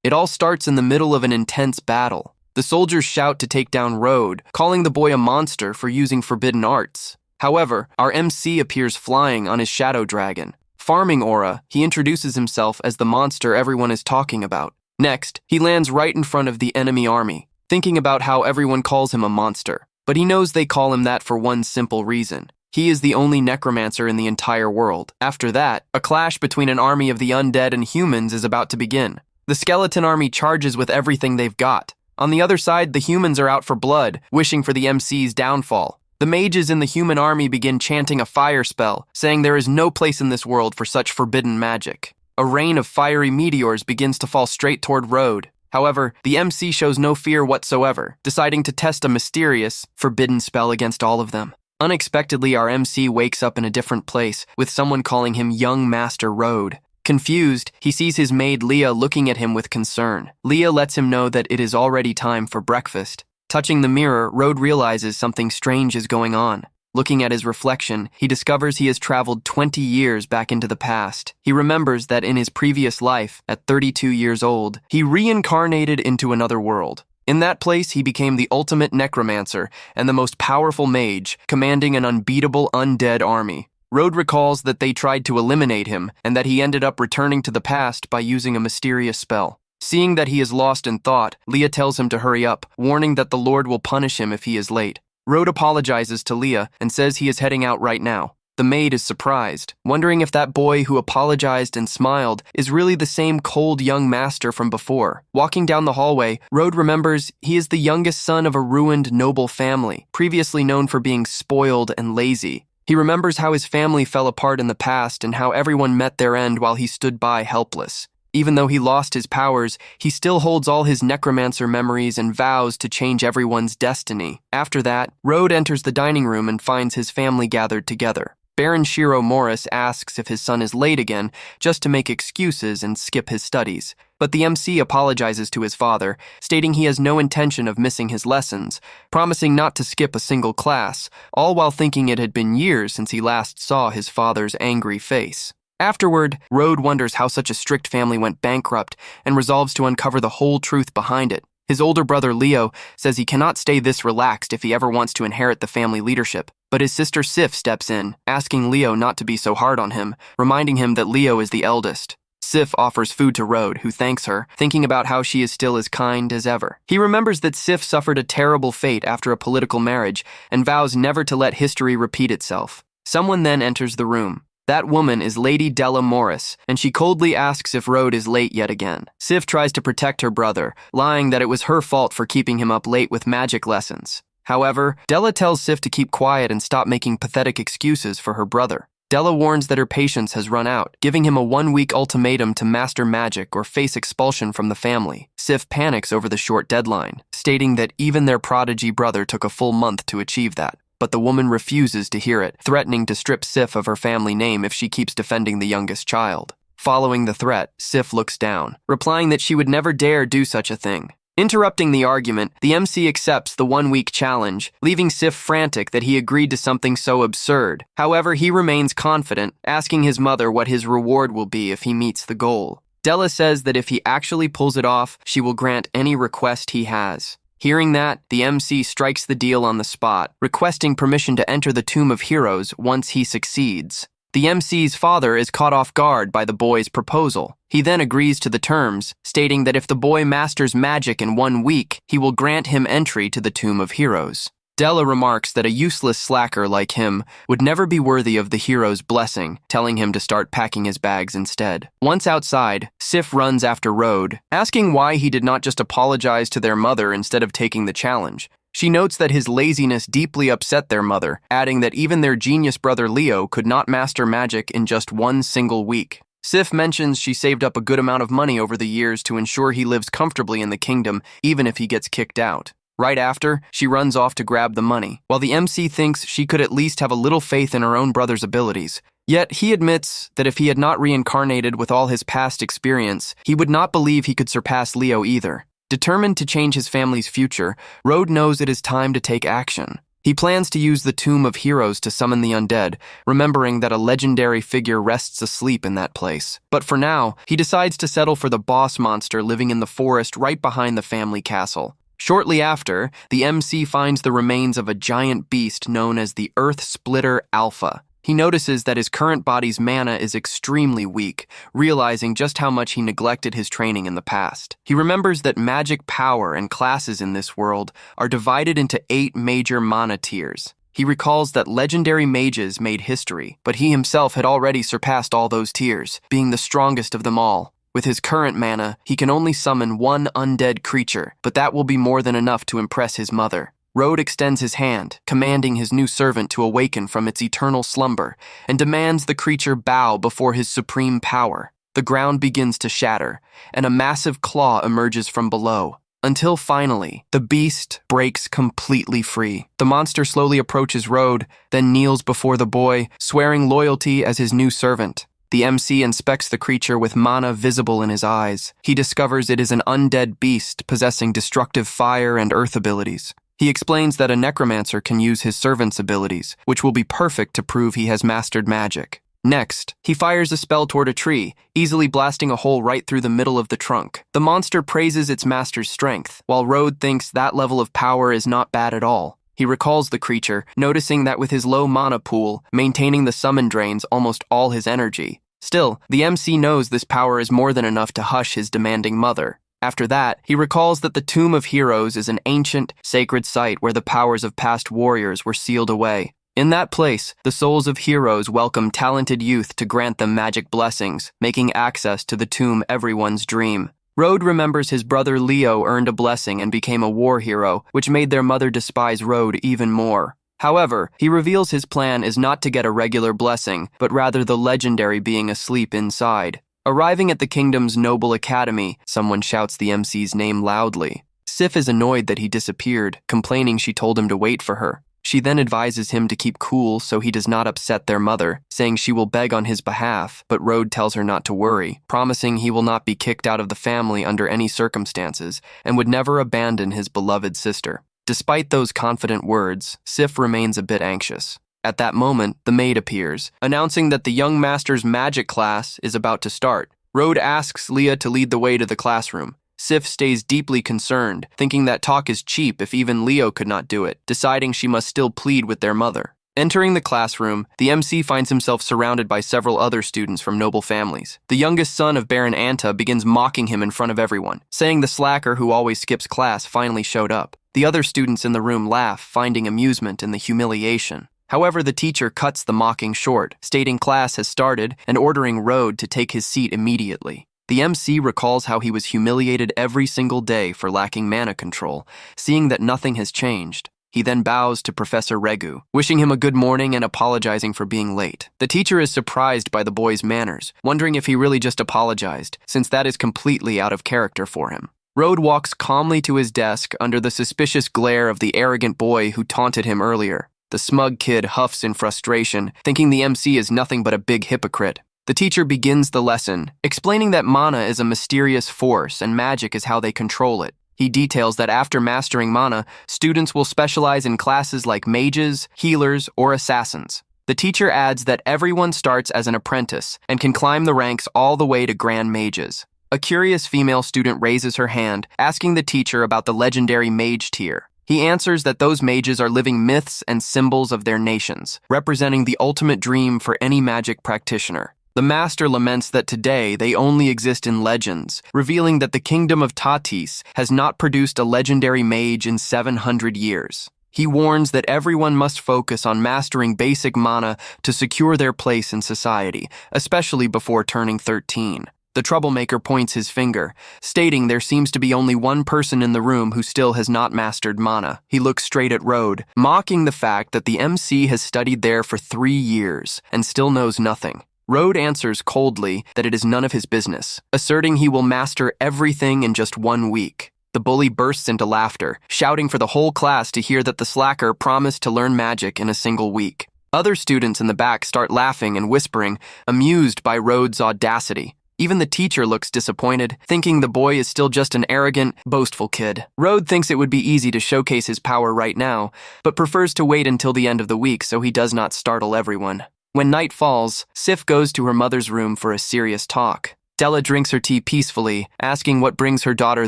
It all starts in the middle of an intense battle. The soldiers shout to take down Road, calling the boy a monster for using forbidden arts. However, our MC appears flying on his shadow dragon. Farming aura, he introduces himself as the monster everyone is talking about. Next, he lands right in front of the enemy army, thinking about how everyone calls him a monster. But he knows they call him that for one simple reason. He is the only necromancer in the entire world. After that, a clash between an army of the undead and humans is about to begin. The skeleton army charges with everything they've got. On the other side, the humans are out for blood, wishing for the MC's downfall. The mages in the human army begin chanting a fire spell, saying there is no place in this world for such forbidden magic. A rain of fiery meteors begins to fall straight toward Road. However, the MC shows no fear whatsoever, deciding to test a mysterious, forbidden spell against all of them. Unexpectedly, our MC wakes up in a different place, with someone calling him Young Master Road. Confused, he sees his maid Leah looking at him with concern. Leah lets him know that it is already time for breakfast. Touching the mirror, Road realizes something strange is going on. Looking at his reflection, he discovers he has traveled 20 years back into the past. He remembers that in his previous life, at 32 years old, he reincarnated into another world. In that place, he became the ultimate necromancer and the most powerful mage, commanding an unbeatable undead army. Road recalls that they tried to eliminate him and that he ended up returning to the past by using a mysterious spell. Seeing that he is lost in thought, Leah tells him to hurry up, warning that the Lord will punish him if he is late. Road apologizes to Leah and says he is heading out right now. The maid is surprised, wondering if that boy who apologized and smiled is really the same cold young master from before. Walking down the hallway, Road remembers he is the youngest son of a ruined noble family, previously known for being spoiled and lazy. He remembers how his family fell apart in the past and how everyone met their end while he stood by helpless. Even though he lost his powers, he still holds all his necromancer memories and vows to change everyone's destiny. After that, Road enters the dining room and finds his family gathered together. Baron Shiro Morris asks if his son is late again, just to make excuses and skip his studies. But the MC apologizes to his father, stating he has no intention of missing his lessons, promising not to skip a single class, all while thinking it had been years since he last saw his father's angry face. Afterward, Road wonders how such a strict family went bankrupt and resolves to uncover the whole truth behind it. His older brother Leo says he cannot stay this relaxed if he ever wants to inherit the family leadership, but his sister Sif steps in, asking Leo not to be so hard on him, reminding him that Leo is the eldest. Sif offers food to Road, who thanks her, thinking about how she is still as kind as ever. He remembers that Sif suffered a terrible fate after a political marriage and vows never to let history repeat itself. Someone then enters the room. That woman is Lady Della Morris, and she coldly asks if Road is late yet again. Sif tries to protect her brother, lying that it was her fault for keeping him up late with magic lessons. However, Della tells Sif to keep quiet and stop making pathetic excuses for her brother. Della warns that her patience has run out, giving him a 1-week ultimatum to master magic or face expulsion from the family. Sif panics over the short deadline, stating that even their prodigy brother took a full month to achieve that. But the woman refuses to hear it, threatening to strip Sif of her family name if she keeps defending the youngest child. Following the threat, Sif looks down, replying that she would never dare do such a thing. Interrupting the argument, the MC accepts the 1-week challenge, leaving Sif frantic that he agreed to something so absurd. However, he remains confident, asking his mother what his reward will be if he meets the goal. Della says that if he actually pulls it off, she will grant any request he has. Hearing that, the MC strikes the deal on the spot, requesting permission to enter the Tomb of Heroes once he succeeds. The MC's father is caught off guard by the boy's proposal. He then agrees to the terms, stating that if the boy masters magic in 1 week, he will grant him entry to the Tomb of Heroes. Della remarks that a useless slacker like him would never be worthy of the hero's blessing, telling him to start packing his bags instead. Once outside, Sif runs after Road, asking why he did not just apologize to their mother instead of taking the challenge. She notes that his laziness deeply upset their mother, adding that even their genius brother Leo could not master magic in just 1 single week. Sif mentions she saved up a good amount of money over the years to ensure he lives comfortably in the kingdom, even if he gets kicked out. Right after, she runs off to grab the money, while the MC thinks she could at least have a little faith in her own brother's abilities. Yet he admits that if he had not reincarnated with all his past experience, he would not believe he could surpass Leo either. Determined to change his family's future, Road knows it is time to take action. He plans to use the Tomb of Heroes to summon the undead, remembering that a legendary figure rests asleep in that place. But for now, he decides to settle for the boss monster living in the forest right behind the family castle. Shortly after, the MC finds the remains of a giant beast known as the Earth Splitter Alpha. He notices that his current body's mana is extremely weak, realizing just how much he neglected his training in the past. He remembers that magic power and classes in this world are divided into 8 major mana tiers. He recalls that legendary mages made history, but he himself had already surpassed all those tiers, being the strongest of them all. With his current mana, he can only summon 1 undead creature, but that will be more than enough to impress his mother. Road extends his hand, commanding his new servant to awaken from its eternal slumber, and demands the creature bow before his supreme power. The ground begins to shatter, and a massive claw emerges from below, until finally, the beast breaks completely free. The monster slowly approaches Road, then kneels before the boy, swearing loyalty as his new servant. The MC inspects the creature with mana visible in his eyes. He discovers it is an undead beast possessing destructive fire and earth abilities. He explains that a necromancer can use his servant's abilities, which will be perfect to prove he has mastered magic. Next, he fires a spell toward a tree, easily blasting a hole right through the middle of the trunk. The monster praises its master's strength, while Road thinks that level of power is not bad at all. He recalls the creature, noticing that with his low mana pool, maintaining the summon drains almost all his energy. Still, the MC knows this power is more than enough to hush his demanding mother. After that, he recalls that the Tomb of Heroes is an ancient, sacred site where the powers of past warriors were sealed away. In that place, the souls of heroes welcome talented youth to grant them magic blessings, making access to the tomb everyone's dream. Road remembers his brother Leo earned a blessing and became a war hero, which made their mother despise Road even more. However, he reveals his plan is not to get a regular blessing, but rather the legendary being asleep inside. Arriving at the kingdom's noble academy, someone shouts the MC's name loudly. Sif is annoyed that he disappeared, complaining she told him to wait for her. She then advises him to keep cool so he does not upset their mother, saying she will beg on his behalf, but Road tells her not to worry, promising he will not be kicked out of the family under any circumstances and would never abandon his beloved sister. Despite those confident words, Sif remains a bit anxious. At that moment, the maid appears, announcing that the young master's magic class is about to start. Road asks Leah to lead the way to the classroom. Sif stays deeply concerned, thinking that talk is cheap if even Leo could not do it, deciding she must still plead with their mother. Entering the classroom, the MC finds himself surrounded by several other students from noble families. The youngest son of Baron Anta begins mocking him in front of everyone, saying the slacker who always skips class finally showed up. The other students in the room laugh, finding amusement in the humiliation. However, the teacher cuts the mocking short, stating class has started and ordering Road to take his seat immediately. The MC recalls how he was humiliated every single day for lacking mana control, seeing that nothing has changed. He then bows to Professor Regu, wishing him a good morning and apologizing for being late. The teacher is surprised by the boy's manners, wondering if he really just apologized, since that is completely out of character for him. Road walks calmly to his desk under the suspicious glare of the arrogant boy who taunted him earlier. The smug kid huffs in frustration, thinking the MC is nothing but a big hypocrite. The teacher begins the lesson, explaining that mana is a mysterious force and magic is how they control it. He details that after mastering mana, students will specialize in classes like mages, healers, or assassins. The teacher adds that everyone starts as an apprentice and can climb the ranks all the way to grand mages. A curious female student raises her hand, asking the teacher about the legendary mage tier. He answers that those mages are living myths and symbols of their nations, representing the ultimate dream for any magic practitioner. The master laments that today they only exist in legends, revealing that the kingdom of Tatis has not produced a legendary mage in 700 years. He warns that everyone must focus on mastering basic mana to secure their place in society, especially before turning 13. The troublemaker points his finger, stating there seems to be only one person in the room who still has not mastered mana. He looks straight at Road, mocking the fact that the MC has studied there for 3 years and still knows nothing. Road answers coldly that it is none of his business, asserting he will master everything in just 1 week. The bully bursts into laughter, shouting for the whole class to hear that the slacker promised to learn magic in a single week. Other students in the back start laughing and whispering, amused by Road's audacity. Even the teacher looks disappointed, thinking the boy is still just an arrogant, boastful kid. Road thinks it would be easy to showcase his power right now, but prefers to wait until the end of the week so he does not startle everyone. When night falls, Sif goes to her mother's room for a serious talk. Della drinks her tea peacefully, asking what brings her daughter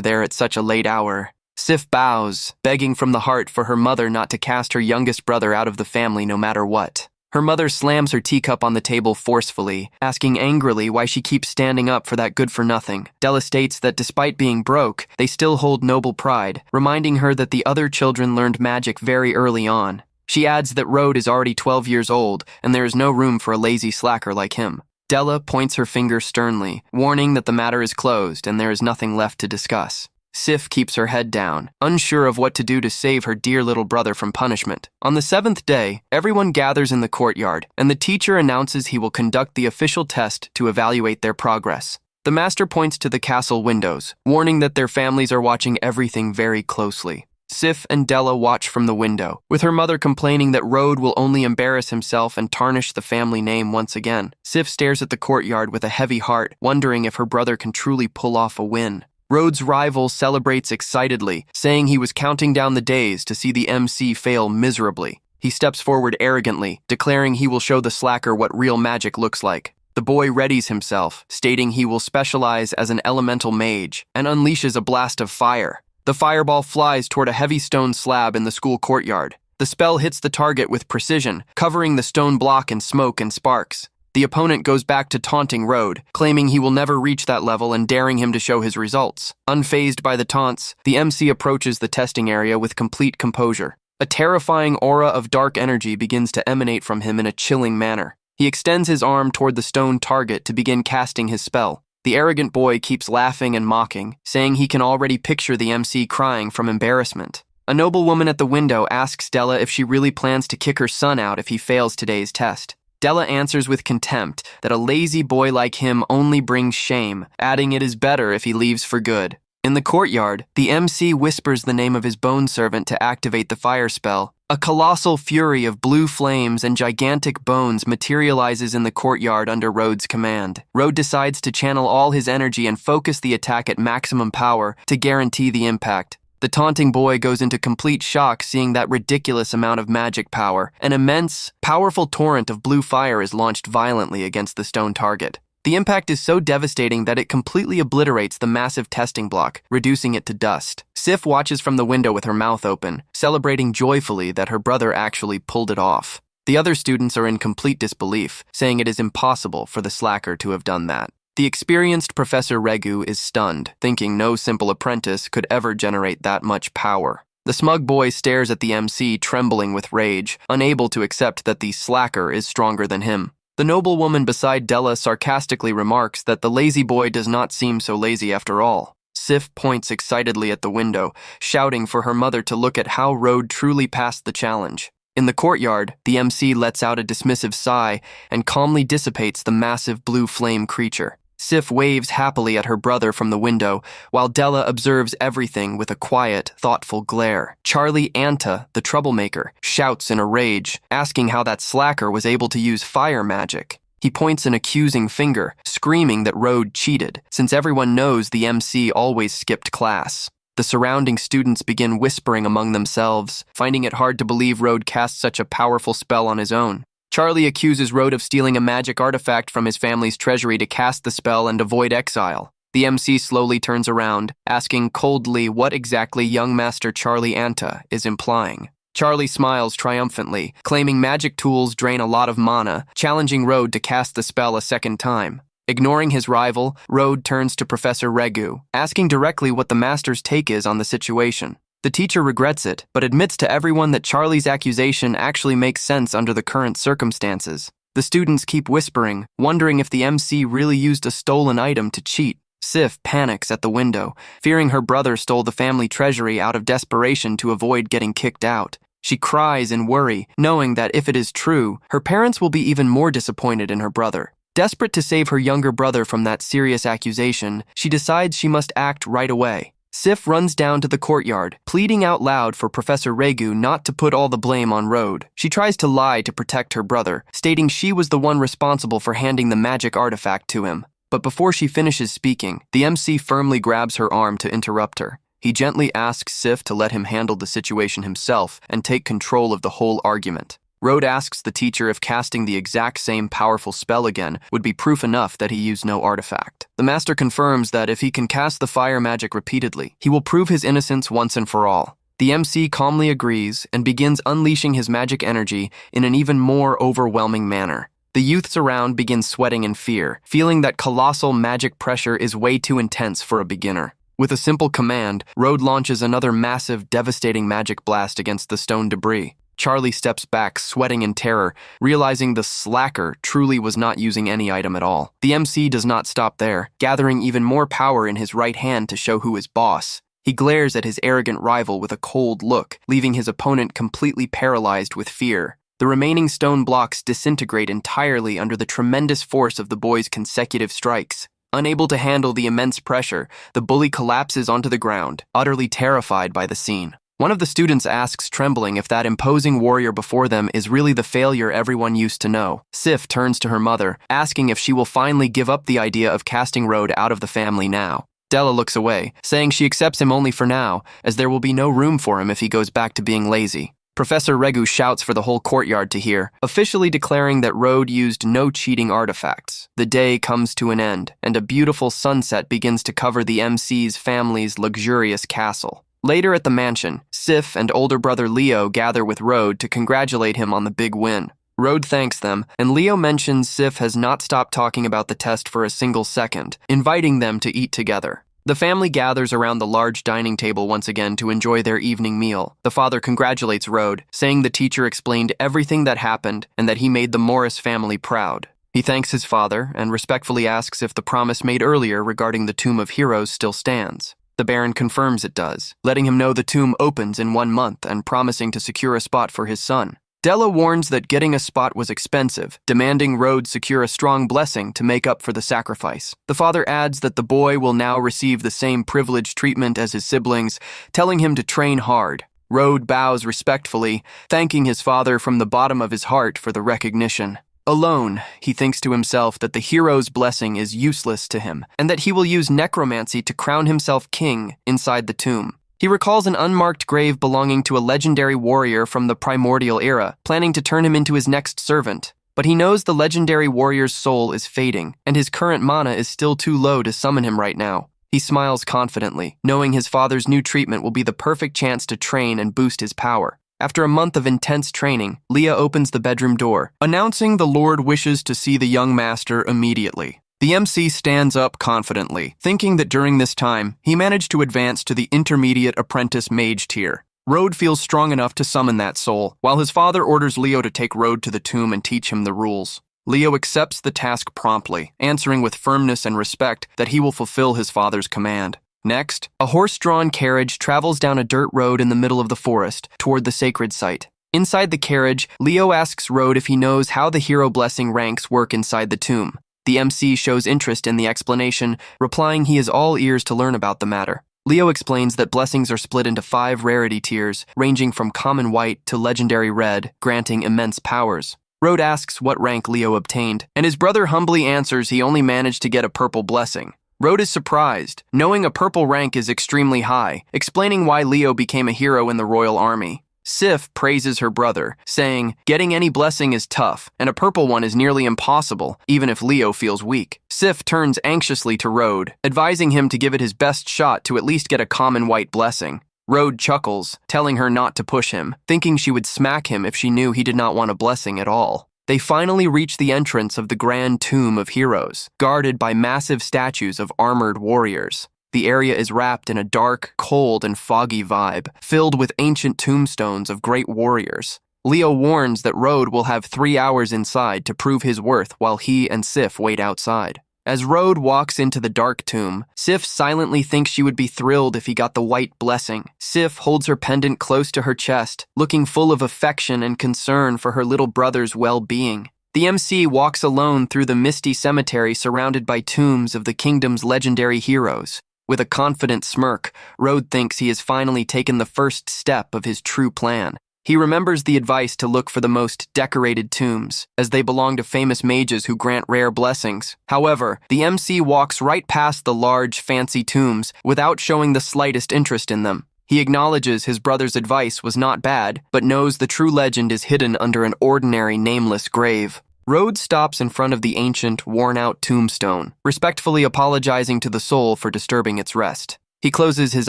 there at such a late hour. Sif bows, begging from the heart for her mother not to cast her youngest brother out of the family no matter what. Her mother slams her teacup on the table forcefully, asking angrily why she keeps standing up for that good-for-nothing. Della states that despite being broke, they still hold noble pride, reminding her that the other children learned magic very early on. She adds that Road is already 12 years old, and there is no room for a lazy slacker like him. Della points her finger sternly, warning that the matter is closed and there is nothing left to discuss. Sif keeps her head down, unsure of what to do to save her dear little brother from punishment. On the 7th day, everyone gathers in the courtyard, and the teacher announces he will conduct the official test to evaluate their progress. The master points to the castle windows, warning that their families are watching everything very closely. Sif and Della watch from the window, with her mother complaining that Road will only embarrass himself and tarnish the family name once again. Sif stares at the courtyard with a heavy heart, wondering if her brother can truly pull off a win. Road's rival celebrates excitedly, saying he was counting down the days to see the MC fail miserably. He steps forward arrogantly, declaring he will show the slacker what real magic looks like. The boy readies himself, stating he will specialize as an elemental mage, and unleashes a blast of fire. The fireball flies toward a heavy stone slab in the school courtyard. The spell hits the target with precision, covering the stone block in smoke and sparks. The opponent goes back to taunting Road, claiming he will never reach that level and daring him to show his results. Unfazed by the taunts, the MC approaches the testing area with complete composure. A terrifying aura of dark energy begins to emanate from him in a chilling manner. He extends his arm toward the stone target to begin casting his spell. The arrogant boy keeps laughing and mocking, saying he can already picture the MC crying from embarrassment. A noblewoman at the window asks Della if she really plans to kick her son out if he fails today's test. Della answers with contempt that a lazy boy like him only brings shame, adding it is better if he leaves for good. In the courtyard, the MC whispers the name of his bone servant to activate the fire spell. A colossal fury of blue flames and gigantic bones materializes in the courtyard under Road's command. Road decides to channel all his energy and focus the attack at maximum power to guarantee the impact. The taunting boy goes into complete shock seeing that ridiculous amount of magic power. An immense, powerful torrent of blue fire is launched violently against the stone target. The impact is so devastating that it completely obliterates the massive testing block, reducing it to dust. Sif watches from the window with her mouth open, celebrating joyfully that her brother actually pulled it off. The other students are in complete disbelief, saying it is impossible for the slacker to have done that. The experienced Professor Regu is stunned, thinking no simple apprentice could ever generate that much power. The smug boy stares at the MC, trembling with rage, unable to accept that the slacker is stronger than him. The noblewoman beside Della sarcastically remarks that the lazy boy does not seem so lazy after all. Sif points excitedly at the window, shouting for her mother to look at how Road truly passed the challenge. In the courtyard, the MC lets out a dismissive sigh and calmly dissipates the massive blue flame creature. Sif waves happily at her brother from the window, while Della observes everything with a quiet, thoughtful glare. Charlie Anta, the troublemaker, shouts in a rage, asking how that slacker was able to use fire magic. He points an accusing finger, screaming that Road cheated, since everyone knows the MC always skipped class. The surrounding students begin whispering among themselves, finding it hard to believe Road cast such a powerful spell on his own. Charlie accuses Road of stealing a magic artifact from his family's treasury to cast the spell and avoid exile. The MC slowly turns around, asking coldly what exactly young Master Charlie Anta is implying. Charlie smiles triumphantly, claiming magic tools drain a lot of mana, challenging Road to cast the spell a second time. Ignoring his rival, Road turns to Professor Regu, asking directly what the master's take is on the situation. The teacher regrets it, but admits to everyone that Charlie's accusation actually makes sense under the current circumstances. The students keep whispering, wondering if the MC really used a stolen item to cheat. Sif panics at the window, fearing her brother stole the family treasury out of desperation to avoid getting kicked out. She cries in worry, knowing that if it is true, her parents will be even more disappointed in her brother. Desperate to save her younger brother from that serious accusation, she decides she must act right away. Sif runs down to the courtyard, pleading out loud for Professor Regu not to put all the blame on Road. She tries to lie to protect her brother, stating she was the one responsible for handing the magic artifact to him. But before she finishes speaking, the MC firmly grabs her arm to interrupt her. He gently asks Sif to let him handle the situation himself and take control of the whole argument. Road asks the teacher if casting the exact same powerful spell again would be proof enough that he used no artifact. The master confirms that if he can cast the fire magic repeatedly, he will prove his innocence once and for all. The MC calmly agrees and begins unleashing his magic energy in an even more overwhelming manner. The youths around begin sweating in fear, feeling that colossal magic pressure is way too intense for a beginner. With a simple command, Road launches another massive, devastating magic blast against the stone debris. Charlie steps back, sweating in terror, realizing the slacker truly was not using any item at all. The MC does not stop there, gathering even more power in his right hand to show who is boss. He glares at his arrogant rival with a cold look, leaving his opponent completely paralyzed with fear. The remaining stone blocks disintegrate entirely under the tremendous force of the boy's consecutive strikes. Unable to handle the immense pressure, the bully collapses onto the ground, utterly terrified by the scene. One of the students asks, trembling, if that imposing warrior before them is really the failure everyone used to know. Sif turns to her mother, asking if she will finally give up the idea of casting Road out of the family now. Della looks away, saying she accepts him only for now, as there will be no room for him if he goes back to being lazy. Professor Regu shouts for the whole courtyard to hear, officially declaring that Road used no cheating artifacts. The day comes to an end, and a beautiful sunset begins to cover the MC's family's luxurious castle. Later at the mansion, Sif and older brother Leo gather with Road to congratulate him on the big win. Road thanks them, and Leo mentions Sif has not stopped talking about the test for a single second, inviting them to eat together. The family gathers around the large dining table once again to enjoy their evening meal. The father congratulates Road, saying the teacher explained everything that happened and that he made the Morris family proud. He thanks his father and respectfully asks if the promise made earlier regarding the Tomb of Heroes still stands. The Baron confirms it does, letting him know the tomb opens in 1 month and promising to secure a spot for his son. Della warns that getting a spot was expensive, demanding Road secure a strong blessing to make up for the sacrifice. The father adds that the boy will now receive the same privileged treatment as his siblings, telling him to train hard. Road bows respectfully, thanking his father from the bottom of his heart for the recognition. Alone, he thinks to himself that the hero's blessing is useless to him, and that he will use necromancy to crown himself king inside the tomb. He recalls an unmarked grave belonging to a legendary warrior from the primordial era, planning to turn him into his next servant. But he knows the legendary warrior's soul is fading, and his current mana is still too low to summon him right now. He smiles confidently, knowing his father's new treatment will be the perfect chance to train and boost his power. After a month of intense training, Leah opens the bedroom door, announcing the Lord wishes to see the young master immediately. The MC stands up confidently, thinking that during this time, he managed to advance to the intermediate apprentice mage tier. Road feels strong enough to summon that soul, while his father orders Leo to take Road to the tomb and teach him the rules. Leo accepts the task promptly, answering with firmness and respect that he will fulfill his father's command. Next, a horse-drawn carriage travels down a dirt road in the middle of the forest toward the sacred site. Inside the carriage, Leo asks Road if he knows how the hero blessing ranks work inside the tomb. The MC shows interest in the explanation, replying he is all ears to learn about the matter. Leo explains that blessings are split into 5 rarity tiers, ranging from common white to legendary red, granting immense powers. Road asks what rank Leo obtained, and his brother humbly answers he only managed to get a purple blessing. Road is surprised, knowing a purple rank is extremely high, explaining why Leo became a hero in the royal army. Sif praises her brother, saying, getting any blessing is tough, and a purple one is nearly impossible, even if Leo feels weak. Sif turns anxiously to Road, advising him to give it his best shot to at least get a common white blessing. Road chuckles, telling her not to push him, thinking she would smack him if she knew he did not want a blessing at all. They finally reach the entrance of the Grand Tomb of Heroes, guarded by massive statues of armored warriors. The area is wrapped in a dark, cold, and foggy vibe, filled with ancient tombstones of great warriors. Leo warns that Road will have 3 hours inside to prove his worth while he and Sif wait outside. As Road walks into the dark tomb, Sif silently thinks she would be thrilled if he got the white blessing. Sif holds her pendant close to her chest, looking full of affection and concern for her little brother's well-being. The MC walks alone through the misty cemetery surrounded by tombs of the kingdom's legendary heroes. With a confident smirk, Road thinks he has finally taken the first step of his true plan. He remembers the advice to look for the most decorated tombs, as they belong to famous mages who grant rare blessings. However, the MC walks right past the large, fancy tombs without showing the slightest interest in them. He acknowledges his brother's advice was not bad, but knows the true legend is hidden under an ordinary, nameless grave. Rhodes stops in front of the ancient, worn-out tombstone, respectfully apologizing to the soul for disturbing its rest. He closes his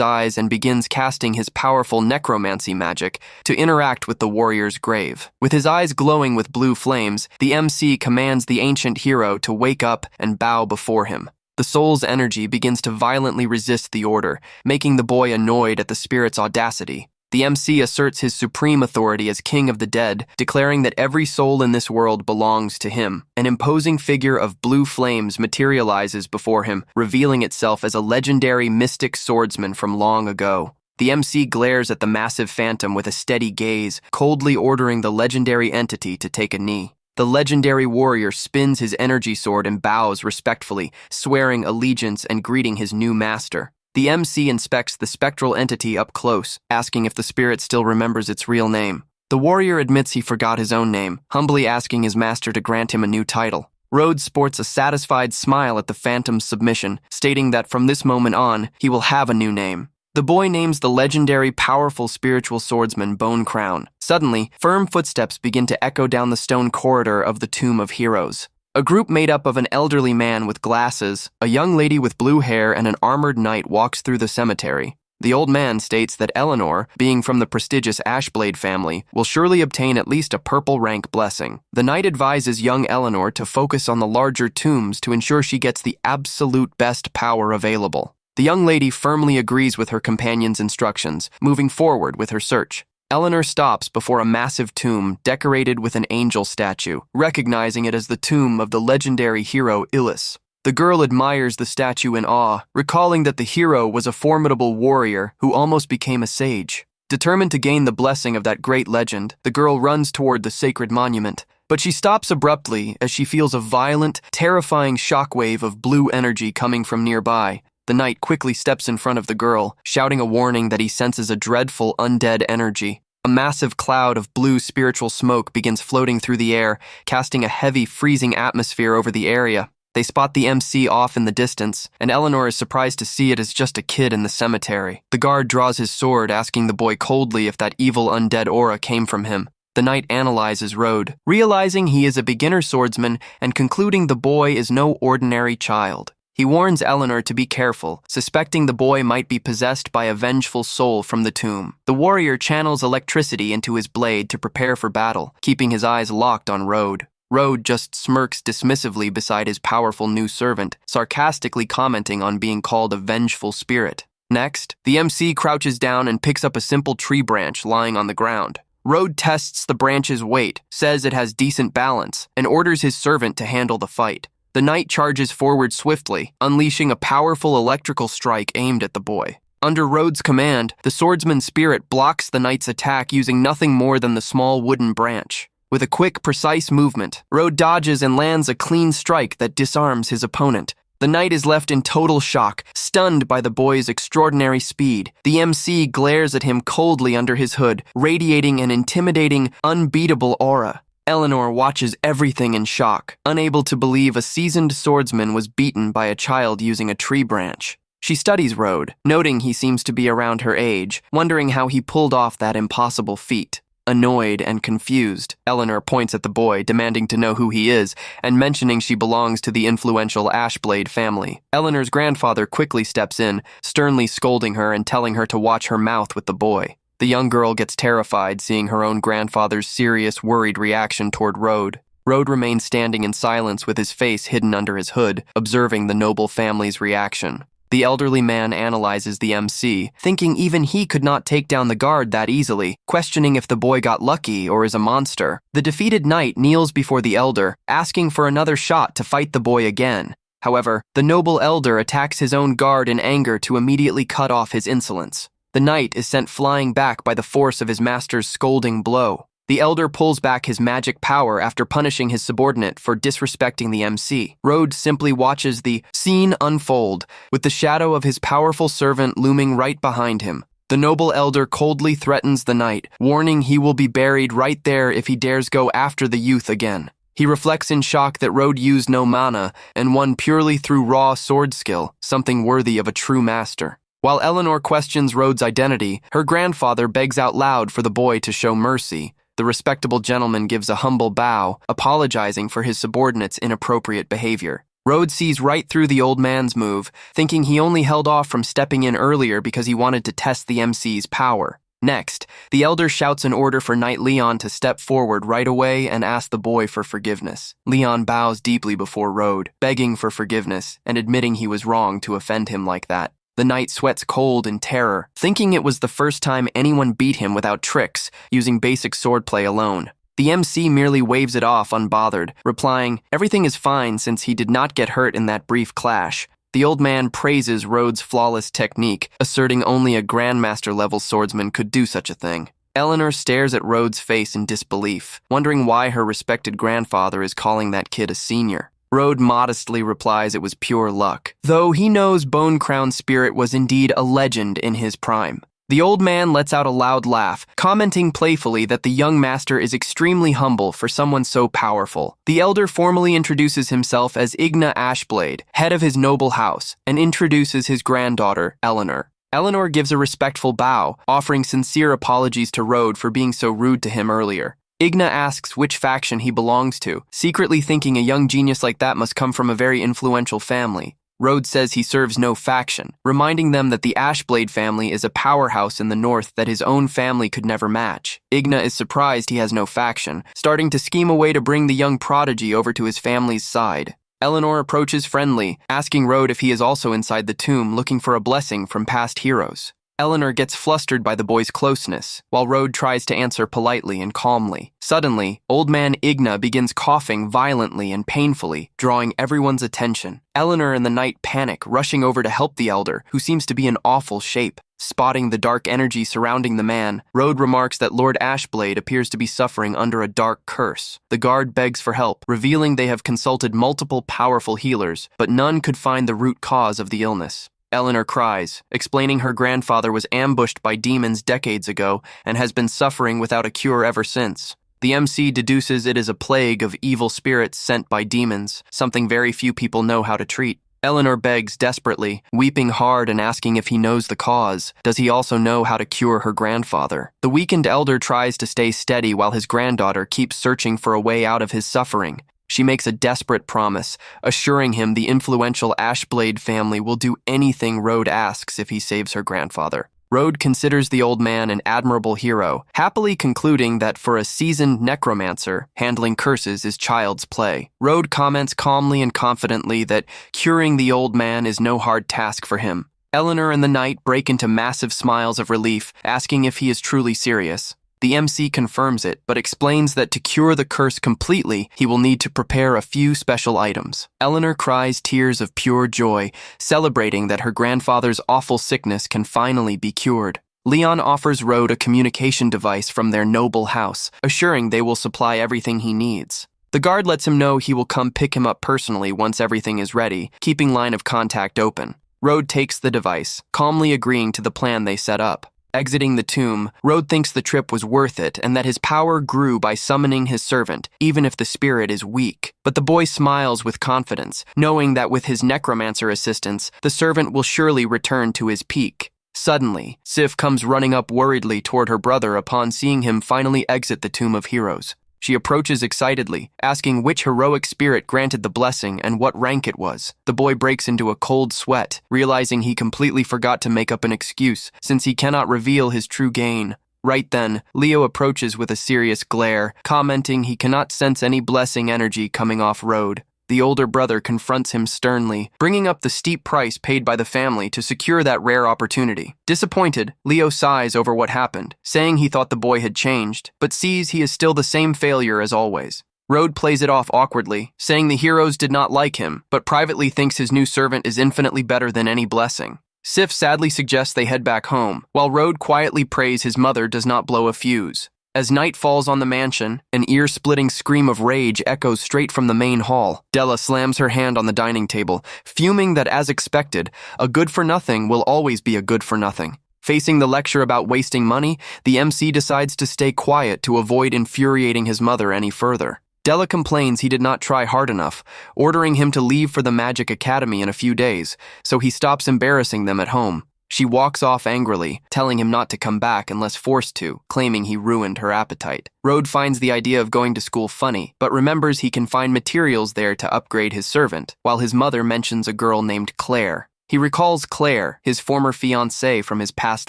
eyes and begins casting his powerful necromancy magic to interact with the warrior's grave. With his eyes glowing with blue flames, the MC commands the ancient hero to wake up and bow before him. The soul's energy begins to violently resist the order, making the boy annoyed at the spirit's audacity. The MC asserts his supreme authority as king of the dead, declaring that every soul in this world belongs to him. An imposing figure of blue flames materializes before him, revealing itself as a legendary mystic swordsman from long ago. The MC glares at the massive phantom with a steady gaze, coldly ordering the legendary entity to take a knee. The legendary warrior spins his energy sword and bows respectfully, swearing allegiance and greeting his new master. The MC inspects the spectral entity up close, asking if the spirit still remembers its real name. The warrior admits he forgot his own name, humbly asking his master to grant him a new title. Rhodes sports a satisfied smile at the phantom's submission, stating that from this moment on, he will have a new name. The boy names the legendary, powerful spiritual swordsman Bone Crown. Suddenly, firm footsteps begin to echo down the stone corridor of the Tomb of Heroes. A group made up of an elderly man with glasses, a young lady with blue hair, and an armored knight walks through the cemetery. The old man states that Eleanor, being from the prestigious Ashblade family, will surely obtain at least a purple rank blessing. The knight advises young Eleanor to focus on the larger tombs to ensure she gets the absolute best power available. The young lady firmly agrees with her companion's instructions, moving forward with her search. Eleanor stops before a massive tomb decorated with an angel statue, recognizing it as the tomb of the legendary hero Illus. The girl admires the statue in awe, recalling that the hero was a formidable warrior who almost became a sage. Determined to gain the blessing of that great legend, the girl runs toward the sacred monument. But she stops abruptly as she feels a violent, terrifying shockwave of blue energy coming from nearby. The knight quickly steps in front of the girl, shouting a warning that he senses a dreadful undead energy. A massive cloud of blue spiritual smoke begins floating through the air, casting a heavy, freezing atmosphere over the area. They spot the MC off in the distance, and Eleanor is surprised to see it as just a kid in the cemetery. The guard draws his sword, asking the boy coldly if that evil undead aura came from him. The knight analyzes Rhodes, realizing he is a beginner swordsman and concluding the boy is no ordinary child. He warns Eleanor to be careful, suspecting the boy might be possessed by a vengeful soul from the tomb. The warrior channels electricity into his blade to prepare for battle, keeping his eyes locked on Rhodes. Rhodes just smirks dismissively beside his powerful new servant, sarcastically commenting on being called a vengeful spirit. Next, the MC crouches down and picks up a simple tree branch lying on the ground. Rhodes tests the branch's weight, says it has decent balance, and orders his servant to handle the fight. The knight charges forward swiftly, unleashing a powerful electrical strike aimed at the boy. Under Rhodes' command, the swordsman's spirit blocks the knight's attack using nothing more than the small wooden branch. With a quick, precise movement, Rhodes dodges and lands a clean strike that disarms his opponent. The knight is left in total shock, stunned by the boy's extraordinary speed. The MC glares at him coldly under his hood, radiating an intimidating, unbeatable aura. Eleanor watches everything in shock, unable to believe a seasoned swordsman was beaten by a child using a tree branch. She studies Rhodes, noting he seems to be around her age, wondering how he pulled off that impossible feat. Annoyed and confused, Eleanor points at the boy, demanding to know who he is, and mentioning she belongs to the influential Ashblade family. Eleanor's grandfather quickly steps in, sternly scolding her and telling her to watch her mouth with the boy. The young girl gets terrified seeing her own grandfather's serious, worried reaction toward Rhodes. Rhodes remains standing in silence with his face hidden under his hood, observing the noble family's reaction. The elderly man analyzes the MC, thinking even he could not take down the guard that easily, questioning if the boy got lucky or is a monster. The defeated knight kneels before the elder, asking for another shot to fight the boy again. However, the noble elder attacks his own guard in anger to immediately cut off his insolence. The knight is sent flying back by the force of his master's scolding blow. The elder pulls back his magic power after punishing his subordinate for disrespecting the MC. Rhodes simply watches the scene unfold, with the shadow of his powerful servant looming right behind him. The noble elder coldly threatens the knight, warning he will be buried right there if he dares go after the youth again. He reflects in shock that Road used no mana and won purely through raw sword skill, something worthy of a true master. While Eleanor questions Road's identity, her grandfather begs out loud for the boy to show mercy. The respectable gentleman gives a humble bow, apologizing for his subordinate's inappropriate behavior. Road sees right through the old man's move, thinking he only held off from stepping in earlier because he wanted to test the MC's power. Next, the elder shouts an order for Knight Leon to step forward right away and ask the boy for forgiveness. Leon bows deeply before Road, begging for forgiveness and admitting he was wrong to offend him like that. The knight sweats cold in terror, thinking it was the first time anyone beat him without tricks, using basic swordplay alone. The MC merely waves it off unbothered, replying, "Everything is fine since he did not get hurt in that brief clash." The old man praises Road's flawless technique, asserting only a Grandmaster-level swordsman could do such a thing. Eleanor stares at Road's face in disbelief, wondering why her respected grandfather is calling that kid a senior. Road modestly replies it was pure luck, though he knows Bone Crown Spirit was indeed a legend in his prime. The old man lets out a loud laugh, commenting playfully that the young master is extremely humble for someone so powerful. The elder formally introduces himself as Igna Ashblade, head of his noble house, and introduces his granddaughter, Eleanor. Eleanor gives a respectful bow, offering sincere apologies to Road for being so rude to him earlier. Igna asks which faction he belongs to, secretly thinking a young genius like that must come from a very influential family. Road says he serves no faction, reminding them that the Ashblade family is a powerhouse in the north that his own family could never match. Igna is surprised he has no faction, starting to scheme a way to bring the young prodigy over to his family's side. Eleanor approaches friendly, asking Road if he is also inside the tomb looking for a blessing from past heroes. Eleanor gets flustered by the boy's closeness, while Road tries to answer politely and calmly. Suddenly, old man Igna begins coughing violently and painfully, drawing everyone's attention. Eleanor and the knight panic, rushing over to help the elder, who seems to be in awful shape. Spotting the dark energy surrounding the man, Road remarks that Lord Ashblade appears to be suffering under a dark curse. The guard begs for help, revealing they have consulted multiple powerful healers, but none could find the root cause of the illness. Eleanor cries, explaining her grandfather was ambushed by demons decades ago and has been suffering without a cure ever since. The MC deduces it is a plague of evil spirits sent by demons, something very few people know how to treat. Eleanor begs desperately, weeping hard and asking if he knows the cause. Does he also know how to cure her grandfather? The weakened elder tries to stay steady while his granddaughter keeps searching for a way out of his suffering. She makes a desperate promise, assuring him the influential Ashblade family will do anything Road asks if he saves her grandfather. Road considers the old man an admirable hero, happily concluding that for a seasoned necromancer, handling curses is child's play. Road comments calmly and confidently that curing the old man is no hard task for him. Eleanor and the knight break into massive smiles of relief, asking if he is truly serious. The MC confirms it, but explains that to cure the curse completely, he will need to prepare a few special items. Eleanor cries tears of pure joy, celebrating that her grandfather's awful sickness can finally be cured. Leon offers Road a communication device from their noble house, assuring they will supply everything he needs. The guard lets him know he will come pick him up personally once everything is ready, keeping line of contact open. Road takes the device, calmly agreeing to the plan they set up. Exiting the tomb, Road thinks the trip was worth it and that his power grew by summoning his servant, even if the spirit is weak. But the boy smiles with confidence, knowing that with his necromancer assistance, the servant will surely return to his peak. Suddenly, Sif comes running up worriedly toward her brother upon seeing him finally exit the Tomb of Heroes. She approaches excitedly, asking which heroic spirit granted the blessing and what rank it was. The boy breaks into a cold sweat, realizing he completely forgot to make up an excuse, since he cannot reveal his true gain. Right then, Leo approaches with a serious glare, commenting he cannot sense any blessing energy coming off Road. The older brother confronts him sternly, bringing up the steep price paid by the family to secure that rare opportunity. Disappointed, Leo sighs over what happened, saying he thought the boy had changed, but sees he is still the same failure as always. Road plays it off awkwardly, saying the heroes did not like him, but privately thinks his new servant is infinitely better than any blessing. Sif sadly suggests they head back home, while Road quietly prays his mother does not blow a fuse. As night falls on the mansion, an ear-splitting scream of rage echoes straight from the main hall. Della slams her hand on the dining table, fuming that, as expected, a good-for-nothing will always be a good-for-nothing. Facing the lecture about wasting money, the MC decides to stay quiet to avoid infuriating his mother any further. Della complains he did not try hard enough, ordering him to leave for the Magic Academy in a few days, so he stops embarrassing them at home. She walks off angrily, telling him not to come back unless forced to, claiming he ruined her appetite. Rode finds the idea of going to school funny, but remembers he can find materials there to upgrade his servant, while his mother mentions a girl named Claire. He recalls Claire, his former fiancée from his past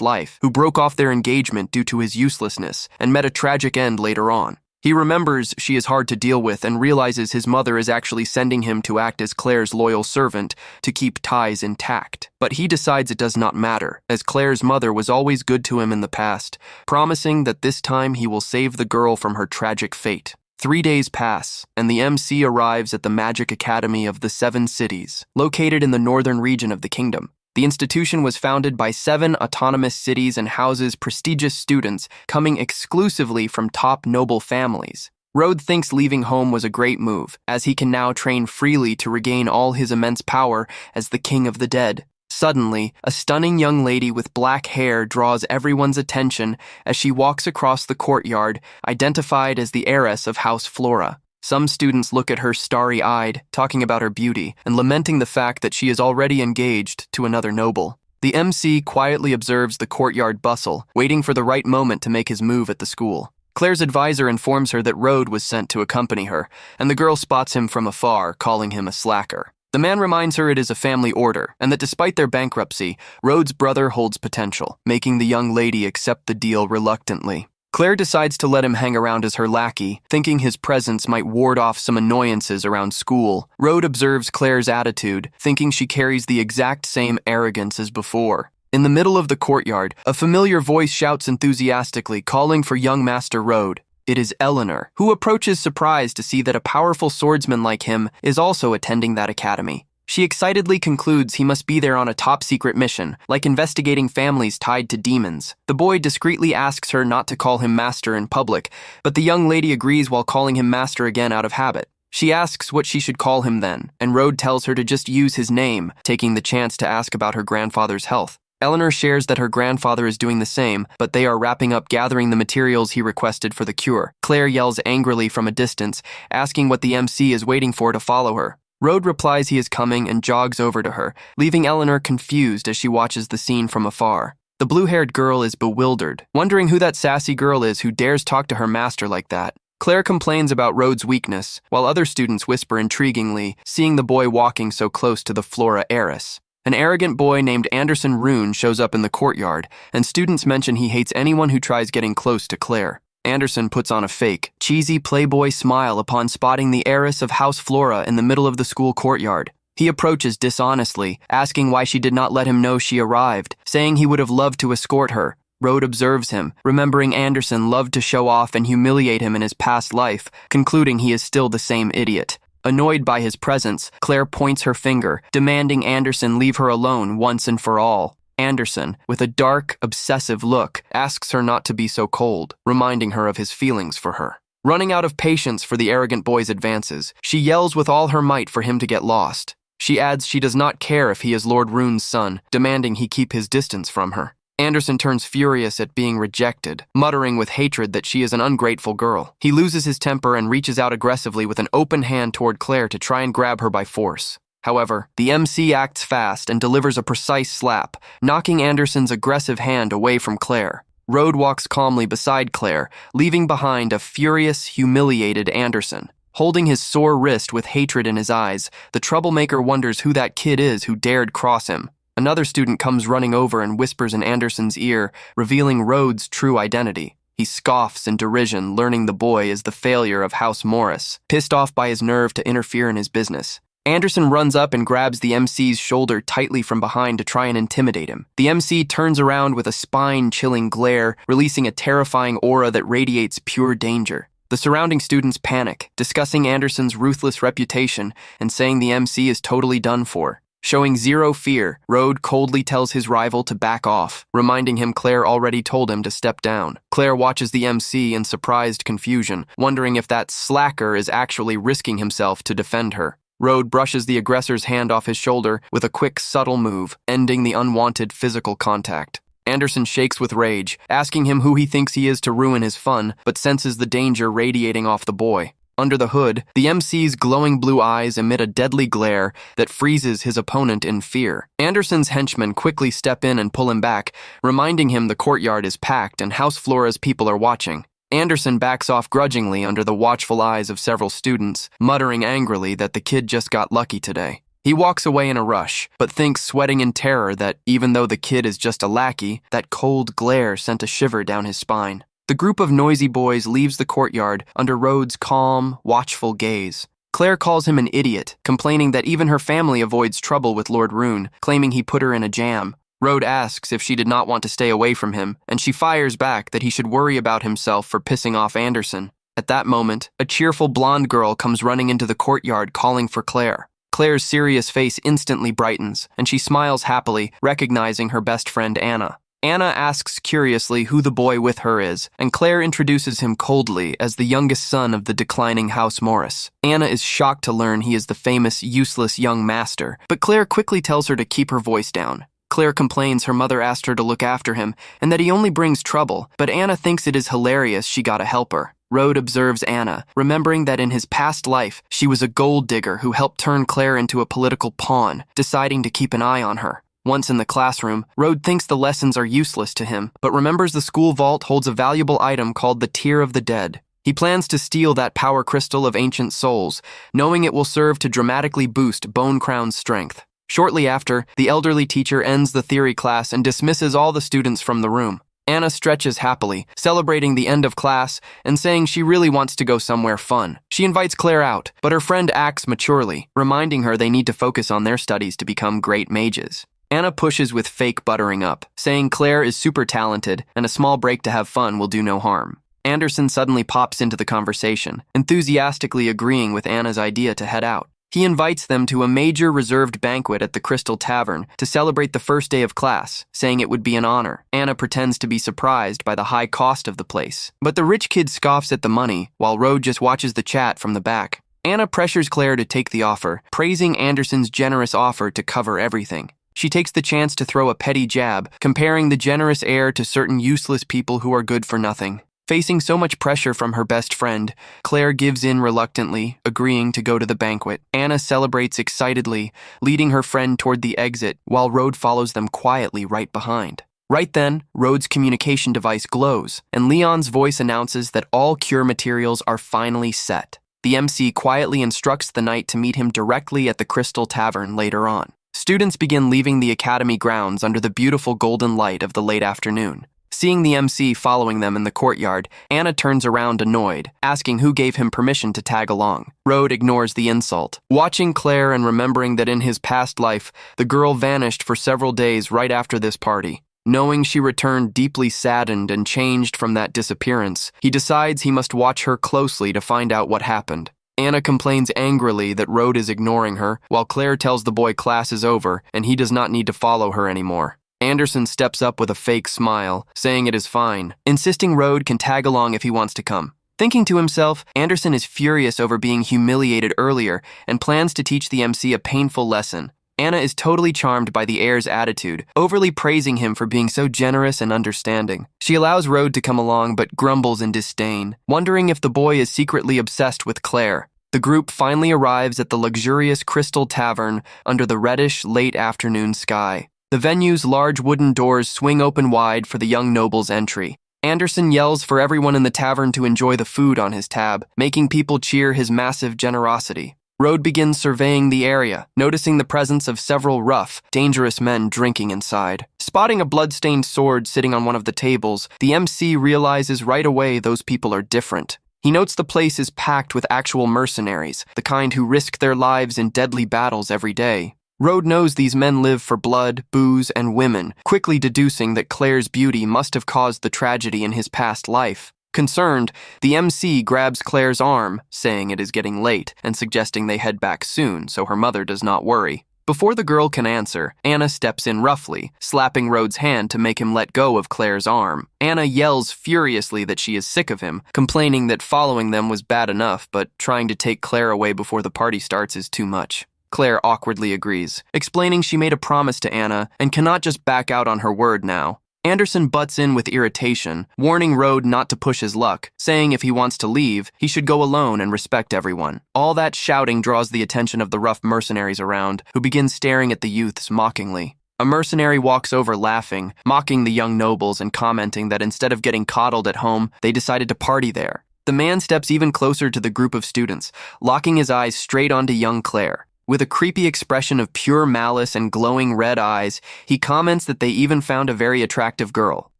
life, who broke off their engagement due to his uselessness and met a tragic end later on. He remembers she is hard to deal with and realizes his mother is actually sending him to act as Claire's loyal servant to keep ties intact. But he decides it does not matter, as Claire's mother was always good to him in the past, promising that this time he will save the girl from her tragic fate. 3 days pass, and the MC arrives at the Magic Academy of the 7 Cities, located in the northern region of the kingdom. The institution was founded by 7 autonomous cities and houses prestigious students coming exclusively from top noble families. Rode thinks leaving home was a great move, as he can now train freely to regain all his immense power as the king of the dead. Suddenly, a stunning young lady with black hair draws everyone's attention as she walks across the courtyard, identified as the heiress of House Flora. Some students look at her starry-eyed, talking about her beauty, and lamenting the fact that she is already engaged to another noble. The MC quietly observes the courtyard bustle, waiting for the right moment to make his move at the school. Claire's advisor informs her that Rode was sent to accompany her, and the girl spots him from afar, calling him a slacker. The man reminds her it is a family order, and that despite their bankruptcy, Rode's brother holds potential, making the young lady accept the deal reluctantly. Claire decides to let him hang around as her lackey, thinking his presence might ward off some annoyances around school. Rode observes Claire's attitude, thinking she carries the exact same arrogance as before. In the middle of the courtyard, a familiar voice shouts enthusiastically, calling for young Master Rode. It is Eleanor, who approaches surprised to see that a powerful swordsman like him is also attending that academy. She excitedly concludes he must be there on a top-secret mission, like investigating families tied to demons. The boy discreetly asks her not to call him master in public, but the young lady agrees while calling him master again out of habit. She asks what she should call him then, and Rode tells her to just use his name, taking the chance to ask about her grandfather's health. Eleanor shares that her grandfather is doing the same, but they are wrapping up gathering the materials he requested for the cure. Claire yells angrily from a distance, asking what the MC is waiting for to follow her. Rode replies he is coming and jogs over to her, leaving Eleanor confused as she watches the scene from afar. The blue-haired girl is bewildered, wondering who that sassy girl is who dares talk to her master like that. Claire complains about Rode's weakness, while other students whisper intriguingly, seeing the boy walking so close to the Flora heiress. An arrogant boy named Anderson Rune shows up in the courtyard, and students mention he hates anyone who tries getting close to Claire. Anderson puts on a fake, cheesy playboy smile upon spotting the heiress of House Flora in the middle of the school courtyard. He approaches dishonestly, asking why she did not let him know she arrived, saying he would have loved to escort her. Rode observes him, remembering Anderson loved to show off and humiliate him in his past life, concluding he is still the same idiot. Annoyed by his presence, Claire points her finger, demanding Anderson leave her alone once and for all. Anderson, with a dark, obsessive look, asks her not to be so cold, reminding her of his feelings for her. Running out of patience for the arrogant boy's advances, she yells with all her might for him to get lost. She adds she does not care if he is Lord Rune's son, demanding he keep his distance from her. Anderson turns furious at being rejected, muttering with hatred that she is an ungrateful girl. He loses his temper and reaches out aggressively with an open hand toward Claire to try and grab her by force. However, the MC acts fast and delivers a precise slap, knocking Anderson's aggressive hand away from Claire. Rode walks calmly beside Claire, leaving behind a furious, humiliated Anderson. Holding his sore wrist with hatred in his eyes, the troublemaker wonders who that kid is who dared cross him. Another student comes running over and whispers in Anderson's ear, revealing Rode's true identity. He scoffs in derision, learning the boy is the failure of House Morris, pissed off by his nerve to interfere in his business. Anderson runs up and grabs the MC's shoulder tightly from behind to try and intimidate him. The MC turns around with a spine-chilling glare, releasing a terrifying aura that radiates pure danger. The surrounding students panic, discussing Anderson's ruthless reputation and saying the MC is totally done for. Showing zero fear, Rode coldly tells his rival to back off, reminding him Claire already told him to step down. Claire watches the MC in surprised confusion, wondering if that slacker is actually risking himself to defend her. Rode brushes the aggressor's hand off his shoulder with a quick, subtle move, ending the unwanted physical contact. Anderson shakes with rage, asking him who he thinks he is to ruin his fun, but senses the danger radiating off the boy. Under the hood, the MC's glowing blue eyes emit a deadly glare that freezes his opponent in fear. Anderson's henchmen quickly step in and pull him back, reminding him the courtyard is packed and House Flora's people are watching. Anderson backs off grudgingly under the watchful eyes of several students, muttering angrily that the kid just got lucky today. He walks away in a rush, but thinks, sweating in terror, that even though the kid is just a lackey, that cold glare sent a shiver down his spine. The group of noisy boys leaves the courtyard under Rhodes' calm, watchful gaze. Claire calls him an idiot, complaining that even her family avoids trouble with Lord Rune, claiming he put her in a jam. Rhodes asks if she did not want to stay away from him, and she fires back that he should worry about himself for pissing off Anderson. At that moment, a cheerful blonde girl comes running into the courtyard calling for Claire. Claire's serious face instantly brightens, and she smiles happily, recognizing her best friend Anna. Anna asks curiously who the boy with her is, and Claire introduces him coldly as the youngest son of the declining House Morris. Anna is shocked to learn he is the famous, useless young master, but Claire quickly tells her to keep her voice down. Claire complains her mother asked her to look after him, and that he only brings trouble, but Anna thinks it is hilarious she got a helper. Rhodes observes Anna, remembering that in his past life, she was a gold digger who helped turn Claire into a political pawn, deciding to keep an eye on her. Once in the classroom, Rhodes thinks the lessons are useless to him, but remembers the school vault holds a valuable item called the Tear of the Dead. He plans to steal that power crystal of ancient souls, knowing it will serve to dramatically boost Bone Crown's strength. Shortly after, the elderly teacher ends the theory class and dismisses all the students from the room. Anna stretches happily, celebrating the end of class and saying she really wants to go somewhere fun. She invites Claire out, but her friend acts maturely, reminding her they need to focus on their studies to become great mages. Anna pushes with fake buttering up, saying Claire is super talented and a small break to have fun will do no harm. Anderson suddenly pops into the conversation, enthusiastically agreeing with Anna's idea to head out. He invites them to a major reserved banquet at the Crystal Tavern to celebrate the first day of class, saying it would be an honor. Anna pretends to be surprised by the high cost of the place, but the rich kid scoffs at the money, while Rhodes just watches the chat from the back. Anna pressures Claire to take the offer, praising Anderson's generous offer to cover everything. She takes the chance to throw a petty jab, comparing the generous heir to certain useless people who are good for nothing. Facing so much pressure from her best friend, Claire gives in reluctantly, agreeing to go to the banquet. Anna celebrates excitedly, leading her friend toward the exit, while Rhodes follows them quietly right behind. Right then, Rhodes' communication device glows, and Leon's voice announces that all cure materials are finally set. The MC quietly instructs the knight to meet him directly at the Crystal Tavern later on. Students begin leaving the academy grounds under the beautiful golden light of the late afternoon. Seeing the MC following them in the courtyard, Anna turns around annoyed, asking who gave him permission to tag along. Rhodes ignores the insult. Watching Claire and remembering that in his past life, the girl vanished for several days right after this party. Knowing she returned deeply saddened and changed from that disappearance, he decides he must watch her closely to find out what happened. Anna complains angrily that Rhodes is ignoring her, while Claire tells the boy class is over and he does not need to follow her anymore. Anderson steps up with a fake smile, saying it is fine, insisting Rhodes can tag along if he wants to come. Thinking to himself, Anderson is furious over being humiliated earlier and plans to teach the MC a painful lesson. Anna is totally charmed by the heir's attitude, overly praising him for being so generous and understanding. She allows Rhodes to come along but grumbles in disdain, wondering if the boy is secretly obsessed with Claire. The group finally arrives at the luxurious Crystal Tavern under the reddish, late afternoon sky. The venue's large wooden doors swing open wide for the young noble's entry. Anderson yells for everyone in the tavern to enjoy the food on his tab, making people cheer his massive generosity. Rhodes begins surveying the area, noticing the presence of several rough, dangerous men drinking inside. Spotting a blood-stained sword sitting on one of the tables, the MC realizes right away those people are different. He notes the place is packed with actual mercenaries, the kind who risk their lives in deadly battles every day. Rhodes knows these men live for blood, booze, and women, quickly deducing that Claire's beauty must have caused the tragedy in his past life. Concerned, the MC grabs Claire's arm, saying it is getting late, and suggesting they head back soon so her mother does not worry. Before the girl can answer, Anna steps in roughly, slapping Rhodes' hand to make him let go of Claire's arm. Anna yells furiously that she is sick of him, complaining that following them was bad enough, but trying to take Claire away before the party starts is too much. Claire awkwardly agrees, explaining she made a promise to Anna and cannot just back out on her word now. Anderson butts in with irritation, warning Road not to push his luck, saying if he wants to leave, he should go alone and respect everyone. All that shouting draws the attention of the rough mercenaries around, who begin staring at the youths mockingly. A mercenary walks over laughing, mocking the young nobles and commenting that instead of getting coddled at home, they decided to party there. The man steps even closer to the group of students, locking his eyes straight onto young Claire. With a creepy expression of pure malice and glowing red eyes, he comments that they even found a very attractive girl.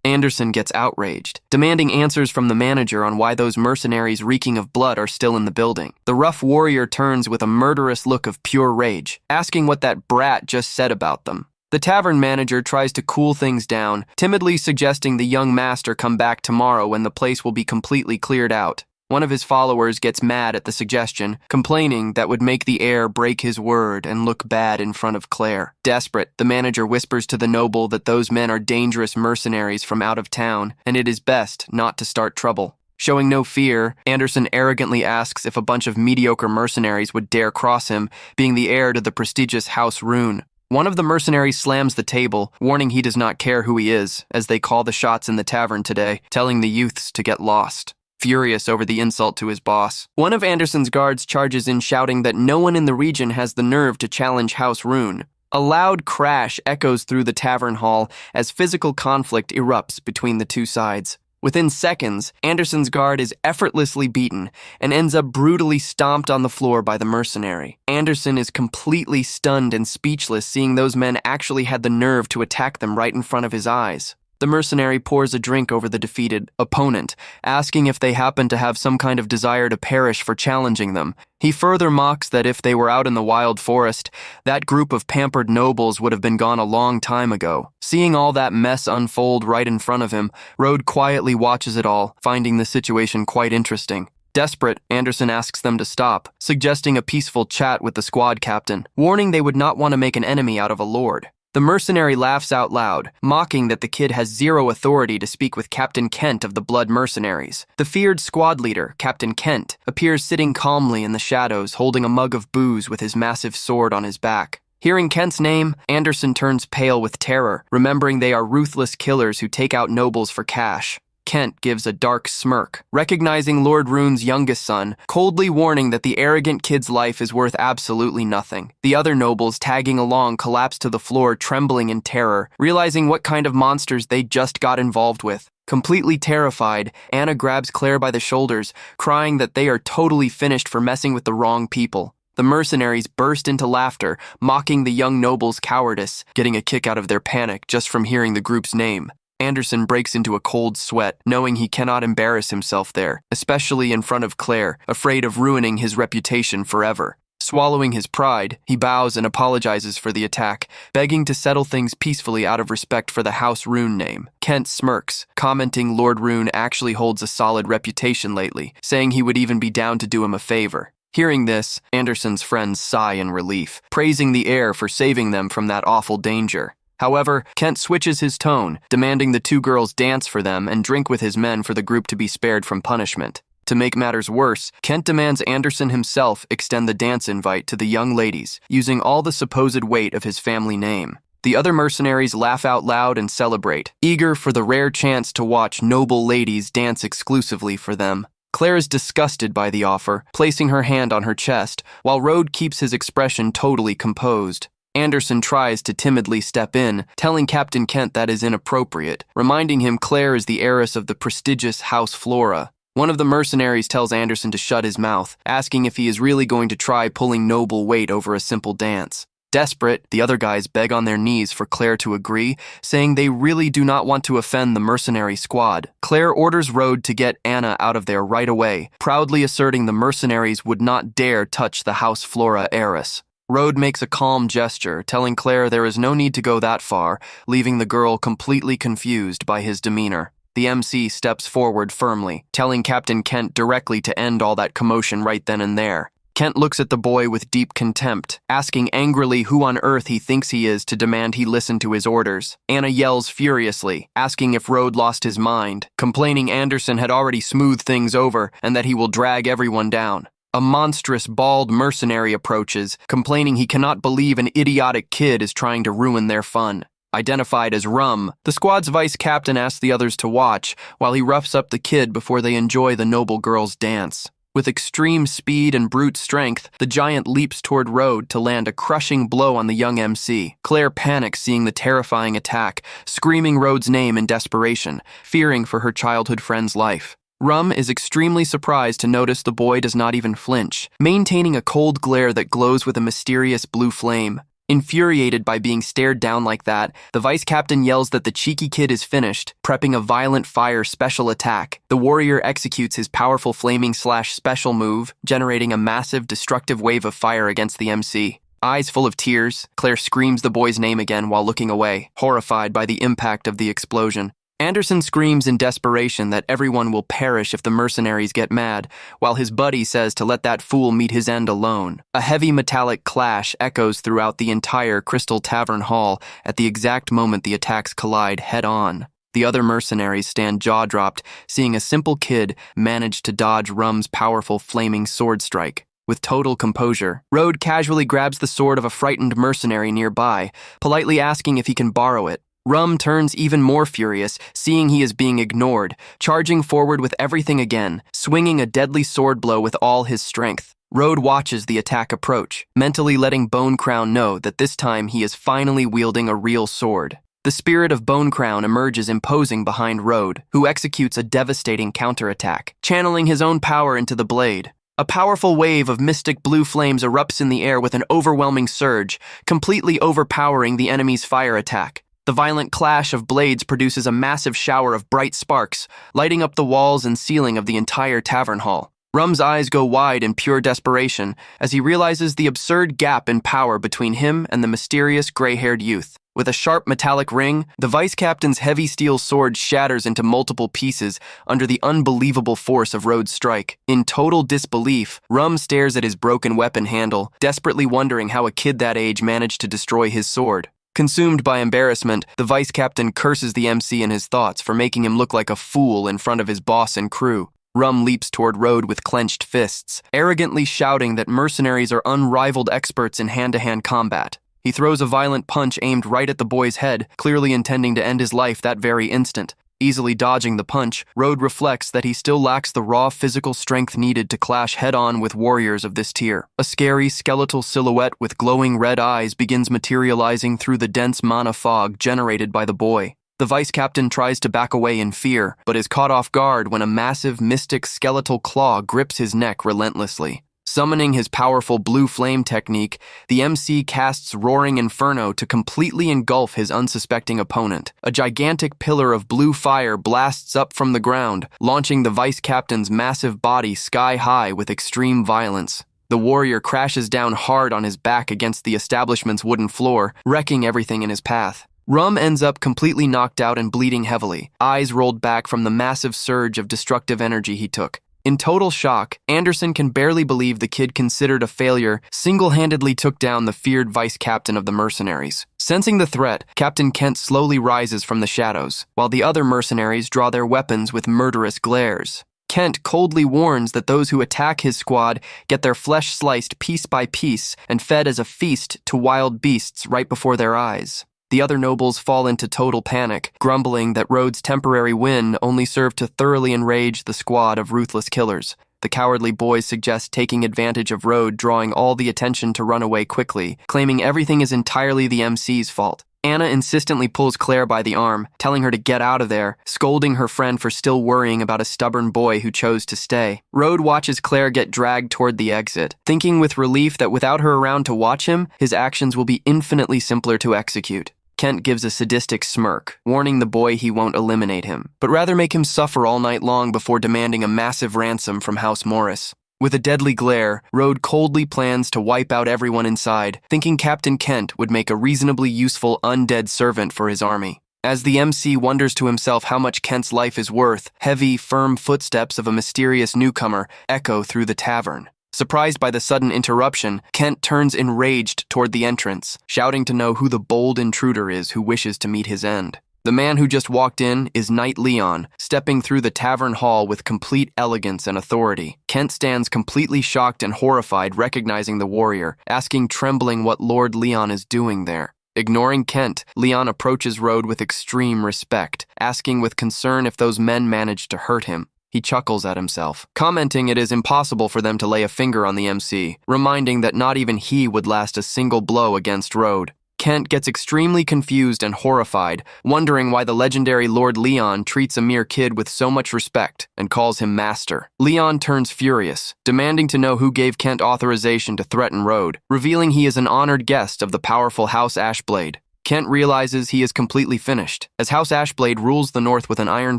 Anderson gets outraged, demanding answers from the manager on why those mercenaries reeking of blood are still in the building. The rough warrior turns with a murderous look of pure rage, asking what that brat just said about them. The tavern manager tries to cool things down, timidly suggesting the young master come back tomorrow when the place will be completely cleared out. One of his followers gets mad at the suggestion, complaining that would make the heir break his word and look bad in front of Claire. Desperate, the manager whispers to the noble that those men are dangerous mercenaries from out of town, and it is best not to start trouble. Showing no fear, Anderson arrogantly asks if a bunch of mediocre mercenaries would dare cross him, being the heir to the prestigious House Rune. One of the mercenaries slams the table, warning he does not care who he is, as they call the shots in the tavern today, telling the youths to get lost. Furious over the insult to his boss, one of Anderson's guards charges in, shouting that no one in the region has the nerve to challenge House Rune. A loud crash echoes through the tavern hall as physical conflict erupts between the two sides. Within seconds, Anderson's guard is effortlessly beaten and ends up brutally stomped on the floor by the mercenary. Anderson is completely stunned and speechless, seeing those men actually had the nerve to attack them right in front of his eyes. The mercenary pours a drink over the defeated opponent, asking if they happen to have some kind of desire to perish for challenging them. He further mocks that if they were out in the wild forest, that group of pampered nobles would have been gone a long time ago. Seeing all that mess unfold right in front of him, Road quietly watches it all, finding the situation quite interesting. Desperate, Anderson asks them to stop, suggesting a peaceful chat with the squad captain, warning they would not want to make an enemy out of a lord. The mercenary laughs out loud, mocking that the kid has zero authority to speak with Captain Kent of the Blood Mercenaries. The feared squad leader, Captain Kent, appears sitting calmly in the shadows, holding a mug of booze with his massive sword on his back. Hearing Kent's name, Anderson turns pale with terror, remembering they are ruthless killers who take out nobles for cash. Kent gives a dark smirk, recognizing Lord Rune's youngest son, coldly warning that the arrogant kid's life is worth absolutely nothing. The other nobles tagging along collapse to the floor, trembling in terror, realizing what kind of monsters they just got involved with. Completely terrified, Anna grabs Claire by the shoulders, crying that they are totally finished for messing with the wrong people. The mercenaries burst into laughter, mocking the young noble's cowardice, getting a kick out of their panic just from hearing the group's name. Anderson breaks into a cold sweat, knowing he cannot embarrass himself there, especially in front of Claire, afraid of ruining his reputation forever. Swallowing his pride, he bows and apologizes for the attack, begging to settle things peacefully out of respect for the House Rune name. Kent smirks, commenting Lord Rune actually holds a solid reputation lately, saying he would even be down to do him a favor. Hearing this, Anderson's friends sigh in relief, praising the heir for saving them from that awful danger. However, Kent switches his tone, demanding the two girls dance for them and drink with his men for the group to be spared from punishment. To make matters worse, Kent demands Anderson himself extend the dance invite to the young ladies, using all the supposed weight of his family name. The other mercenaries laugh out loud and celebrate, eager for the rare chance to watch noble ladies dance exclusively for them. Claire is disgusted by the offer, placing her hand on her chest, while Road keeps his expression totally composed. Anderson tries to timidly step in, telling Captain Kent that is inappropriate, reminding him Claire is the heiress of the prestigious House Flora. One of the mercenaries tells Anderson to shut his mouth, asking if he is really going to try pulling noble weight over a simple dance. Desperate, the other guys beg on their knees for Claire to agree, saying they really do not want to offend the mercenary squad. Claire orders Road to get Anna out of there right away, proudly asserting the mercenaries would not dare touch the House Flora heiress. Road makes a calm gesture, telling Claire there is no need to go that far, leaving the girl completely confused by his demeanor. The MC steps forward firmly, telling Captain Kent directly to end all that commotion right then and there. Kent looks at the boy with deep contempt, asking angrily who on earth he thinks he is to demand he listen to his orders. Anna yells furiously, asking if Road lost his mind, complaining Anderson had already smoothed things over and that he will drag everyone down. A monstrous, bald mercenary approaches, complaining he cannot believe an idiotic kid is trying to ruin their fun. Identified as Rum, the squad's vice captain asks the others to watch while he roughs up the kid before they enjoy the noble girl's dance. With extreme speed and brute strength, the giant leaps toward Rode to land a crushing blow on the young MC. Claire panics seeing the terrifying attack, screaming Rode's name in desperation, fearing for her childhood friend's life. Rum is extremely surprised to notice the boy does not even flinch, maintaining a cold glare that glows with a mysterious blue flame. Infuriated by being stared down like that, the vice captain yells that the cheeky kid is finished, prepping a violent fire special attack. The warrior executes his powerful flaming/special move, generating a massive destructive wave of fire against the MC. Eyes full of tears, Claire screams the boy's name again while looking away, horrified by the impact of the explosion. Anderson screams in desperation that everyone will perish if the mercenaries get mad, while his buddy says to let that fool meet his end alone. A heavy metallic clash echoes throughout the entire Crystal Tavern hall at the exact moment the attacks collide head-on. The other mercenaries stand jaw-dropped, seeing a simple kid manage to dodge Rum's powerful flaming sword strike. With total composure, Rode casually grabs the sword of a frightened mercenary nearby, politely asking if he can borrow it. Rum turns even more furious, seeing he is being ignored, charging forward with everything again, swinging a deadly sword blow with all his strength. Rode watches the attack approach, mentally letting Bone Crown know that this time he is finally wielding a real sword. The spirit of Bone Crown emerges imposing behind Rode, who executes a devastating counterattack, channeling his own power into the blade. A powerful wave of mystic blue flames erupts in the air with an overwhelming surge, completely overpowering the enemy's fire attack. The violent clash of blades produces a massive shower of bright sparks, lighting up the walls and ceiling of the entire tavern hall. Rum's eyes go wide in pure desperation as he realizes the absurd gap in power between him and the mysterious gray-haired youth. With a sharp metallic ring, the vice captain's heavy steel sword shatters into multiple pieces under the unbelievable force of Rode's strike. In total disbelief, Rum stares at his broken weapon handle, desperately wondering how a kid that age managed to destroy his sword. Consumed by embarrassment, the vice captain curses the MC in his thoughts for making him look like a fool in front of his boss and crew. Rum leaps toward Rode with clenched fists, arrogantly shouting that mercenaries are unrivaled experts in hand-to-hand combat. He throws a violent punch aimed right at the boy's head, clearly intending to end his life that very instant. Easily dodging the punch, Rode reflects that he still lacks the raw physical strength needed to clash head-on with warriors of this tier. A scary skeletal silhouette with glowing red eyes begins materializing through the dense mana fog generated by the boy. The vice captain tries to back away in fear, but is caught off guard when a massive mystic skeletal claw grips his neck relentlessly. Summoning his powerful blue flame technique, the MC casts Roaring Inferno to completely engulf his unsuspecting opponent. A gigantic pillar of blue fire blasts up from the ground, launching the vice captain's massive body sky-high with extreme violence. The warrior crashes down hard on his back against the establishment's wooden floor, wrecking everything in his path. Rum ends up completely knocked out and bleeding heavily, eyes rolled back from the massive surge of destructive energy he took. In total shock, Anderson can barely believe the kid considered a failure single-handedly took down the feared vice captain of the mercenaries. Sensing the threat, Captain Kent slowly rises from the shadows, while the other mercenaries draw their weapons with murderous glares. Kent coldly warns that those who attack his squad get their flesh sliced piece by piece and fed as a feast to wild beasts right before their eyes. The other nobles fall into total panic, grumbling that Rode's temporary win only served to thoroughly enrage the squad of ruthless killers. The cowardly boys suggest taking advantage of Rode, drawing all the attention to run away quickly, claiming everything is entirely the MC's fault. Anna insistently pulls Claire by the arm, telling her to get out of there, scolding her friend for still worrying about a stubborn boy who chose to stay. Rode watches Claire get dragged toward the exit, thinking with relief that without her around to watch him, his actions will be infinitely simpler to execute. Kent gives a sadistic smirk, warning the boy he won't eliminate him, but rather make him suffer all night long before demanding a massive ransom from House Morris. With a deadly glare, Rode coldly plans to wipe out everyone inside, thinking Captain Kent would make a reasonably useful undead servant for his army. As the MC wonders to himself how much Kent's life is worth, heavy, firm footsteps of a mysterious newcomer echo through the tavern. Surprised by the sudden interruption, Kent turns enraged toward the entrance, shouting to know who the bold intruder is who wishes to meet his end. The man who just walked in is Knight Leon, stepping through the tavern hall with complete elegance and authority. Kent stands completely shocked and horrified, recognizing the warrior, asking trembling what Lord Leon is doing there. Ignoring Kent, Leon approaches Road with extreme respect, asking with concern if those men managed to hurt him. He chuckles at himself, commenting it is impossible for them to lay a finger on the MC, reminding that not even he would last a single blow against Road. Kent gets extremely confused and horrified, wondering why the legendary Lord Leon treats a mere kid with so much respect and calls him master. Leon turns furious, demanding to know who gave Kent authorization to threaten Road, revealing he is an honored guest of the powerful House Ashblade. Kent realizes he is completely finished, as House Ashblade rules the North with an iron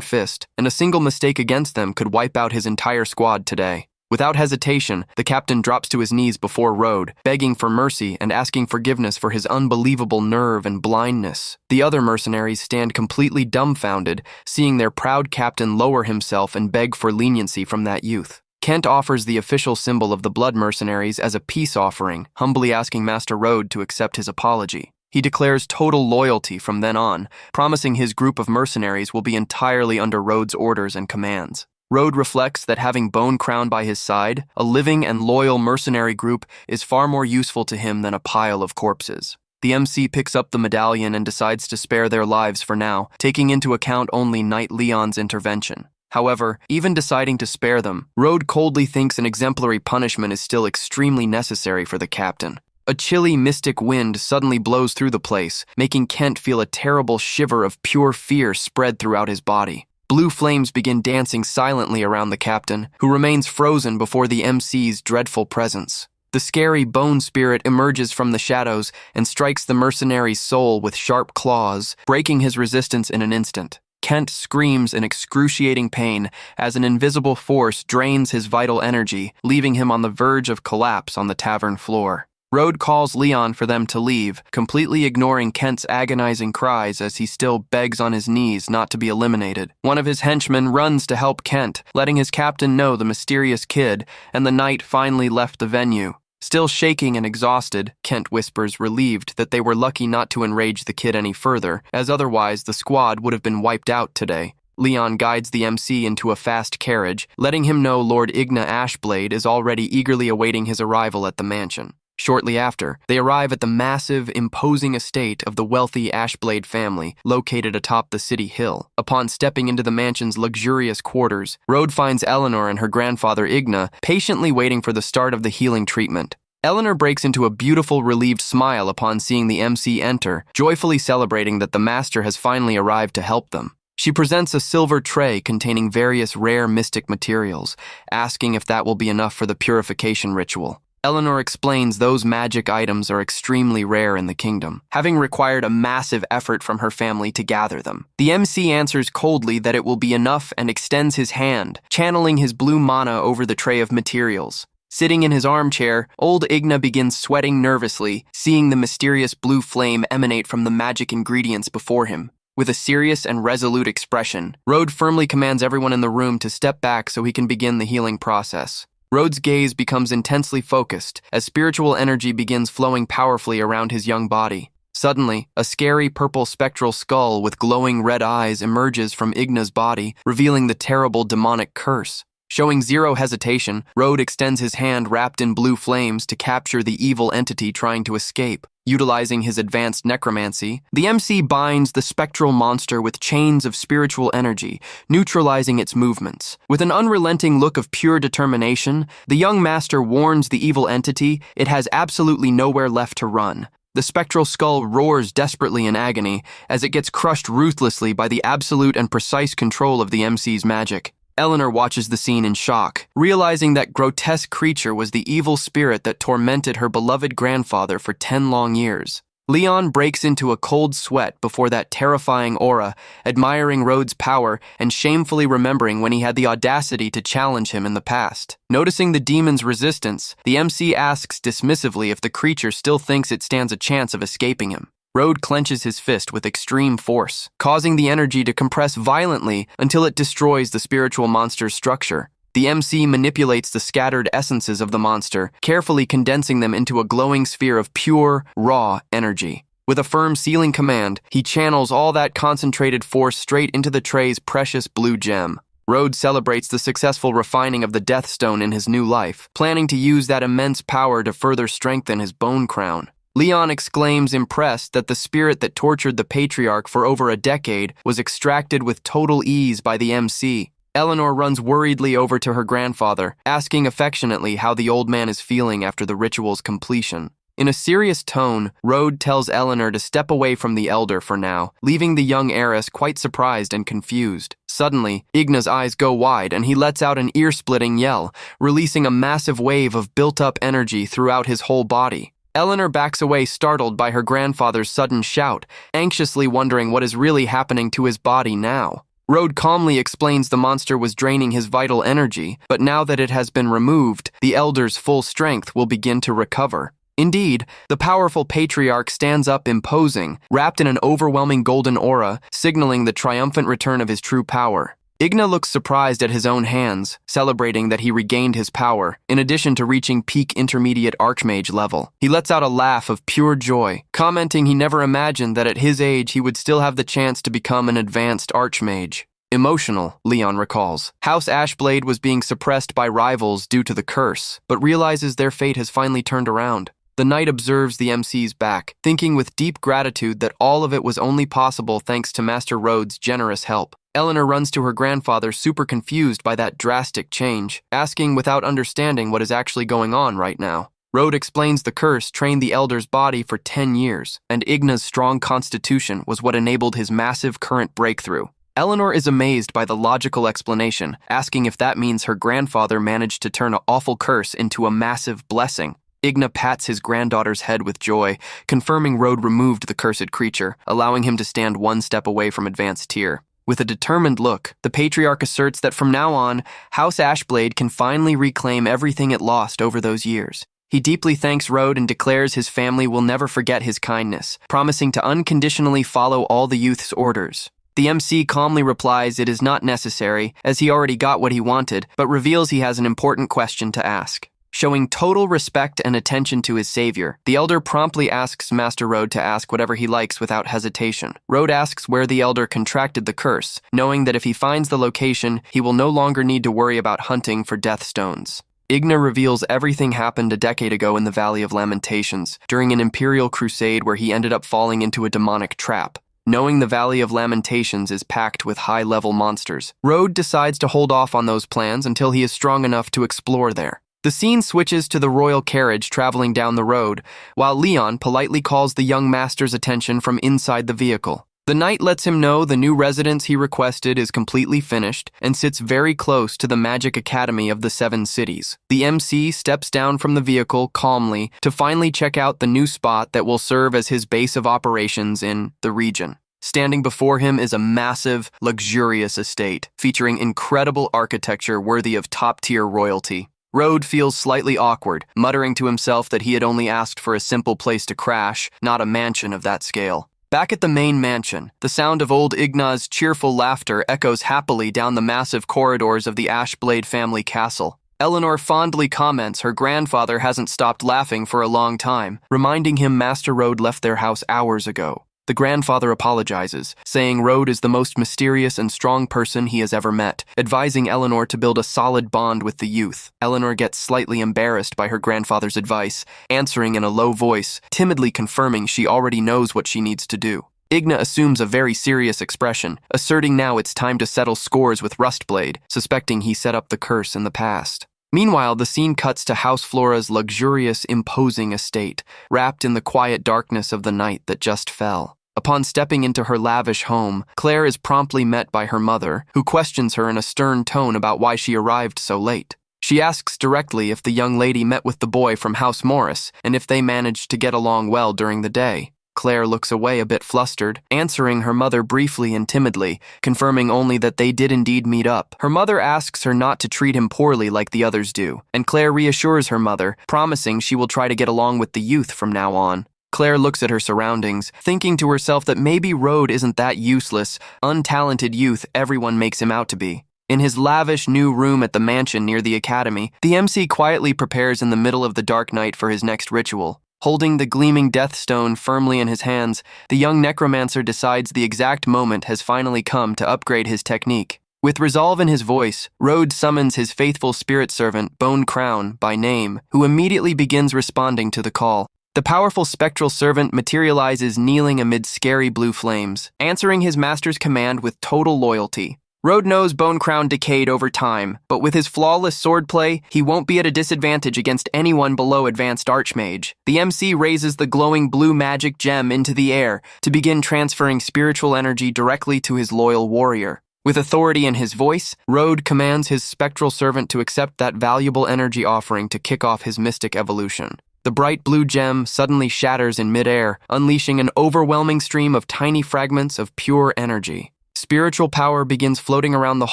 fist, and a single mistake against them could wipe out his entire squad today. Without hesitation, the captain drops to his knees before Road, begging for mercy and asking forgiveness for his unbelievable nerve and blindness. The other mercenaries stand completely dumbfounded, seeing their proud captain lower himself and beg for leniency from that youth. Kent offers the official symbol of the Blood Mercenaries as a peace offering, humbly asking Master Road to accept his apology. He declares total loyalty from then on, promising his group of mercenaries will be entirely under Road's orders and commands. Road reflects that having Bone Crown by his side, a living and loyal mercenary group is far more useful to him than a pile of corpses. The MC picks up the medallion and decides to spare their lives for now, taking into account only Knight Leon's intervention. However, even deciding to spare them, Road coldly thinks an exemplary punishment is still extremely necessary for the captain. A chilly, mystic wind suddenly blows through the place, making Kent feel a terrible shiver of pure fear spread throughout his body. Blue flames begin dancing silently around the captain, who remains frozen before the MC's dreadful presence. The scary bone spirit emerges from the shadows and strikes the mercenary's soul with sharp claws, breaking his resistance in an instant. Kent screams in excruciating pain as an invisible force drains his vital energy, leaving him on the verge of collapse on the tavern floor. Road calls Leon for them to leave, completely ignoring Kent's agonizing cries as he still begs on his knees not to be eliminated. One of his henchmen runs to help Kent, letting his captain know the mysterious kid, and the knight finally left the venue. Still shaking and exhausted, Kent whispers, relieved that they were lucky not to enrage the kid any further, as otherwise the squad would have been wiped out today. Leon guides the MC into a fast carriage, letting him know Lord Igna Ashblade is already eagerly awaiting his arrival at the mansion. Shortly after, they arrive at the massive, imposing estate of the wealthy Ashblade family, located atop the city hill. Upon stepping into the mansion's luxurious quarters, Road finds Eleanor and her grandfather Igna patiently waiting for the start of the healing treatment. Eleanor breaks into a beautiful, relieved smile upon seeing the MC enter, joyfully celebrating that the master has finally arrived to help them. She presents a silver tray containing various rare mystic materials, asking if that will be enough for the purification ritual. Eleanor explains those magic items are extremely rare in the kingdom, having required a massive effort from her family to gather them. The MC answers coldly that it will be enough and extends his hand, channeling his blue mana over the tray of materials. Sitting in his armchair, old Igna begins sweating nervously, seeing the mysterious blue flame emanate from the magic ingredients before him. With a serious and resolute expression, Road firmly commands everyone in the room to step back so he can begin the healing process. Road's gaze becomes intensely focused as spiritual energy begins flowing powerfully around his young body. Suddenly, a scary purple spectral skull with glowing red eyes emerges from Igna's body, revealing the terrible demonic curse. Showing zero hesitation, Road extends his hand wrapped in blue flames to capture the evil entity trying to escape. Utilizing his advanced necromancy, the MC binds the spectral monster with chains of spiritual energy, neutralizing its movements. With an unrelenting look of pure determination, the young master warns the evil entity it has absolutely nowhere left to run. The spectral skull roars desperately in agony as it gets crushed ruthlessly by the absolute and precise control of the MC's magic. Eleanor watches the scene in shock, realizing that grotesque creature was the evil spirit that tormented her beloved grandfather for 10 long years. Leon breaks into a cold sweat before that terrifying aura, admiring Road's power and shamefully remembering when he had the audacity to challenge him in the past. Noticing the demon's resistance, the MC asks dismissively if the creature still thinks it stands a chance of escaping him. Road clenches his fist with extreme force, causing the energy to compress violently until it destroys the spiritual monster's structure. The MC manipulates the scattered essences of the monster, carefully condensing them into a glowing sphere of pure, raw energy. With a firm sealing command, he channels all that concentrated force straight into the tray's precious blue gem. Road celebrates the successful refining of the Death Stone in his new life, planning to use that immense power to further strengthen his bone crown. Leon exclaims, impressed that the spirit that tortured the patriarch for over a decade was extracted with total ease by the MC. Eleanor runs worriedly over to her grandfather, asking affectionately how the old man is feeling after the ritual's completion. In a serious tone, Rode tells Eleanor to step away from the elder for now, leaving the young heiress quite surprised and confused. Suddenly, Igna's eyes go wide and he lets out an ear-splitting yell, releasing a massive wave of built-up energy throughout his whole body. Eleanor backs away, startled by her grandfather's sudden shout, anxiously wondering what is really happening to his body now. Rode calmly explains the monster was draining his vital energy, but now that it has been removed, the elder's full strength will begin to recover. Indeed, the powerful patriarch stands up imposing, wrapped in an overwhelming golden aura, signaling the triumphant return of his true power. Igna looks surprised at his own hands, celebrating that he regained his power, in addition to reaching peak intermediate archmage level. He lets out a laugh of pure joy, commenting he never imagined that at his age he would still have the chance to become an advanced archmage. Emotional, Leon recalls. House Ashblade was being suppressed by rivals due to the curse, but realizes their fate has finally turned around. The knight observes the MC's back, thinking with deep gratitude that all of it was only possible thanks to Master Rhodes' generous help. Eleanor runs to her grandfather, super confused by that drastic change, asking without understanding what is actually going on right now. Rode explains the curse trained the elder's body for 10 years, and Igna's strong constitution was what enabled his massive current breakthrough. Eleanor is amazed by the logical explanation, asking if that means her grandfather managed to turn an awful curse into a massive blessing. Igna pats his granddaughter's head with joy, confirming Rode removed the cursed creature, allowing him to stand one step away from advanced tier. With a determined look, the patriarch asserts that from now on, House Ashblade can finally reclaim everything it lost over those years. He deeply thanks Rode and declares his family will never forget his kindness, promising to unconditionally follow all the youth's orders. The MC calmly replies it is not necessary, as he already got what he wanted, but reveals he has an important question to ask. Showing total respect and attention to his savior, the elder promptly asks Master Rode to ask whatever he likes without hesitation. Rode asks where the elder contracted the curse, knowing that if he finds the location, he will no longer need to worry about hunting for death stones. Igna reveals everything happened a decade ago in the Valley of Lamentations, during an imperial crusade where he ended up falling into a demonic trap. Knowing the Valley of Lamentations is packed with high-level monsters, Rode decides to hold off on those plans until he is strong enough to explore there. The scene switches to the royal carriage traveling down the road, while Leon politely calls the young master's attention from inside the vehicle. The knight lets him know the new residence he requested is completely finished and sits very close to the Magic Academy of the Seven Cities. The MC steps down from the vehicle calmly to finally check out the new spot that will serve as his base of operations in the region. Standing before him is a massive, luxurious estate, featuring incredible architecture worthy of top-tier royalty. Rode feels slightly awkward, muttering to himself that he had only asked for a simple place to crash, not a mansion of that scale. Back at the main mansion, the sound of old Igna's cheerful laughter echoes happily down the massive corridors of the Ashblade family castle. Eleanor fondly comments her grandfather hasn't stopped laughing for a long time, reminding him Master Rode left their house hours ago. The grandfather apologizes, saying Rode is the most mysterious and strong person he has ever met, advising Eleanor to build a solid bond with the youth. Eleanor gets slightly embarrassed by her grandfather's advice, answering in a low voice, timidly confirming she already knows what she needs to do. Igna assumes a very serious expression, asserting now it's time to settle scores with Rustblade, suspecting he set up the curse in the past. Meanwhile, the scene cuts to House Flora's luxurious, imposing estate, wrapped in the quiet darkness of the night that just fell. Upon stepping into her lavish home, Claire is promptly met by her mother, who questions her in a stern tone about why she arrived so late. She asks directly if the young lady met with the boy from House Morris and if they managed to get along well during the day. Claire looks away a bit flustered, answering her mother briefly and timidly, confirming only that they did indeed meet up. Her mother asks her not to treat him poorly like the others do, and Claire reassures her mother, promising she will try to get along with the youth from now on. Claire looks at her surroundings, thinking to herself that maybe Rode isn't that useless, untalented youth everyone makes him out to be. In his lavish new room at the mansion near the academy, the MC quietly prepares in the middle of the dark night for his next ritual. Holding the gleaming death stone firmly in his hands, the young necromancer decides the exact moment has finally come to upgrade his technique. With resolve in his voice, Rode summons his faithful spirit servant, Bone Crown, by name, who immediately begins responding to the call. The powerful spectral servant materializes kneeling amid scary blue flames, answering his master's command with total loyalty. Road knows Bone Crown decayed over time, but with his flawless swordplay, he won't be at a disadvantage against anyone below Advanced Archmage. The MC raises the glowing blue magic gem into the air to begin transferring spiritual energy directly to his loyal warrior. With authority in his voice, Road commands his spectral servant to accept that valuable energy offering to kick off his mystic evolution. The bright blue gem suddenly shatters in midair, unleashing an overwhelming stream of tiny fragments of pure energy. Spiritual power begins floating around the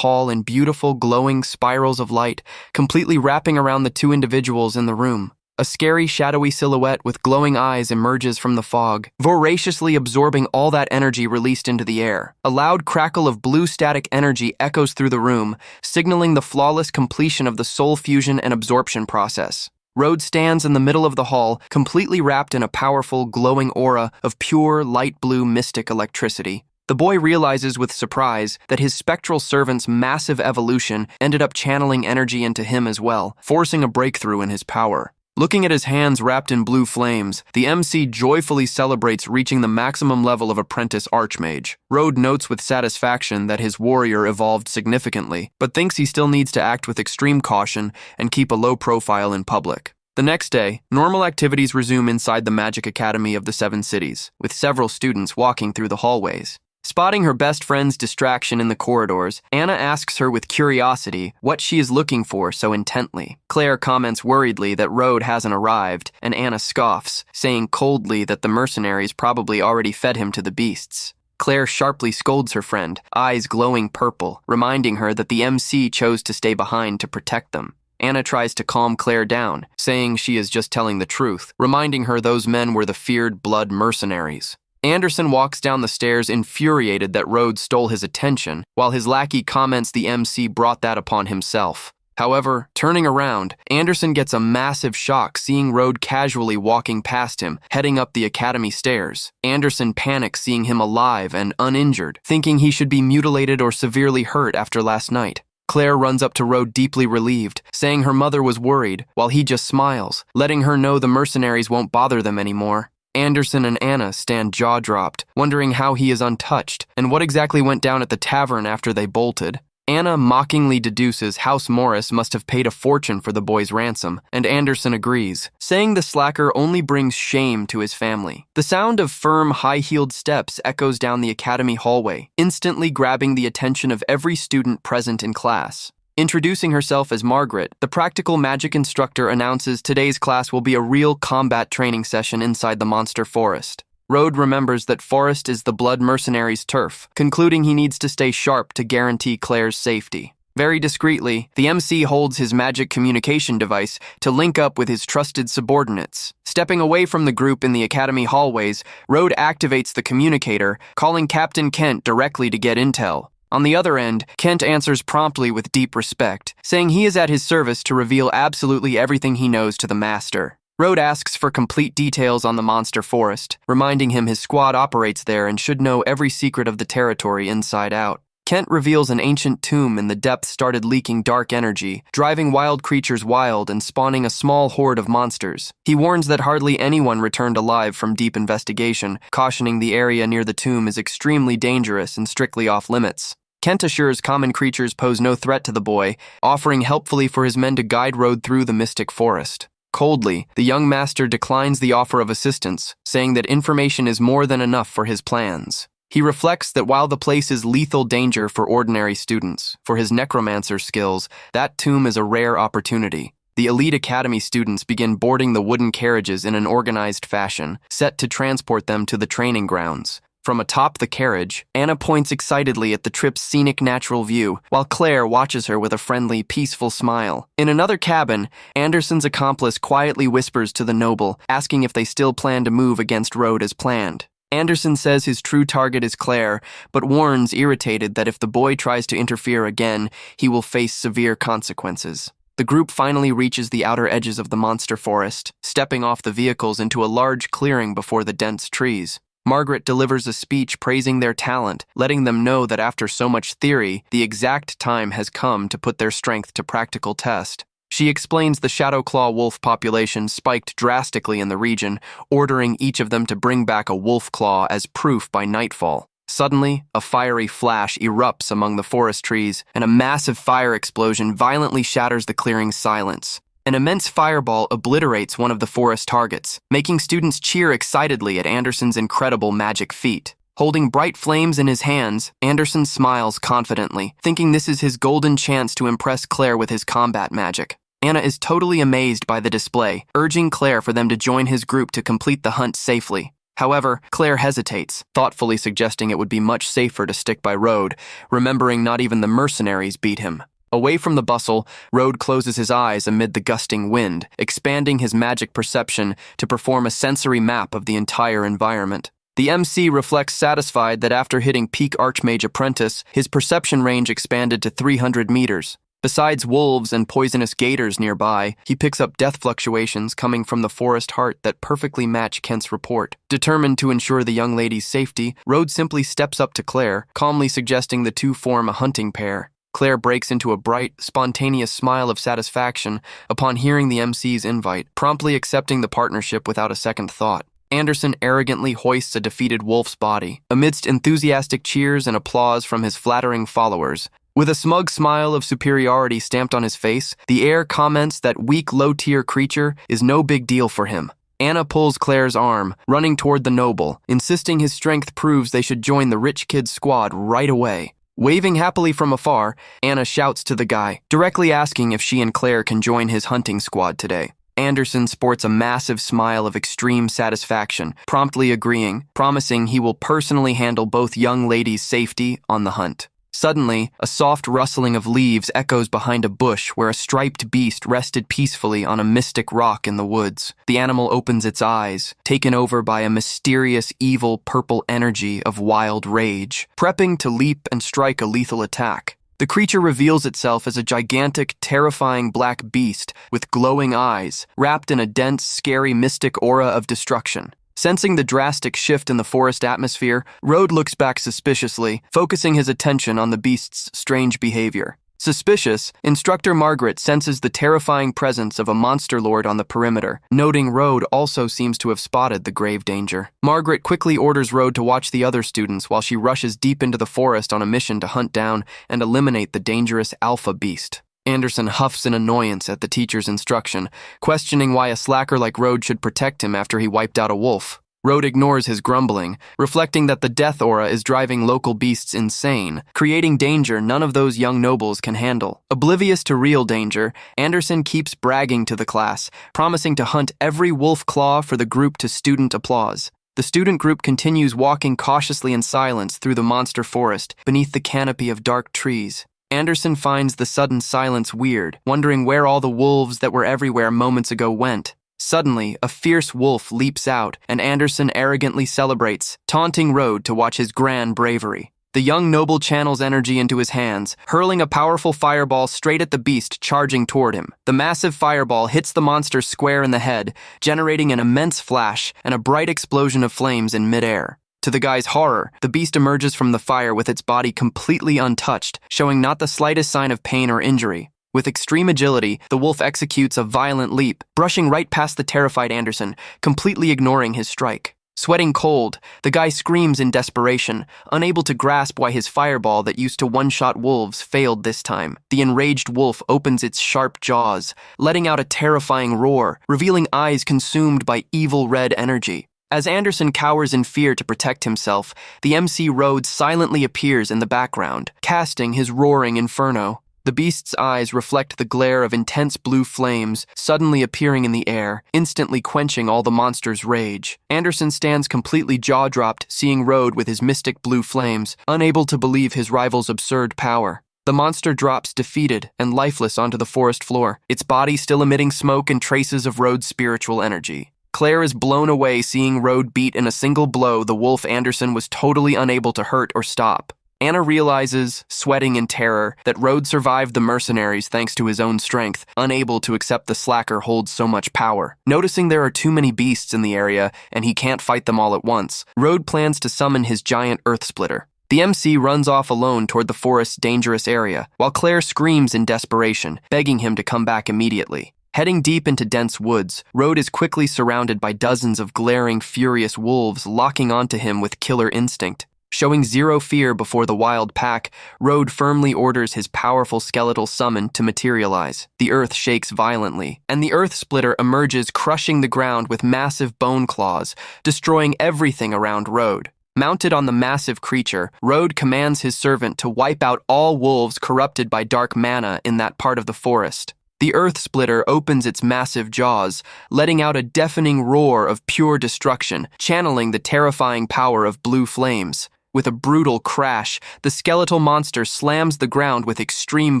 hall in beautiful, glowing spirals of light, completely wrapping around the two individuals in the room. A scary, shadowy silhouette with glowing eyes emerges from the fog, voraciously absorbing all that energy released into the air. A loud crackle of blue static energy echoes through the room, signaling the flawless completion of the soul fusion and absorption process. Road stands in the middle of the hall, completely wrapped in a powerful, glowing aura of pure, light blue mystic electricity. The boy realizes with surprise that his spectral servant's massive evolution ended up channeling energy into him as well, forcing a breakthrough in his power. Looking at his hands wrapped in blue flames, the MC joyfully celebrates reaching the maximum level of Apprentice Archmage. Road notes with satisfaction that his warrior evolved significantly, but thinks he still needs to act with extreme caution and keep a low profile in public. The next day, normal activities resume inside the Magic Academy of the Seven Cities, with several students walking through the hallways. Spotting her best friend's distraction in the corridors, Anna asks her with curiosity what she is looking for so intently. Claire comments worriedly that Road hasn't arrived, and Anna scoffs, saying coldly that the mercenaries probably already fed him to the beasts. Claire sharply scolds her friend, eyes glowing purple, reminding her that the MC chose to stay behind to protect them. Anna tries to calm Claire down, saying she is just telling the truth, reminding her those men were the feared blood mercenaries. Anderson walks down the stairs infuriated that Road stole his attention, while his lackey comments the MC brought that upon himself. However, turning around, Anderson gets a massive shock seeing Road casually walking past him, heading up the academy stairs. Anderson panics seeing him alive and uninjured, thinking he should be mutilated or severely hurt after last night. Claire runs up to Road deeply relieved, saying her mother was worried, while he just smiles, letting her know the mercenaries won't bother them anymore. Anderson and Anna stand jaw-dropped, wondering how he is untouched, and what exactly went down at the tavern after they bolted. Anna mockingly deduces House Morris must have paid a fortune for the boy's ransom, and Anderson agrees, saying the slacker only brings shame to his family. The sound of firm, high-heeled steps echoes down the academy hallway, instantly grabbing the attention of every student present in class. Introducing herself as Margaret, the practical magic instructor announces today's class will be a real combat training session inside the monster forest. Road remembers that forest is the blood mercenary's turf, concluding he needs to stay sharp to guarantee Claire's safety. Very discreetly, the MC holds his magic communication device to link up with his trusted subordinates. Stepping away from the group in the academy hallways, Road activates the communicator, calling Captain Kent directly to get intel. On the other end, Kent answers promptly with deep respect, saying he is at his service to reveal absolutely everything he knows to the master. Road asks for complete details on the monster forest, reminding him his squad operates there and should know every secret of the territory inside out. Kent reveals an ancient tomb in the depths started leaking dark energy, driving wild creatures wild and spawning a small horde of monsters. He warns that hardly anyone returned alive from deep investigation, cautioning the area near the tomb is extremely dangerous and strictly off-limits. Kent assures common creatures pose no threat to the boy, offering helpfully for his men to guide Road through the mystic forest. Coldly, the young master declines the offer of assistance, saying that information is more than enough for his plans. He reflects that while the place is lethal danger for ordinary students, for his necromancer skills, that tomb is a rare opportunity. The elite academy students begin boarding the wooden carriages in an organized fashion, set to transport them to the training grounds. From atop the carriage, Anna points excitedly at the trip's scenic natural view, while Claire watches her with a friendly, peaceful smile. In another cabin, Anderson's accomplice quietly whispers to the noble, asking if they still plan to move against Road as planned. Anderson says his true target is Claire, but warns, irritated, that if the boy tries to interfere again, he will face severe consequences. The group finally reaches the outer edges of the monster forest, stepping off the vehicles into a large clearing before the dense trees. Margaret delivers a speech praising their talent, letting them know that after so much theory, the exact time has come to put their strength to practical test. She explains the Shadowclaw wolf population spiked drastically in the region, ordering each of them to bring back a wolf claw as proof by nightfall. Suddenly, a fiery flash erupts among the forest trees, and a massive fire explosion violently shatters the clearing's silence. An immense fireball obliterates one of the forest targets, making students cheer excitedly at Anderson's incredible magic feat. Holding bright flames in his hands, Anderson smiles confidently, thinking this is his golden chance to impress Claire with his combat magic. Anna is totally amazed by the display, urging Claire for them to join his group to complete the hunt safely. However, Claire hesitates, thoughtfully suggesting it would be much safer to stick by Road, remembering not even the mercenaries beat him. Away from the bustle, Road closes his eyes amid the gusting wind, expanding his magic perception to perform a sensory map of the entire environment. The MC reflects satisfied that after hitting peak Archmage Apprentice, his perception range expanded to 300 meters. Besides wolves and poisonous gators nearby, he picks up death fluctuations coming from the forest heart that perfectly match Kent's report. Determined to ensure the young lady's safety, Road simply steps up to Claire, calmly suggesting the two form a hunting pair. Claire breaks into a bright, spontaneous smile of satisfaction upon hearing the MC's invite, promptly accepting the partnership without a second thought. Anderson arrogantly hoists a defeated wolf's body, amidst enthusiastic cheers and applause from his flattering followers. With a smug smile of superiority stamped on his face, the heir comments that weak, low-tier creature is no big deal for him. Anna pulls Claire's arm, running toward the noble, insisting his strength proves they should join the rich kid's squad right away. Waving happily from afar, Anna shouts to the guy, directly asking if she and Claire can join his hunting squad today. Anderson sports a massive smile of extreme satisfaction, promptly agreeing, promising he will personally handle both young ladies' safety on the hunt. Suddenly, a soft rustling of leaves echoes behind a bush where a striped beast rested peacefully on a mystic rock in the woods. The animal opens its eyes, taken over by a mysterious, evil purple energy of wild rage, prepping to leap and strike a lethal attack. The creature reveals itself as a gigantic, terrifying black beast with glowing eyes, wrapped in a dense, scary, mystic aura of destruction. Sensing the drastic shift in the forest atmosphere, Road looks back suspiciously, focusing his attention on the beast's strange behavior. Suspicious, Instructor Margaret senses the terrifying presence of a monster lord on the perimeter, noting Road also seems to have spotted the grave danger. Margaret quickly orders Road to watch the other students while she rushes deep into the forest on a mission to hunt down and eliminate the dangerous alpha beast. Anderson huffs in annoyance at the teacher's instruction, questioning why a slacker like Road should protect him after he wiped out a wolf. Road ignores his grumbling, reflecting that the death aura is driving local beasts insane, creating danger none of those young nobles can handle. Oblivious to real danger, Anderson keeps bragging to the class, promising to hunt every wolf claw for the group to student applause. The student group continues walking cautiously in silence through the monster forest beneath the canopy of dark trees. Anderson finds the sudden silence weird, wondering where all the wolves that were everywhere moments ago went. Suddenly, a fierce wolf leaps out, and Anderson arrogantly celebrates, taunting Road to watch his grand bravery. The young noble channels energy into his hands, hurling a powerful fireball straight at the beast charging toward him. The massive fireball hits the monster square in the head, generating an immense flash and a bright explosion of flames in midair. To the guy's horror, the beast emerges from the fire with its body completely untouched, showing not the slightest sign of pain or injury. With extreme agility, the wolf executes a violent leap, brushing right past the terrified Anderson, completely ignoring his strike. Sweating cold, the guy screams in desperation, unable to grasp why his fireball that used to one-shot wolves failed this time. The enraged wolf opens its sharp jaws, letting out a terrifying roar, revealing eyes consumed by evil red energy. As Anderson cowers in fear to protect himself, the MC Road silently appears in the background, casting his roaring inferno. The beast's eyes reflect the glare of intense blue flames, suddenly appearing in the air, instantly quenching all the monster's rage. Anderson stands completely jaw-dropped, seeing Road with his mystic blue flames, unable to believe his rival's absurd power. The monster drops defeated and lifeless onto the forest floor, its body still emitting smoke and traces of Road's spiritual energy. Claire is blown away seeing Road beat in a single blow the wolf Anderson was totally unable to hurt or stop. Anna realizes, sweating in terror, that Road survived the mercenaries thanks to his own strength, unable to accept the slacker holds so much power. Noticing there are too many beasts in the area and he can't fight them all at once, Road plans to summon his giant earth splitter. The MC runs off alone toward the forest's dangerous area, while Claire screams in desperation, begging him to come back immediately. Heading deep into dense woods, Road is quickly surrounded by dozens of glaring, furious wolves locking onto him with killer instinct. Showing zero fear before the wild pack, Road firmly orders his powerful skeletal summon to materialize. The earth shakes violently, and the earth splitter emerges, crushing the ground with massive bone claws, destroying everything around Road. Mounted on the massive creature, Road commands his servant to wipe out all wolves corrupted by dark mana in that part of the forest. The earth splitter opens its massive jaws, letting out a deafening roar of pure destruction, channeling the terrifying power of blue flames. With a brutal crash, the skeletal monster slams the ground with extreme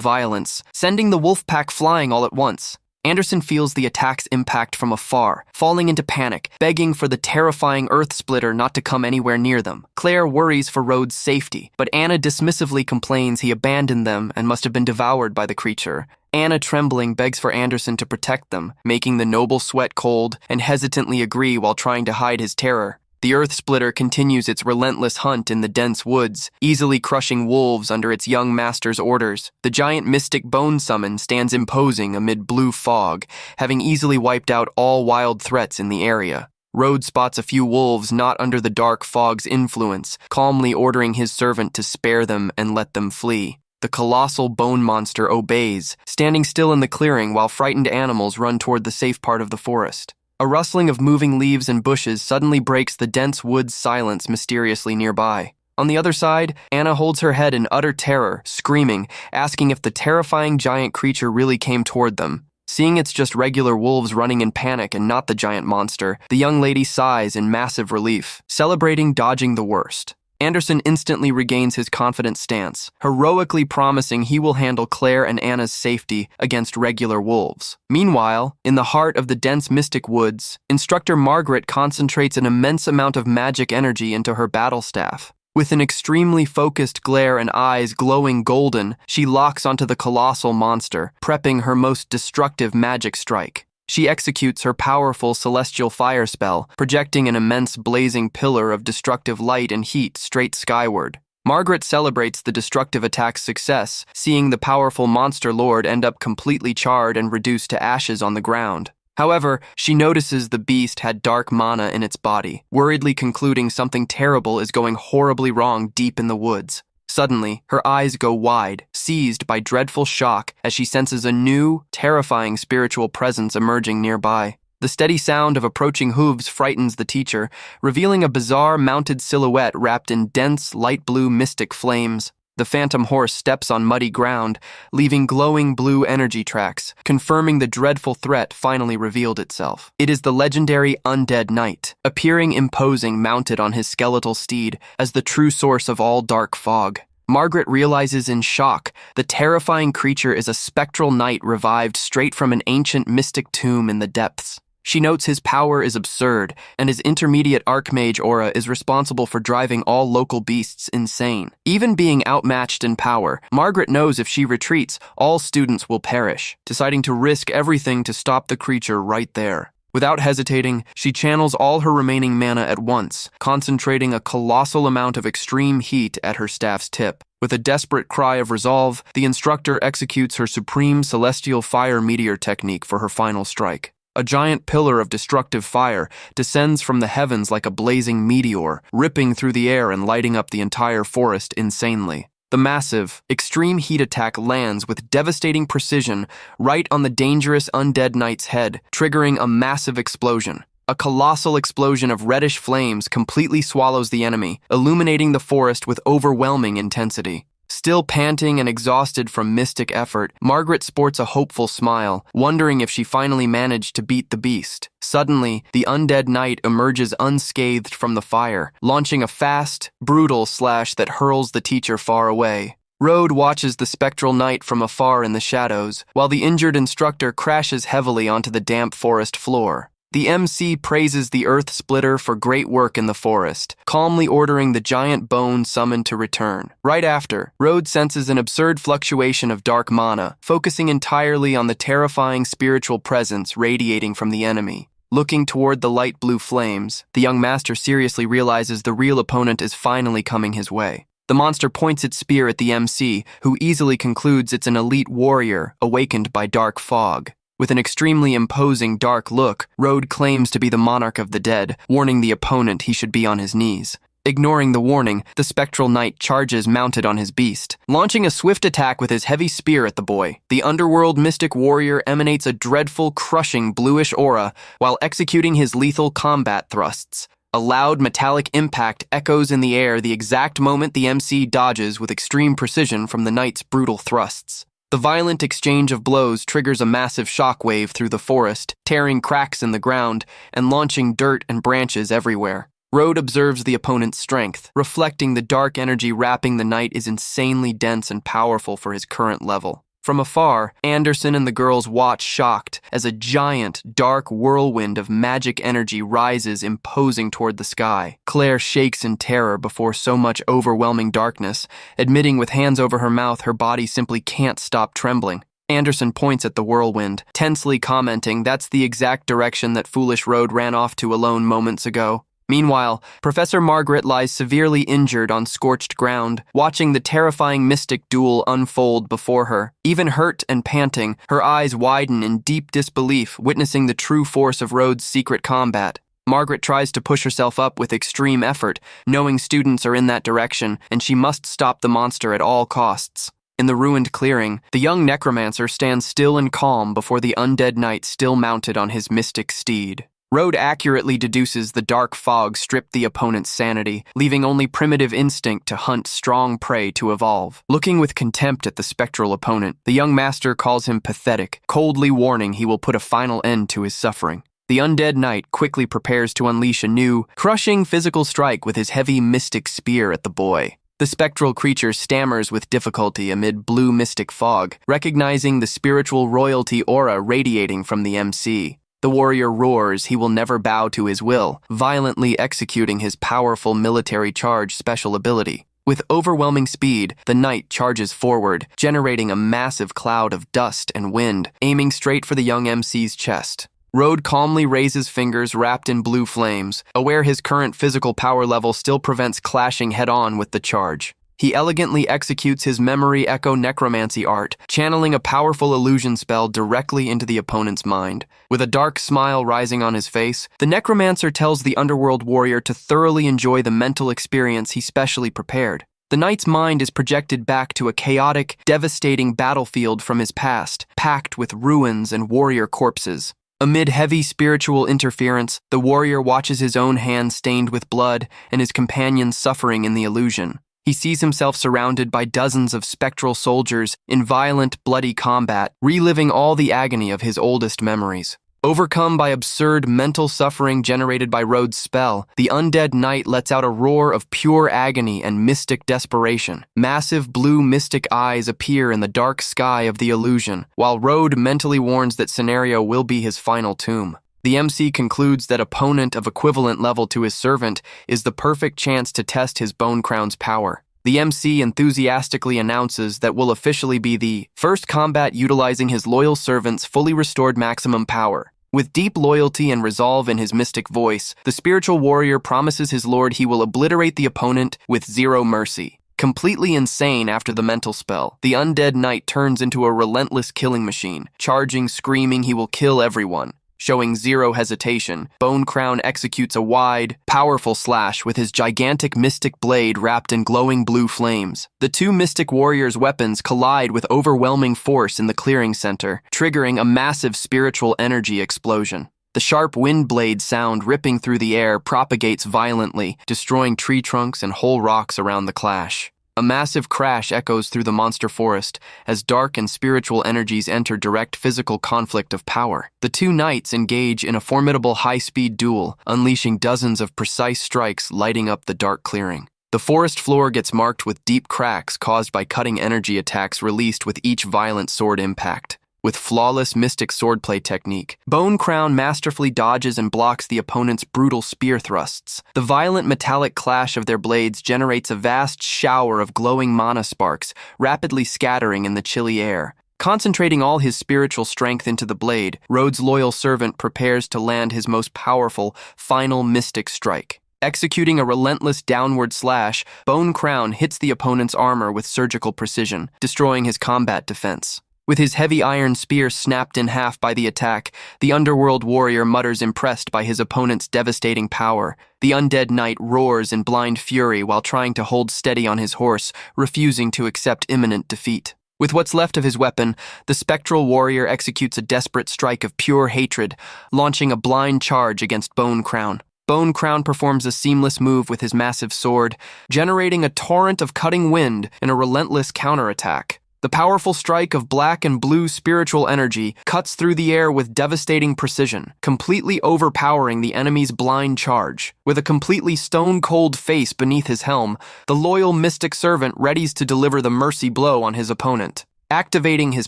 violence, sending the wolf pack flying all at once. Anderson feels the attack's impact from afar, falling into panic, begging for the terrifying earth splitter not to come anywhere near them. Claire worries for Road's safety, but Anna dismissively complains he abandoned them and must have been devoured by the creature. Anna, trembling, begs for Anderson to protect them, making the noble sweat cold and hesitantly agree while trying to hide his terror. The earth splitter continues its relentless hunt in the dense woods, easily crushing wolves under its young master's orders. The giant mystic bone summon stands imposing amid blue fog, having easily wiped out all wild threats in the area. Road spots a few wolves not under the dark fog's influence, calmly ordering his servant to spare them and let them flee. The colossal bone monster obeys, standing still in the clearing while frightened animals run toward the safe part of the forest. A rustling of moving leaves and bushes suddenly breaks the dense woods silence mysteriously nearby. On the other side, Anna holds her head in utter terror, screaming, asking if the terrifying giant creature really came toward them. Seeing it's just regular wolves running in panic and not the giant monster, the young lady sighs in massive relief, celebrating dodging the worst. Anderson instantly regains his confident stance, heroically promising he will handle Claire and Anna's safety against regular wolves. Meanwhile, in the heart of the dense mystic woods, Instructor Margaret concentrates an immense amount of magic energy into her battle staff. With an extremely focused glare and eyes glowing golden, she locks onto the colossal monster, prepping her most destructive magic strike. She executes her powerful celestial fire spell, projecting an immense blazing pillar of destructive light and heat straight skyward. Margaret celebrates the destructive attack's success, seeing the powerful monster lord end up completely charred and reduced to ashes on the ground. However, she notices the beast had dark mana in its body, worriedly concluding something terrible is going horribly wrong deep in the woods. Suddenly, her eyes go wide, seized by dreadful shock as she senses a new, terrifying spiritual presence emerging nearby. The steady sound of approaching hooves frightens the teacher, revealing a bizarre mounted silhouette wrapped in dense, light blue mystic flames. The phantom horse steps on muddy ground, leaving glowing blue energy tracks, confirming the dreadful threat finally revealed itself. It is the legendary Undead Knight, appearing imposing mounted on his skeletal steed as the true source of all dark fog. Margaret realizes in shock the terrifying creature is a spectral knight revived straight from an ancient mystic tomb in the depths. She notes his power is absurd, and his intermediate archmage aura is responsible for driving all local beasts insane. Even being outmatched in power, Margaret knows if she retreats, all students will perish, deciding to risk everything to stop the creature right there. Without hesitating, she channels all her remaining mana at once, concentrating a colossal amount of extreme heat at her staff's tip. With a desperate cry of resolve, the instructor executes her supreme celestial fire meteor technique for her final strike. A giant pillar of destructive fire descends from the heavens like a blazing meteor, ripping through the air and lighting up the entire forest insanely. The massive, extreme heat attack lands with devastating precision right on the dangerous undead knight's head, triggering a massive explosion. A colossal explosion of reddish flames completely swallows the enemy, illuminating the forest with overwhelming intensity. Still panting and exhausted from mystic effort, Margaret sports a hopeful smile, wondering if she finally managed to beat the beast. Suddenly, the undead knight emerges unscathed from the fire, launching a fast, brutal slash that hurls the teacher far away. Road watches the spectral knight from afar in the shadows, while the injured instructor crashes heavily onto the damp forest floor. The MC praises the earth splitter for great work in the forest, calmly ordering the giant bone summoned to return. Right after, Road senses an absurd fluctuation of dark mana, focusing entirely on the terrifying spiritual presence radiating from the enemy. Looking toward the light blue flames, the young master seriously realizes the real opponent is finally coming his way. The monster points its spear at the MC, who easily concludes it's an elite warrior awakened by dark fog. With an extremely imposing dark look, Road claims to be the monarch of the dead, warning the opponent he should be on his knees. Ignoring the warning, the spectral knight charges mounted on his beast, launching a swift attack with his heavy spear at the boy. The underworld mystic warrior emanates a dreadful, crushing bluish aura while executing his lethal combat thrusts. A loud metallic impact echoes in the air the exact moment the MC dodges with extreme precision from the knight's brutal thrusts. The violent exchange of blows triggers a massive shockwave through the forest, tearing cracks in the ground and launching dirt and branches everywhere. Road observes the opponent's strength, reflecting the dark energy wrapping the knight is insanely dense and powerful for his current level. From afar, Anderson and the girls watch shocked as a giant, dark whirlwind of magic energy rises imposing toward the sky. Claire shakes in terror before so much overwhelming darkness, admitting with hands over her mouth her body simply can't stop trembling. Anderson points at the whirlwind, tensely commenting that's the exact direction that foolish Road ran off to alone moments ago. Meanwhile, Professor Margaret lies severely injured on scorched ground, watching the terrifying mystic duel unfold before her. Even hurt and panting, her eyes widen in deep disbelief, witnessing the true force of Road's secret combat. Margaret tries to push herself up with extreme effort, knowing students are in that direction, and she must stop the monster at all costs. In the ruined clearing, the young necromancer stands still and calm before the undead knight still mounted on his mystic steed. Road accurately deduces the dark fog stripped the opponent's sanity, leaving only primitive instinct to hunt strong prey to evolve. Looking with contempt at the spectral opponent, the young master calls him pathetic, coldly warning he will put a final end to his suffering. The undead knight quickly prepares to unleash a new, crushing physical strike with his heavy mystic spear at the boy. The spectral creature stammers with difficulty amid blue mystic fog, recognizing the spiritual royalty aura radiating from the MC. The warrior roars he will never bow to his will, violently executing his powerful military charge special ability. With overwhelming speed, the knight charges forward, generating a massive cloud of dust and wind, aiming straight for the young MC's chest. Road calmly raises fingers wrapped in blue flames, aware his current physical power level still prevents clashing head-on with the charge. He elegantly executes his memory echo necromancy art, channeling a powerful illusion spell directly into the opponent's mind. With a dark smile rising on his face, the necromancer tells the underworld warrior to thoroughly enjoy the mental experience he specially prepared. The knight's mind is projected back to a chaotic, devastating battlefield from his past, packed with ruins and warrior corpses. Amid heavy spiritual interference, the warrior watches his own hand stained with blood and his companions suffering in the illusion. He sees himself surrounded by dozens of spectral soldiers in violent, bloody combat, reliving all the agony of his oldest memories. Overcome by absurd mental suffering generated by Road's spell, the undead knight lets out a roar of pure agony and mystic desperation. Massive blue mystic eyes appear in the dark sky of the illusion, while Road mentally warns that scenario will be his final tomb. The MC concludes that opponent of equivalent level to his servant is the perfect chance to test his Bone Crown's power. The MC enthusiastically announces that will officially be the first combat utilizing his loyal servant's fully restored maximum power. With deep loyalty and resolve in his mystic voice, the spiritual warrior promises his lord he will obliterate the opponent with zero mercy. Completely insane after the mental spell, the undead knight turns into a relentless killing machine, charging, screaming he will kill everyone. Showing zero hesitation, Bone Crown executes a wide, powerful slash with his gigantic mystic blade wrapped in glowing blue flames. The two mystic warriors' weapons collide with overwhelming force in the clearing center, triggering a massive spiritual energy explosion. The sharp wind blade sound ripping through the air propagates violently, destroying tree trunks and whole rocks around the clash. A massive crash echoes through the monster forest as dark and spiritual energies enter direct physical conflict of power. The two knights engage in a formidable high-speed duel, unleashing dozens of precise strikes lighting up the dark clearing. The forest floor gets marked with deep cracks caused by cutting energy attacks released with each violent sword impact. With flawless mystic swordplay technique, Bone Crown masterfully dodges and blocks the opponent's brutal spear thrusts. The violent metallic clash of their blades generates a vast shower of glowing mana sparks, rapidly scattering in the chilly air. Concentrating all his spiritual strength into the blade, Road's loyal servant prepares to land his most powerful, final mystic strike. Executing a relentless downward slash, Bone Crown hits the opponent's armor with surgical precision, destroying his combat defense. With his heavy iron spear snapped in half by the attack, the underworld warrior mutters impressed by his opponent's devastating power. The undead knight roars in blind fury while trying to hold steady on his horse, refusing to accept imminent defeat. With what's left of his weapon, the spectral warrior executes a desperate strike of pure hatred, launching a blind charge against Bone Crown. Bone Crown performs a seamless move with his massive sword, generating a torrent of cutting wind in a relentless counterattack. The powerful strike of black and blue spiritual energy cuts through the air with devastating precision, completely overpowering the enemy's blind charge. With a completely stone-cold face beneath his helm, the loyal mystic servant readies to deliver the mercy blow on his opponent. Activating his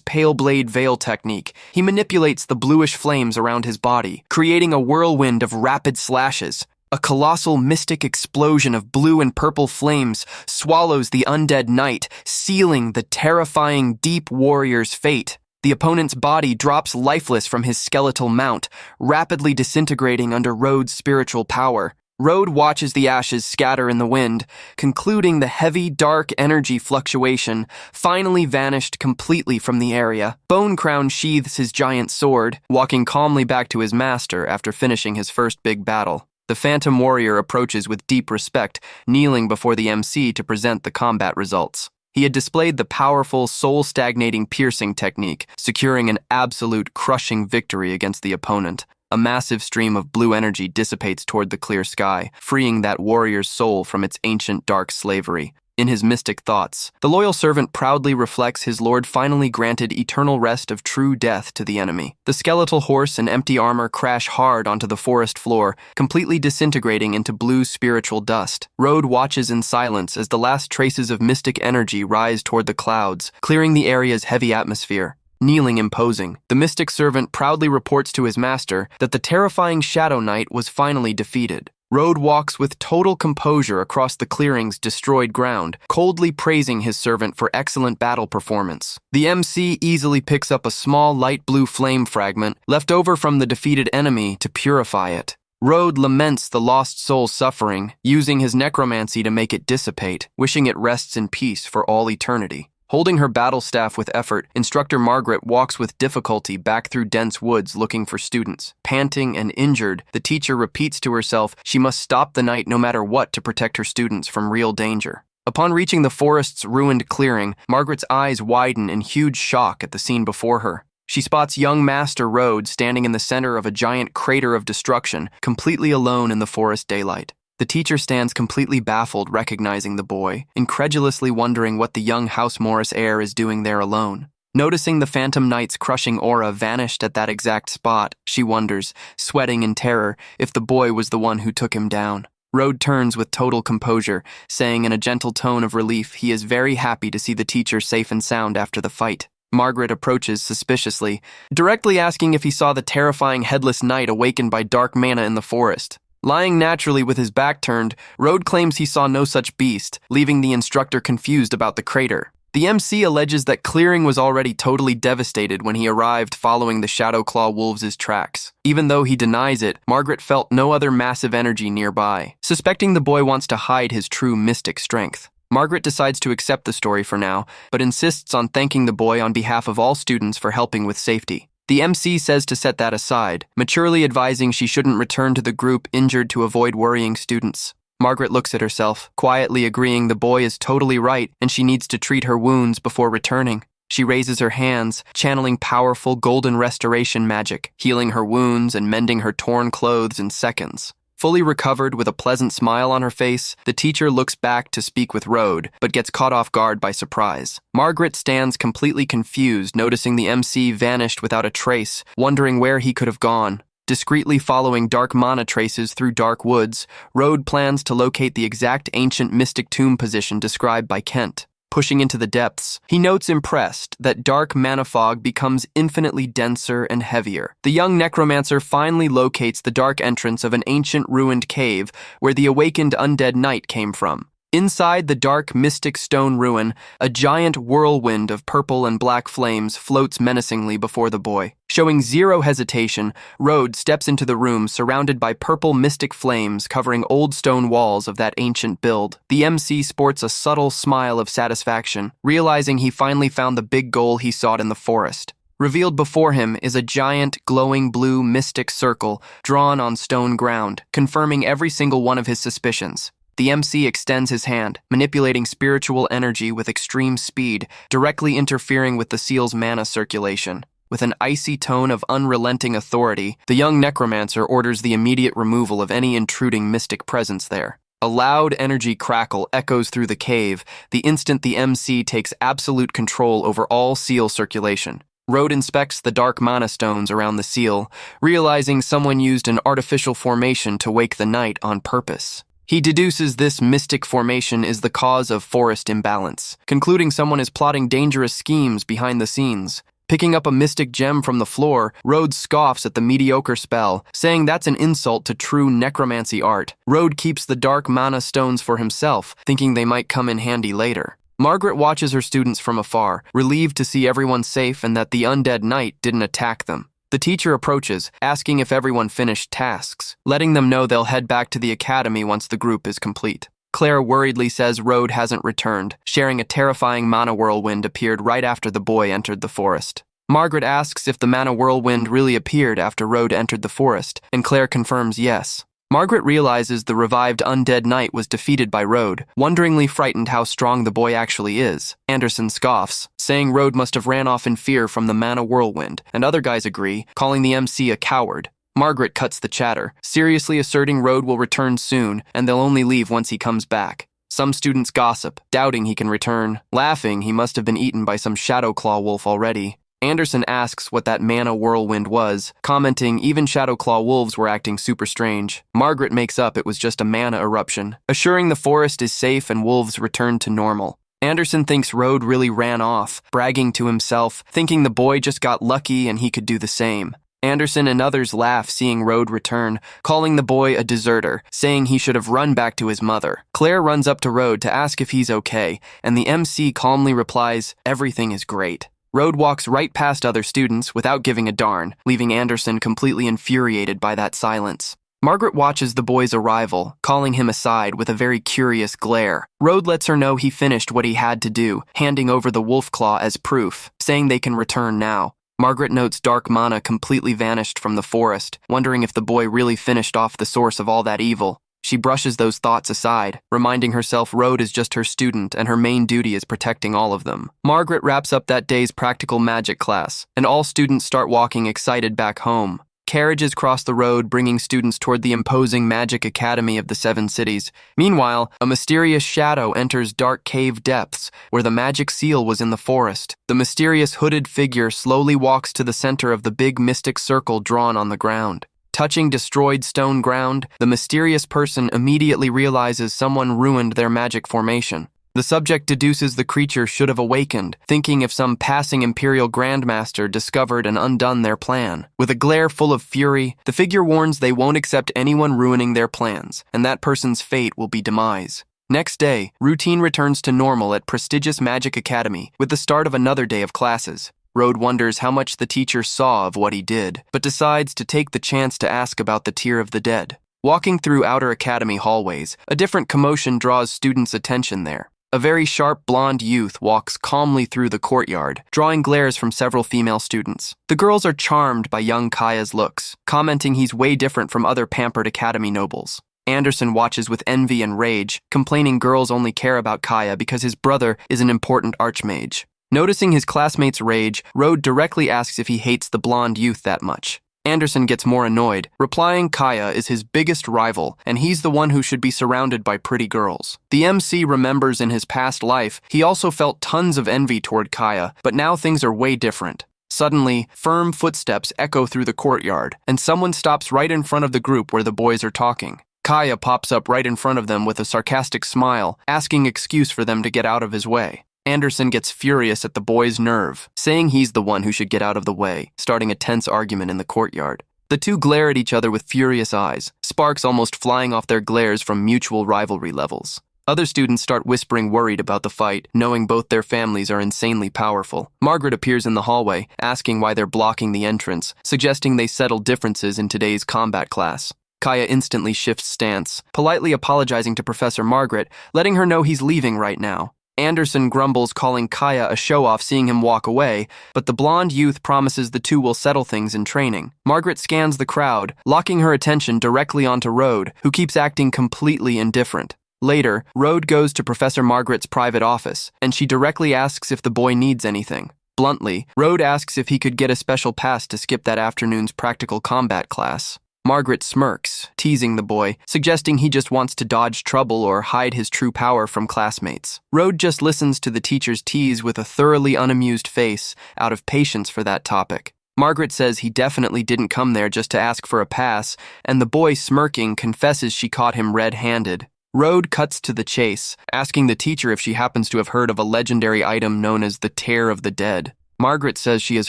Pale Blade Veil technique, he manipulates the bluish flames around his body, creating a whirlwind of rapid slashes. A colossal mystic explosion of blue and purple flames swallows the undead knight, sealing the terrifying deep warrior's fate. The opponent's body drops lifeless from his skeletal mount, rapidly disintegrating under Road's spiritual power. Road watches the ashes scatter in the wind, concluding the heavy, dark energy fluctuation finally vanished completely from the area. Bone Crown sheathes his giant sword, walking calmly back to his master after finishing his first big battle. The Phantom Warrior approaches with deep respect, kneeling before the MC to present the combat results. He had displayed the powerful, soul-stagnating piercing technique, securing an absolute crushing victory against the opponent. A massive stream of blue energy dissipates toward the clear sky, freeing that warrior's soul from its ancient dark slavery. In his mystic thoughts, the loyal servant proudly reflects his lord finally granted eternal rest of true death to the enemy. The skeletal horse and empty armor crash hard onto the forest floor, completely disintegrating into blue spiritual dust. Road watches in silence as the last traces of mystic energy rise toward the clouds, clearing the area's heavy atmosphere. Kneeling imposing, the mystic servant proudly reports to his master that the terrifying Shadow Knight was finally defeated. Road walks with total composure across the clearing's destroyed ground, coldly praising his servant for excellent battle performance. The MC easily picks up a small light blue flame fragment left over from the defeated enemy to purify it. Road laments the lost soul's suffering, using his necromancy to make it dissipate, wishing it rests in peace for all eternity. Holding her battle staff with effort, Instructor Margaret walks with difficulty back through dense woods looking for students. Panting and injured, the teacher repeats to herself she must stop the night no matter what to protect her students from real danger. Upon reaching the forest's ruined clearing, Margaret's eyes widen in huge shock at the scene before her. She spots young Master Road standing in the center of a giant crater of destruction, completely alone in the forest daylight. The teacher stands completely baffled, recognizing the boy, incredulously wondering what the young House Morris heir is doing there alone. Noticing the Phantom Knight's crushing aura vanished at that exact spot, she wonders, sweating in terror, if the boy was the one who took him down. Road turns with total composure, saying in a gentle tone of relief he is very happy to see the teacher safe and sound after the fight. Margaret approaches suspiciously, directly asking if he saw the terrifying headless knight awakened by dark mana in the forest. Lying naturally with his back turned, Road claims he saw no such beast, leaving the instructor confused about the crater. The MC alleges that clearing was already totally devastated when he arrived following the Shadowclaw Wolves' tracks. Even though he denies it, Margaret felt no other massive energy nearby, suspecting the boy wants to hide his true mystic strength. Margaret decides to accept the story for now, but insists on thanking the boy on behalf of all students for helping with safety. The MC says to set that aside, maturely advising she shouldn't return to the group injured to avoid worrying students. Margaret looks at herself, quietly agreeing the boy is totally right and she needs to treat her wounds before returning. She raises her hands, channeling powerful golden restoration magic, healing her wounds and mending her torn clothes in seconds. Fully recovered with a pleasant smile on her face, the teacher looks back to speak with Road, but gets caught off guard by surprise. Margaret stands completely confused, noticing the MC vanished without a trace, wondering where he could have gone. Discreetly following dark mana traces through dark woods, Road plans to locate the exact ancient mystic tomb position described by Kent. Pushing into the depths, he notes impressed that dark mana fog becomes infinitely denser and heavier. The young necromancer finally locates the dark entrance of an ancient ruined cave where the awakened undead knight came from. Inside the dark, mystic stone ruin, a giant whirlwind of purple and black flames floats menacingly before the boy. Showing zero hesitation, Rode steps into the room surrounded by purple mystic flames covering old stone walls of that ancient build. The MC sports a subtle smile of satisfaction, realizing he finally found the big goal he sought in the forest. Revealed before him is a giant, glowing blue mystic circle drawn on stone ground, confirming every single one of his suspicions. The MC extends his hand, manipulating spiritual energy with extreme speed, directly interfering with the seal's mana circulation. With an icy tone of unrelenting authority, the young necromancer orders the immediate removal of any intruding mystic presence there. A loud energy crackle echoes through the cave the instant the MC takes absolute control over all seal circulation. Rode inspects the dark mana stones around the seal, realizing someone used an artificial formation to wake the night on purpose. He deduces this mystic formation is the cause of forest imbalance, concluding someone is plotting dangerous schemes behind the scenes. Picking up a mystic gem from the floor, Rode scoffs at the mediocre spell, saying that's an insult to true necromancy art. Rode keeps the dark mana stones for himself, thinking they might come in handy later. Margaret watches her students from afar, relieved to see everyone safe and that the undead knight didn't attack them. The teacher approaches, asking if everyone finished tasks, letting them know they'll head back to the academy once the group is complete. Claire worriedly says Rode hasn't returned, sharing a terrifying mana whirlwind appeared right after the boy entered the forest. Margaret asks if the mana whirlwind really appeared after Rode entered the forest, and Claire confirms yes. Margaret realizes the revived undead knight was defeated by Rode, wonderingly frightened how strong the boy actually is. Anderson scoffs, saying Rode must have ran off in fear from the mana whirlwind, and other guys agree, calling the MC a coward. Margaret cuts the chatter, seriously asserting Rode will return soon, and they'll only leave once he comes back. Some students gossip, doubting he can return, laughing he must have been eaten by some Shadowclaw wolf already. Anderson asks what that mana whirlwind was, commenting even Shadowclaw wolves were acting super strange. Margaret makes up it was just a mana eruption, assuring the forest is safe and wolves return to normal. Anderson thinks Rode really ran off, bragging to himself, thinking the boy just got lucky and he could do the same. Anderson and others laugh seeing Rode return, calling the boy a deserter, saying he should have run back to his mother. Claire runs up to Rode to ask if he's okay, and the MC calmly replies, "Everything is great." Rode walks right past other students without giving a darn, leaving Anderson completely infuriated by that silence. Margaret watches the boy's arrival, calling him aside with a very curious glare. Rode lets her know he finished what he had to do, handing over the wolf claw as proof, saying they can return now. Margaret notes dark mana completely vanished from the forest, wondering if the boy really finished off the source of all that evil. She brushes those thoughts aside, reminding herself Rode is just her student and her main duty is protecting all of them. Margaret wraps up that day's practical magic class, and all students start walking excited back home. Carriages cross the road, bringing students toward the imposing magic academy of the Seven Cities. Meanwhile, a mysterious shadow enters dark cave depths, where the magic seal was in the forest. The mysterious hooded figure slowly walks to the center of the big mystic circle drawn on the ground. Touching destroyed stone ground, the mysterious person immediately realizes someone ruined their magic formation. The subject deduces the creature should have awakened, thinking if some passing Imperial Grandmaster discovered and undone their plan. With a glare full of fury, the figure warns they won't accept anyone ruining their plans, and that person's fate will be demise. Next day, routine returns to normal at prestigious Magic Academy, with the start of another day of classes. Rode wonders how much the teacher saw of what he did, but decides to take the chance to ask about the Tier of the Dead. Walking through outer academy hallways, a different commotion draws students' attention there. A very sharp blonde youth walks calmly through the courtyard, drawing glares from several female students. The girls are charmed by young Kaya's looks, commenting he's way different from other pampered academy nobles. Anderson watches with envy and rage, complaining girls only care about Kaya because his brother is an important archmage. Noticing his classmates' rage, Rode directly asks if he hates the blonde youth that much. Anderson gets more annoyed, replying Kaya is his biggest rival, and he's the one who should be surrounded by pretty girls. The MC remembers in his past life, he also felt tons of envy toward Kaya, but now things are way different. Suddenly, firm footsteps echo through the courtyard, and someone stops right in front of the group where the boys are talking. Kaya pops up right in front of them with a sarcastic smile, asking excuse for them to get out of his way. Anderson gets furious at the boy's nerve, saying he's the one who should get out of the way, starting a tense argument in the courtyard. The two glare at each other with furious eyes, sparks almost flying off their glares from mutual rivalry levels. Other students start whispering worried about the fight, knowing both their families are insanely powerful. Margaret appears in the hallway, asking why they're blocking the entrance, suggesting they settle differences in today's combat class. Kaya instantly shifts stance, politely apologizing to Professor Margaret, letting her know he's leaving right now. Anderson grumbles, calling Kaya a show-off seeing him walk away, but the blonde youth promises the two will settle things in training. Margaret scans the crowd, locking her attention directly onto Rode, who keeps acting completely indifferent. Later, Rode goes to Professor Margaret's private office, and she directly asks if the boy needs anything. Bluntly, Rode asks if he could get a special pass to skip that afternoon's practical combat class. Margaret smirks, teasing the boy, suggesting he just wants to dodge trouble or hide his true power from classmates. Rode just listens to the teacher's tease with a thoroughly unamused face, out of patience for that topic. Margaret says he definitely didn't come there just to ask for a pass, and the boy, smirking, confesses she caught him red-handed. Rode cuts to the chase, asking the teacher if she happens to have heard of a legendary item known as the Tear of the Dead. Margaret says she has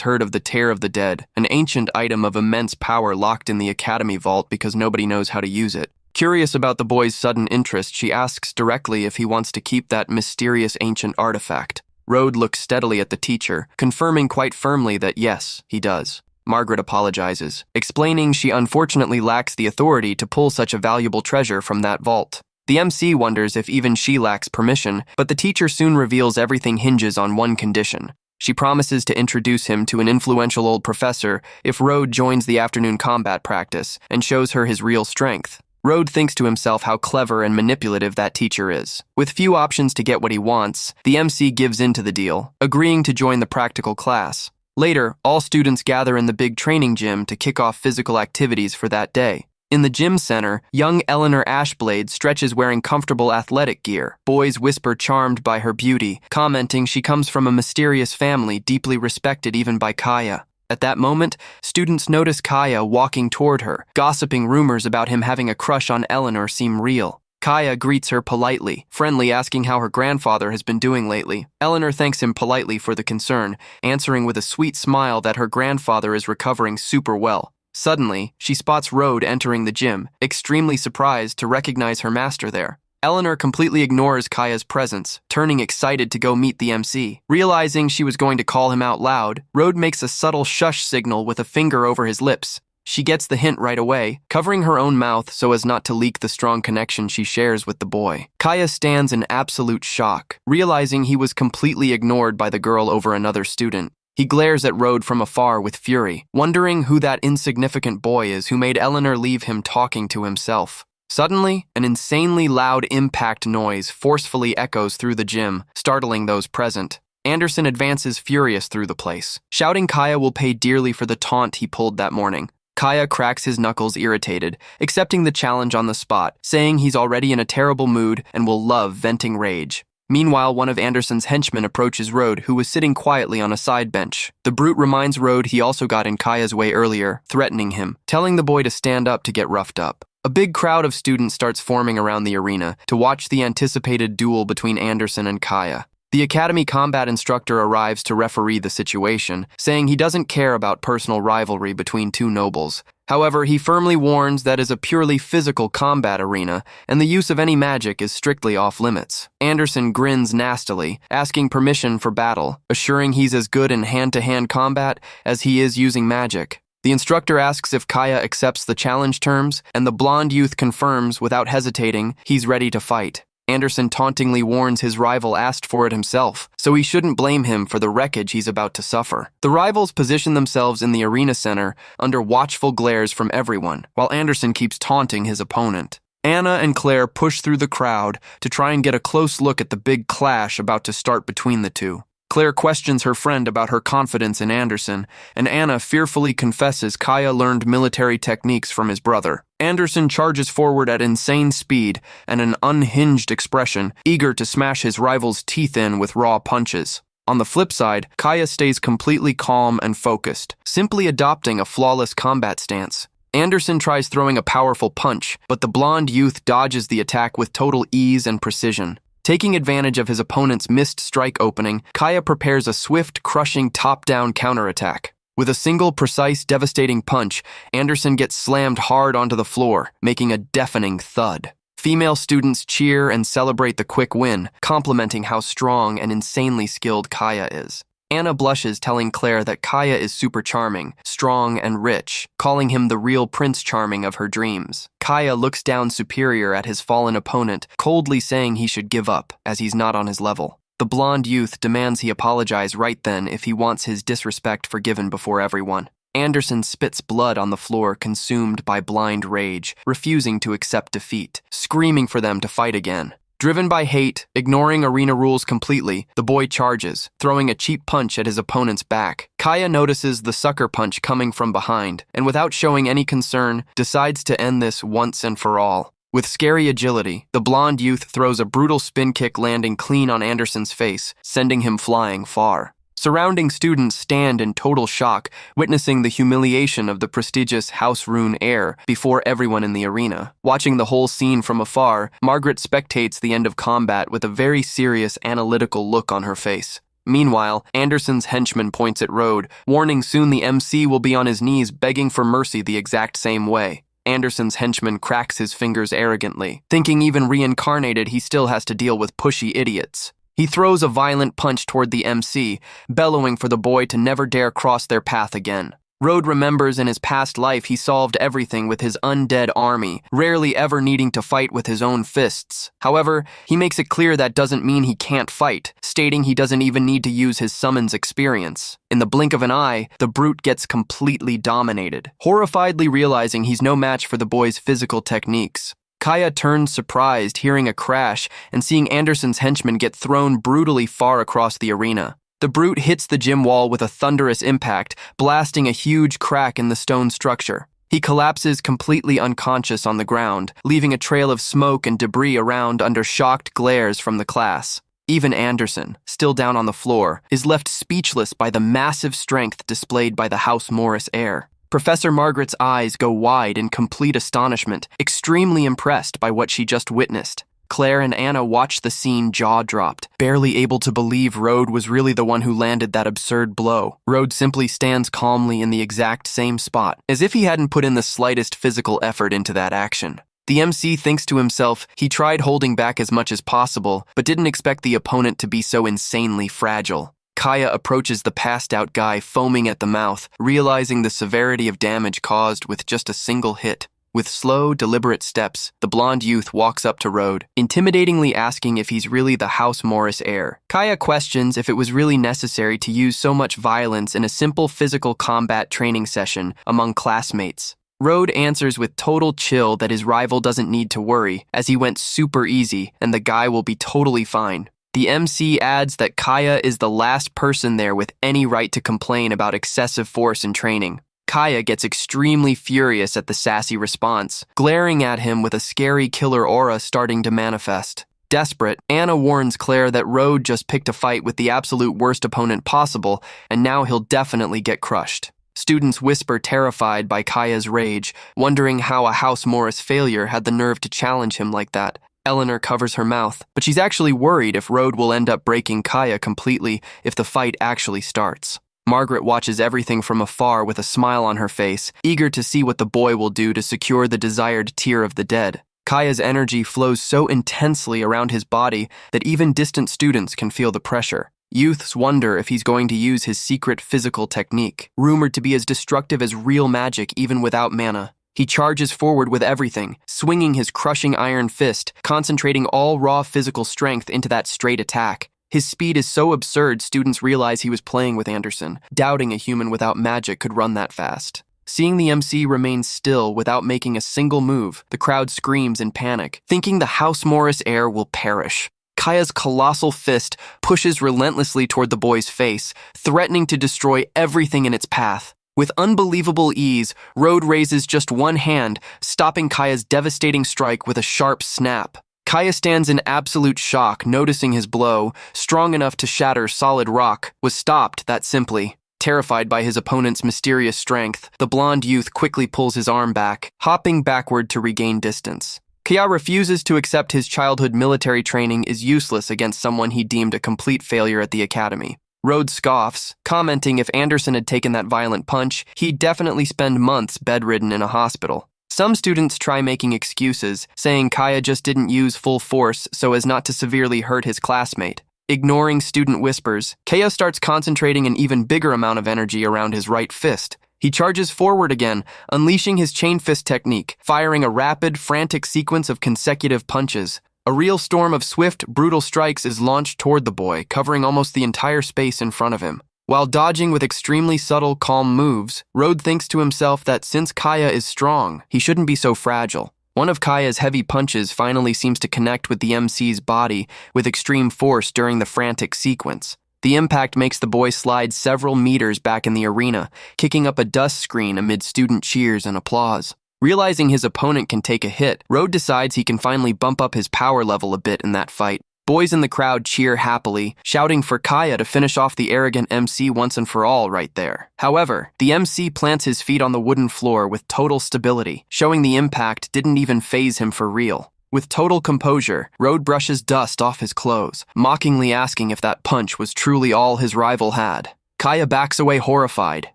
heard of the Tear of the Dead, an ancient item of immense power locked in the Academy vault because nobody knows how to use it. Curious about the boy's sudden interest, she asks directly if he wants to keep that mysterious ancient artifact. Rode looks steadily at the teacher, confirming quite firmly that yes, he does. Margaret apologizes, explaining she unfortunately lacks the authority to pull such a valuable treasure from that vault. The MC wonders if even she lacks permission, but the teacher soon reveals everything hinges on one condition. She promises to introduce him to an influential old professor if Rode joins the afternoon combat practice and shows her his real strength. Rode thinks to himself how clever and manipulative that teacher is. With few options to get what he wants, the MC gives in to the deal, agreeing to join the practical class. Later, all students gather in the big training gym to kick off physical activities for that day. In the gym center, young Eleanor Ashblade stretches wearing comfortable athletic gear. Boys whisper charmed by her beauty, commenting she comes from a mysterious family deeply respected even by Kaya. At that moment, students notice Kaya walking toward her, gossiping rumors about him having a crush on Eleanor seem real. Kaya greets her politely, friendly, asking how her grandfather has been doing lately. Eleanor thanks him politely for the concern, answering with a sweet smile that her grandfather is recovering super well. Suddenly, she spots Rode entering the gym, extremely surprised to recognize her master there. Eleanor completely ignores Kaya's presence, turning excited to go meet the MC. Realizing she was going to call him out loud, Rode makes a subtle shush signal with a finger over his lips. She gets the hint right away, covering her own mouth so as not to leak the strong connection she shares with the boy. Kaya stands in absolute shock, realizing he was completely ignored by the girl over another student. He glares at Rode from afar with fury, wondering who that insignificant boy is who made Eleanor leave him talking to himself. Suddenly, an insanely loud impact noise forcefully echoes through the gym, startling those present. Anderson advances furious through the place, shouting Kaya will pay dearly for the taunt he pulled that morning. Kaya cracks his knuckles irritated, accepting the challenge on the spot, saying he's already in a terrible mood and will love venting rage. Meanwhile, one of Anderson's henchmen approaches Rode, who was sitting quietly on a side bench. The brute reminds Rode he also got in Kaya's way earlier, threatening him, telling the boy to stand up to get roughed up. A big crowd of students starts forming around the arena to watch the anticipated duel between Anderson and Kaya. The Academy combat instructor arrives to referee the situation, saying he doesn't care about personal rivalry between two nobles. However, he firmly warns that is a purely physical combat arena, and the use of any magic is strictly off-limits. Anderson grins nastily, asking permission for battle, assuring he's as good in hand-to-hand combat as he is using magic. The instructor asks if Kaya accepts the challenge terms, and the blonde youth confirms, without hesitating, he's ready to fight. Anderson tauntingly warns his rival asked for it himself, so he shouldn't blame him for the wreckage he's about to suffer. The rivals position themselves in the arena center under watchful glares from everyone, while Anderson keeps taunting his opponent. Anna and Claire push through the crowd to try and get a close look at the big clash about to start between the two. Claire questions her friend about her confidence in Anderson, and Anna fearfully confesses Kaya learned military techniques from his brother. Anderson charges forward at insane speed and an unhinged expression, eager to smash his rival's teeth in with raw punches. On the flip side, Kaya stays completely calm and focused, simply adopting a flawless combat stance. Anderson tries throwing a powerful punch, but the blonde youth dodges the attack with total ease and precision. Taking advantage of his opponent's missed strike opening, Kaya prepares a swift, crushing top-down counterattack. With a single, precise, devastating punch, Anderson gets slammed hard onto the floor, making a deafening thud. Female students cheer and celebrate the quick win, complimenting how strong and insanely skilled Kaya is. Anna blushes, telling Claire that Kaya is super charming, strong, and rich, calling him the real Prince Charming of her dreams. Kaya looks down superior at his fallen opponent, coldly saying he should give up, as he's not on his level. The blonde youth demands he apologize right then if he wants his disrespect forgiven before everyone. Anderson spits blood on the floor, consumed by blind rage, refusing to accept defeat, screaming for them to fight again. Driven by hate, ignoring arena rules completely, the boy charges, throwing a cheap punch at his opponent's back. Kaya notices the sucker punch coming from behind, and without showing any concern, decides to end this once and for all. With scary agility, the blonde youth throws a brutal spin kick, landing clean on Anderson's face, sending him flying far. Surrounding students stand in total shock, witnessing the humiliation of the prestigious House Rune heir before everyone in the arena. Watching the whole scene from afar, Margaret spectates the end of combat with a very serious, analytical look on her face. Meanwhile, Anderson's henchman points at Rode, warning soon the MC will be on his knees begging for mercy the exact same way. Anderson's henchman cracks his fingers arrogantly, thinking even reincarnated he still has to deal with pushy idiots. He throws a violent punch toward the MC, bellowing for the boy to never dare cross their path again. Rode remembers in his past life he solved everything with his undead army, rarely ever needing to fight with his own fists. However, he makes it clear that doesn't mean he can't fight, stating he doesn't even need to use his summons experience. In the blink of an eye, the brute gets completely dominated, horrifiedly realizing he's no match for the boy's physical techniques. Kaya turns surprised, hearing a crash and seeing Anderson's henchman get thrown brutally far across the arena. The brute hits the gym wall with a thunderous impact, blasting a huge crack in the stone structure. He collapses completely unconscious on the ground, leaving a trail of smoke and debris around under shocked glares from the class. Even Anderson, still down on the floor, is left speechless by the massive strength displayed by the House Morris heir. Professor Margaret's eyes go wide in complete astonishment, extremely impressed by what she just witnessed. Claire and Anna watch the scene jaw-dropped, barely able to believe Rode was really the one who landed that absurd blow. Rode simply stands calmly in the exact same spot, as if he hadn't put in the slightest physical effort into that action. The MC thinks to himself he tried holding back as much as possible, but didn't expect the opponent to be so insanely fragile. Kaya approaches the passed-out guy, foaming at the mouth, realizing the severity of damage caused with just a single hit. With slow, deliberate steps, the blonde youth walks up to Rode, intimidatingly asking if he's really the House Morris heir. Kaya questions if it was really necessary to use so much violence in a simple physical combat training session among classmates. Rode answers with total chill that his rival doesn't need to worry, as he went super easy and the guy will be totally fine. The MC adds that Kaya is the last person there with any right to complain about excessive force in training. Kaya gets extremely furious at the sassy response, glaring at him with a scary killer aura starting to manifest. Desperate, Anna warns Claire that Rode just picked a fight with the absolute worst opponent possible, and now he'll definitely get crushed. Students whisper, terrified by Kaya's rage, wondering how a House Morris failure had the nerve to challenge him like that. Eleanor covers her mouth, but she's actually worried if Rode will end up breaking Kaya completely if the fight actually starts. Margaret watches everything from afar with a smile on her face, eager to see what the boy will do to secure the desired tear of the dead. Kaya's energy flows so intensely around his body that even distant students can feel the pressure. Youths wonder if he's going to use his secret physical technique, rumored to be as destructive as real magic even without mana. He charges forward with everything, swinging his crushing iron fist, concentrating all raw physical strength into that straight attack. His speed is so absurd, students realize he was playing with Anderson, doubting a human without magic could run that fast. Seeing the MC remain still without making a single move, the crowd screams in panic, thinking the House Morris heir will perish. Kaya's colossal fist pushes relentlessly toward the boy's face, threatening to destroy everything in its path. With unbelievable ease, Rode raises just one hand, stopping Kaya's devastating strike with a sharp snap. Kaya stands in absolute shock, noticing his blow, strong enough to shatter solid rock, was stopped that simply. Terrified by his opponent's mysterious strength, the blonde youth quickly pulls his arm back, hopping backward to regain distance. Kaya refuses to accept his childhood military training is useless against someone he deemed a complete failure at the academy. Rode scoffs, commenting if Anderson had taken that violent punch, he'd definitely spend months bedridden in a hospital. Some students try making excuses, saying Kaya just didn't use full force so as not to severely hurt his classmate. Ignoring student whispers, Kaya starts concentrating an even bigger amount of energy around his right fist. He charges forward again, unleashing his chain fist technique, firing a rapid, frantic sequence of consecutive punches. A real storm of swift, brutal strikes is launched toward the boy, covering almost the entire space in front of him. While dodging with extremely subtle, calm moves, Road thinks to himself that since Kaya is strong, he shouldn't be so fragile. One of Kaya's heavy punches finally seems to connect with the MC's body with extreme force during the frantic sequence. The impact makes the boy slide several meters back in the arena, kicking up a dust screen amid student cheers and applause. Realizing his opponent can take a hit, Road decides he can finally bump up his power level a bit in that fight. Boys in the crowd cheer happily, shouting for Kaya to finish off the arrogant MC once and for all right there. However, the MC plants his feet on the wooden floor with total stability, showing the impact didn't even faze him for real. With total composure, Road brushes dust off his clothes, mockingly asking if that punch was truly all his rival had. Kaya backs away horrified,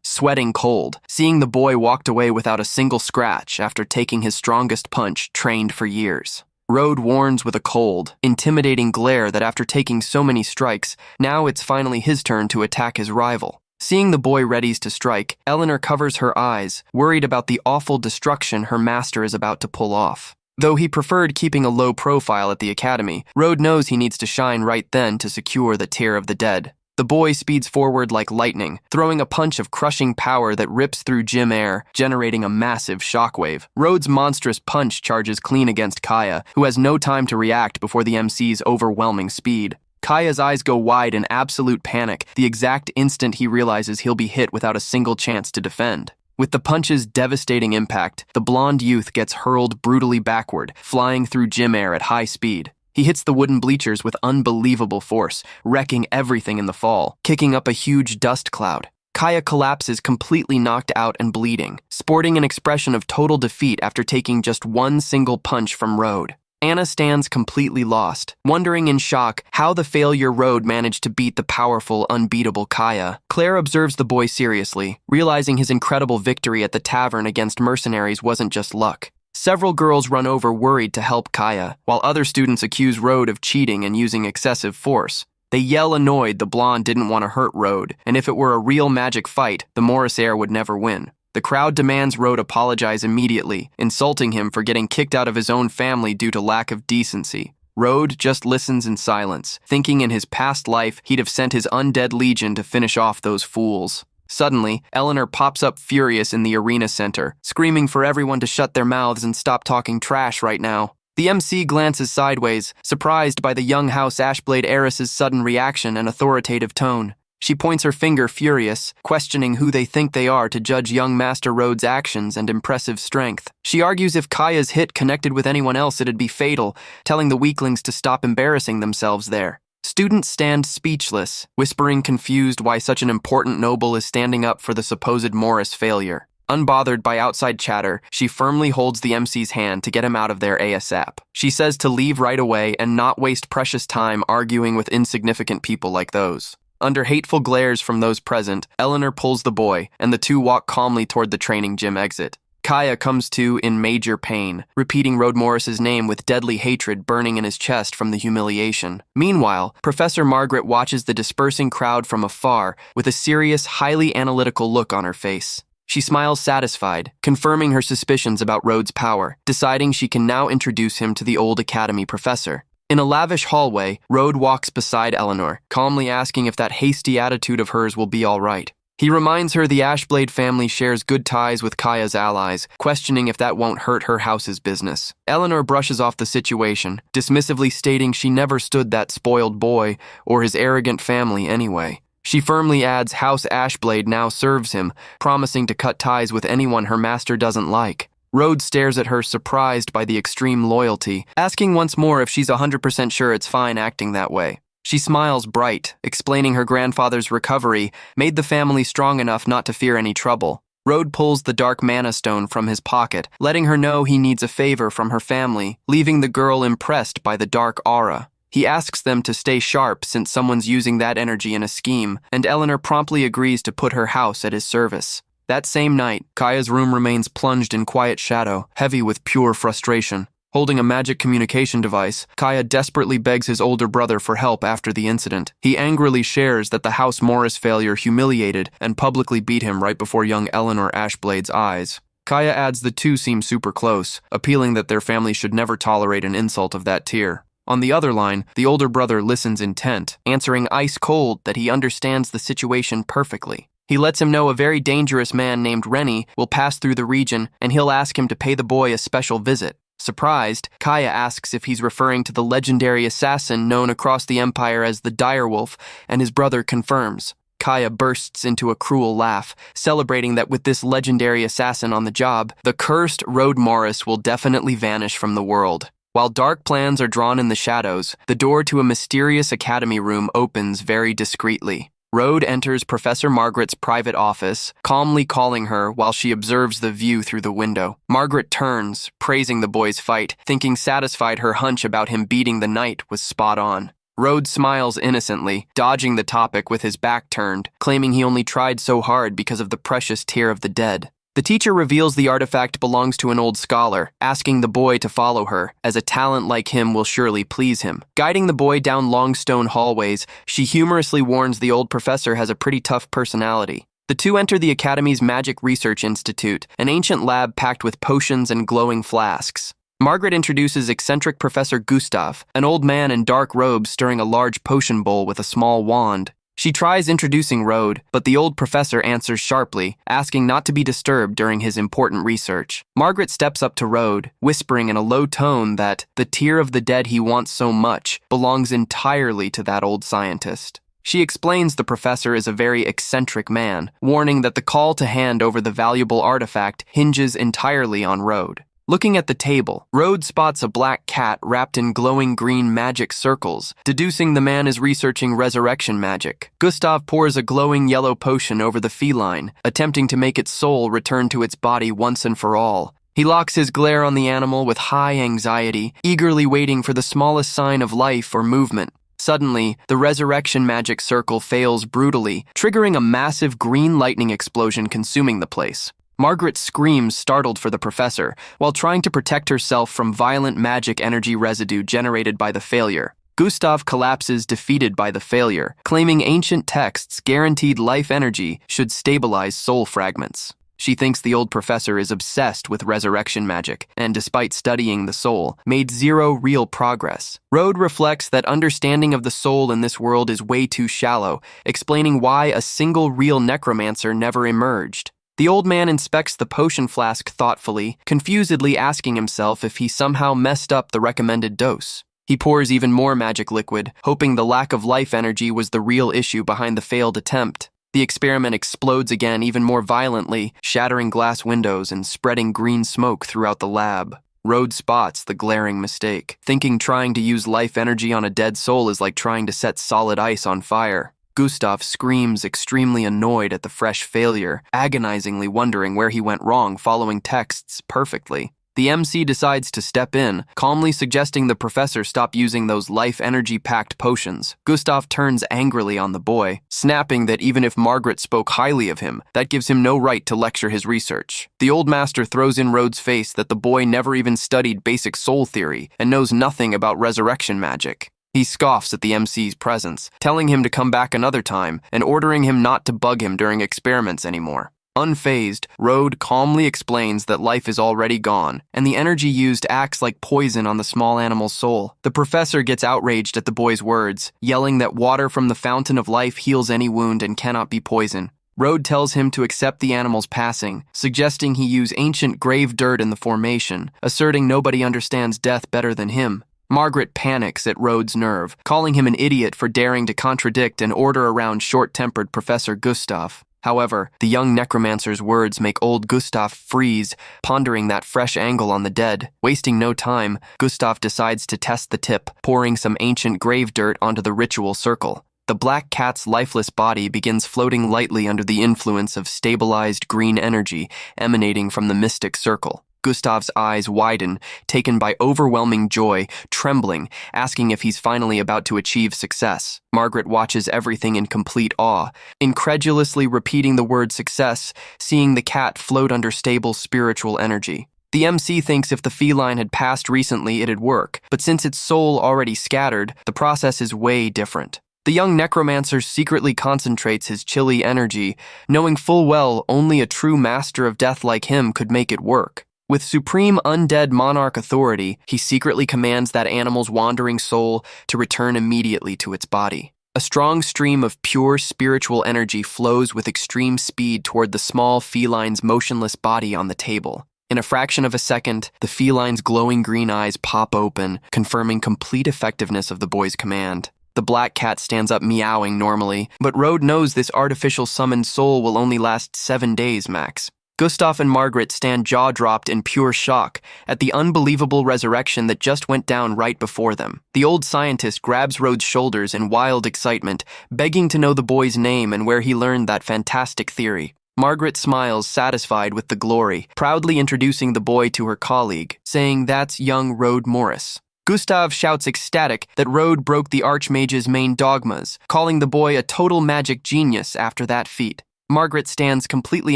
sweating cold, seeing the boy walked away without a single scratch after taking his strongest punch trained for years. Road warns with a cold, intimidating glare that after taking so many strikes, now it's finally his turn to attack his rival. Seeing the boy readies to strike, Eleanor covers her eyes, worried about the awful destruction her master is about to pull off. Though he preferred keeping a low profile at the academy, Road knows he needs to shine right then to secure the tier of the dead. The boy speeds forward like lightning, throwing a punch of crushing power that rips through gym air, generating a massive shockwave. Road's monstrous punch charges clean against Kaya, who has no time to react before the MC's overwhelming speed. Kaya's eyes go wide in absolute panic the exact instant he realizes he'll be hit without a single chance to defend. With the punch's devastating impact, the blonde youth gets hurled brutally backward, flying through gym air at high speed. He hits the wooden bleachers with unbelievable force, wrecking everything in the fall, kicking up a huge dust cloud. Kaya collapses completely knocked out and bleeding, sporting an expression of total defeat after taking just one single punch from Road. Anna stands completely lost, wondering in shock how the failure Road managed to beat the powerful, unbeatable Kaya. Claire observes the boy seriously, realizing his incredible victory at the tavern against mercenaries wasn't just luck. Several girls run over worried to help Kaya, while other students accuse Road of cheating and using excessive force. They yell annoyed the blonde didn't want to hurt Road, and if it were a real magic fight, the Morrisair would never win. The crowd demands Road apologize immediately, insulting him for getting kicked out of his own family due to lack of decency. Road just listens in silence, thinking in his past life he'd have sent his undead legion to finish off those fools. Suddenly, Eleanor pops up furious in the arena center, screaming for everyone to shut their mouths and stop talking trash right now. The MC glances sideways, surprised by the young House Ashblade heiress's sudden reaction and authoritative tone. She points her finger furious, questioning who they think they are to judge young Master Road's actions and impressive strength. She argues if Kaya's hit connected with anyone else it'd be fatal, telling the weaklings to stop embarrassing themselves there. Students stand speechless, whispering confused why such an important noble is standing up for the supposed Morris failure. Unbothered by outside chatter, she firmly holds the MC's hand to get him out of there ASAP. She says to leave right away and not waste precious time arguing with insignificant people like those. Under hateful glares from those present, Eleanor pulls the boy, and the two walk calmly toward the training gym exit. Kaya comes to in major pain, repeating Road Morris's name with deadly hatred burning in his chest from the humiliation. Meanwhile, Professor Margaret watches the dispersing crowd from afar with a serious, highly analytical look on her face. She smiles satisfied, confirming her suspicions about Road's power, deciding she can now introduce him to the old academy professor. In a lavish hallway, Road walks beside Eleanor, calmly asking if that hasty attitude of hers will be all right. He reminds her the Ashblade family shares good ties with Kaya's allies, questioning if that won't hurt her house's business. Eleanor brushes off the situation, dismissively stating she never stood that spoiled boy or his arrogant family anyway. She firmly adds House Ashblade now serves him, promising to cut ties with anyone her master doesn't like. Road stares at her surprised by the extreme loyalty, asking once more if she's 100% sure it's fine acting that way. She smiles bright, explaining her grandfather's recovery made the family strong enough not to fear any trouble. Road pulls the dark mana stone from his pocket, letting her know he needs a favor from her family, leaving the girl impressed by the dark aura. He asks them to stay sharp since someone's using that energy in a scheme, and Eleanor promptly agrees to put her house at his service. That same night, Kaya's room remains plunged in quiet shadow, heavy with pure frustration. Holding a magic communication device, Kaya desperately begs his older brother for help after the incident. He angrily shares that the House Morris failure humiliated and publicly beat him right before young Eleanor Ashblade's eyes. Kaya adds the two seem super close, appealing that their family should never tolerate an insult of that tier. On the other line, the older brother listens intent, answering ice cold that he understands the situation perfectly. He lets him know a very dangerous man named Rennie will pass through the region and he'll ask him to pay the boy a special visit. Surprised, Kaya asks if he's referring to the legendary assassin known across the empire as the Direwolf, and his brother confirms. Kaya bursts into a cruel laugh, celebrating that with this legendary assassin on the job, the cursed Road Morris will definitely vanish from the world. While dark plans are drawn in the shadows, the door to a mysterious academy room opens very discreetly. Rode enters Professor Margaret's private office, calmly calling her while she observes the view through the window. Margaret turns, praising the boy's fight, thinking satisfied her hunch about him beating the knight was spot on. Rode smiles innocently, dodging the topic with his back turned, claiming he only tried so hard because of the precious tear of the dead. The teacher reveals the artifact belongs to an old scholar, asking the boy to follow her, as a talent like him will surely please him. Guiding the boy down long stone hallways, she humorously warns the old professor has a pretty tough personality. The two enter the Academy's Magic Research Institute, an ancient lab packed with potions and glowing flasks. Margaret introduces eccentric Professor Gustav, an old man in dark robes stirring a large potion bowl with a small wand. She tries introducing Rode, but the old professor answers sharply, asking not to be disturbed during his important research. Margaret steps up to Rode, whispering in a low tone that the tear of the dead he wants so much belongs entirely to that old scientist. She explains the professor is a very eccentric man, warning that the call to hand over the valuable artifact hinges entirely on Rode. Looking at the table, Rode spots a black cat wrapped in glowing green magic circles, deducing the man is researching resurrection magic. Gustav pours a glowing yellow potion over the feline, attempting to make its soul return to its body once and for all. He locks his glare on the animal with high anxiety, eagerly waiting for the smallest sign of life or movement. Suddenly, the resurrection magic circle fails brutally, triggering a massive green lightning explosion consuming the place. Margaret screams, startled for the professor, while trying to protect herself from violent magic energy residue generated by the failure. Gustav collapses, defeated by the failure, claiming ancient texts guaranteed life energy should stabilize soul fragments. She thinks the old professor is obsessed with resurrection magic, and despite studying the soul, made zero real progress. Rode reflects that understanding of the soul in this world is way too shallow, explaining why a single real necromancer never emerged. The old man inspects the potion flask thoughtfully, confusedly asking himself if he somehow messed up the recommended dose. He pours even more magic liquid, hoping the lack of life energy was the real issue behind the failed attempt. The experiment explodes again even more violently, shattering glass windows and spreading green smoke throughout the lab. Rode spots the glaring mistake, thinking trying to use life energy on a dead soul is like trying to set solid ice on fire. Gustav screams, extremely annoyed at the fresh failure, agonizingly wondering where he went wrong following texts perfectly. The MC decides to step in, calmly suggesting the professor stop using those life energy-packed potions. Gustav turns angrily on the boy, snapping that even if Margaret spoke highly of him, that gives him no right to lecture his research. The old master throws in Rode's face that the boy never even studied basic soul theory and knows nothing about resurrection magic. He scoffs at the MC's presence, telling him to come back another time and ordering him not to bug him during experiments anymore. Unfazed, Rode calmly explains that life is already gone, and the energy used acts like poison on the small animal's soul. The professor gets outraged at the boy's words, yelling that water from the fountain of life heals any wound and cannot be poison. Rode tells him to accept the animal's passing, suggesting he use ancient grave dirt in the formation, asserting nobody understands death better than him. Margaret panics at Rode's nerve, calling him an idiot for daring to contradict and order around short-tempered Professor Gustav. However, the young necromancer's words make old Gustav freeze, pondering that fresh angle on the dead. Wasting no time, Gustav decides to test the tip, pouring some ancient grave dirt onto the ritual circle. The black cat's lifeless body begins floating lightly under the influence of stabilized green energy emanating from the mystic circle. Gustav's eyes widen, taken by overwhelming joy, trembling, asking if he's finally about to achieve success. Margaret watches everything in complete awe, incredulously repeating the word success, seeing the cat float under stable spiritual energy. The MC thinks if the feline had passed recently, it'd work, but since its soul already scattered, the process is way different. The young necromancer secretly concentrates his chilly energy, knowing full well only a true master of death like him could make it work. With supreme undead monarch authority, he secretly commands that animal's wandering soul to return immediately to its body. A strong stream of pure spiritual energy flows with extreme speed toward the small feline's motionless body on the table. In a fraction of a second, the feline's glowing green eyes pop open, confirming complete effectiveness of the boy's command. The black cat stands up meowing normally, but Rode knows this artificial summoned soul will only last 7 days max. Gustav and Margaret stand jaw-dropped in pure shock at the unbelievable resurrection that just went down right before them. The old scientist grabs Rode's shoulders in wild excitement, begging to know the boy's name and where he learned that fantastic theory. Margaret smiles, satisfied with the glory, proudly introducing the boy to her colleague, saying that's young Rode Morris. Gustav shouts ecstatic that Rode broke the Archmage's main dogmas, calling the boy a total magic genius after that feat. Margaret stands completely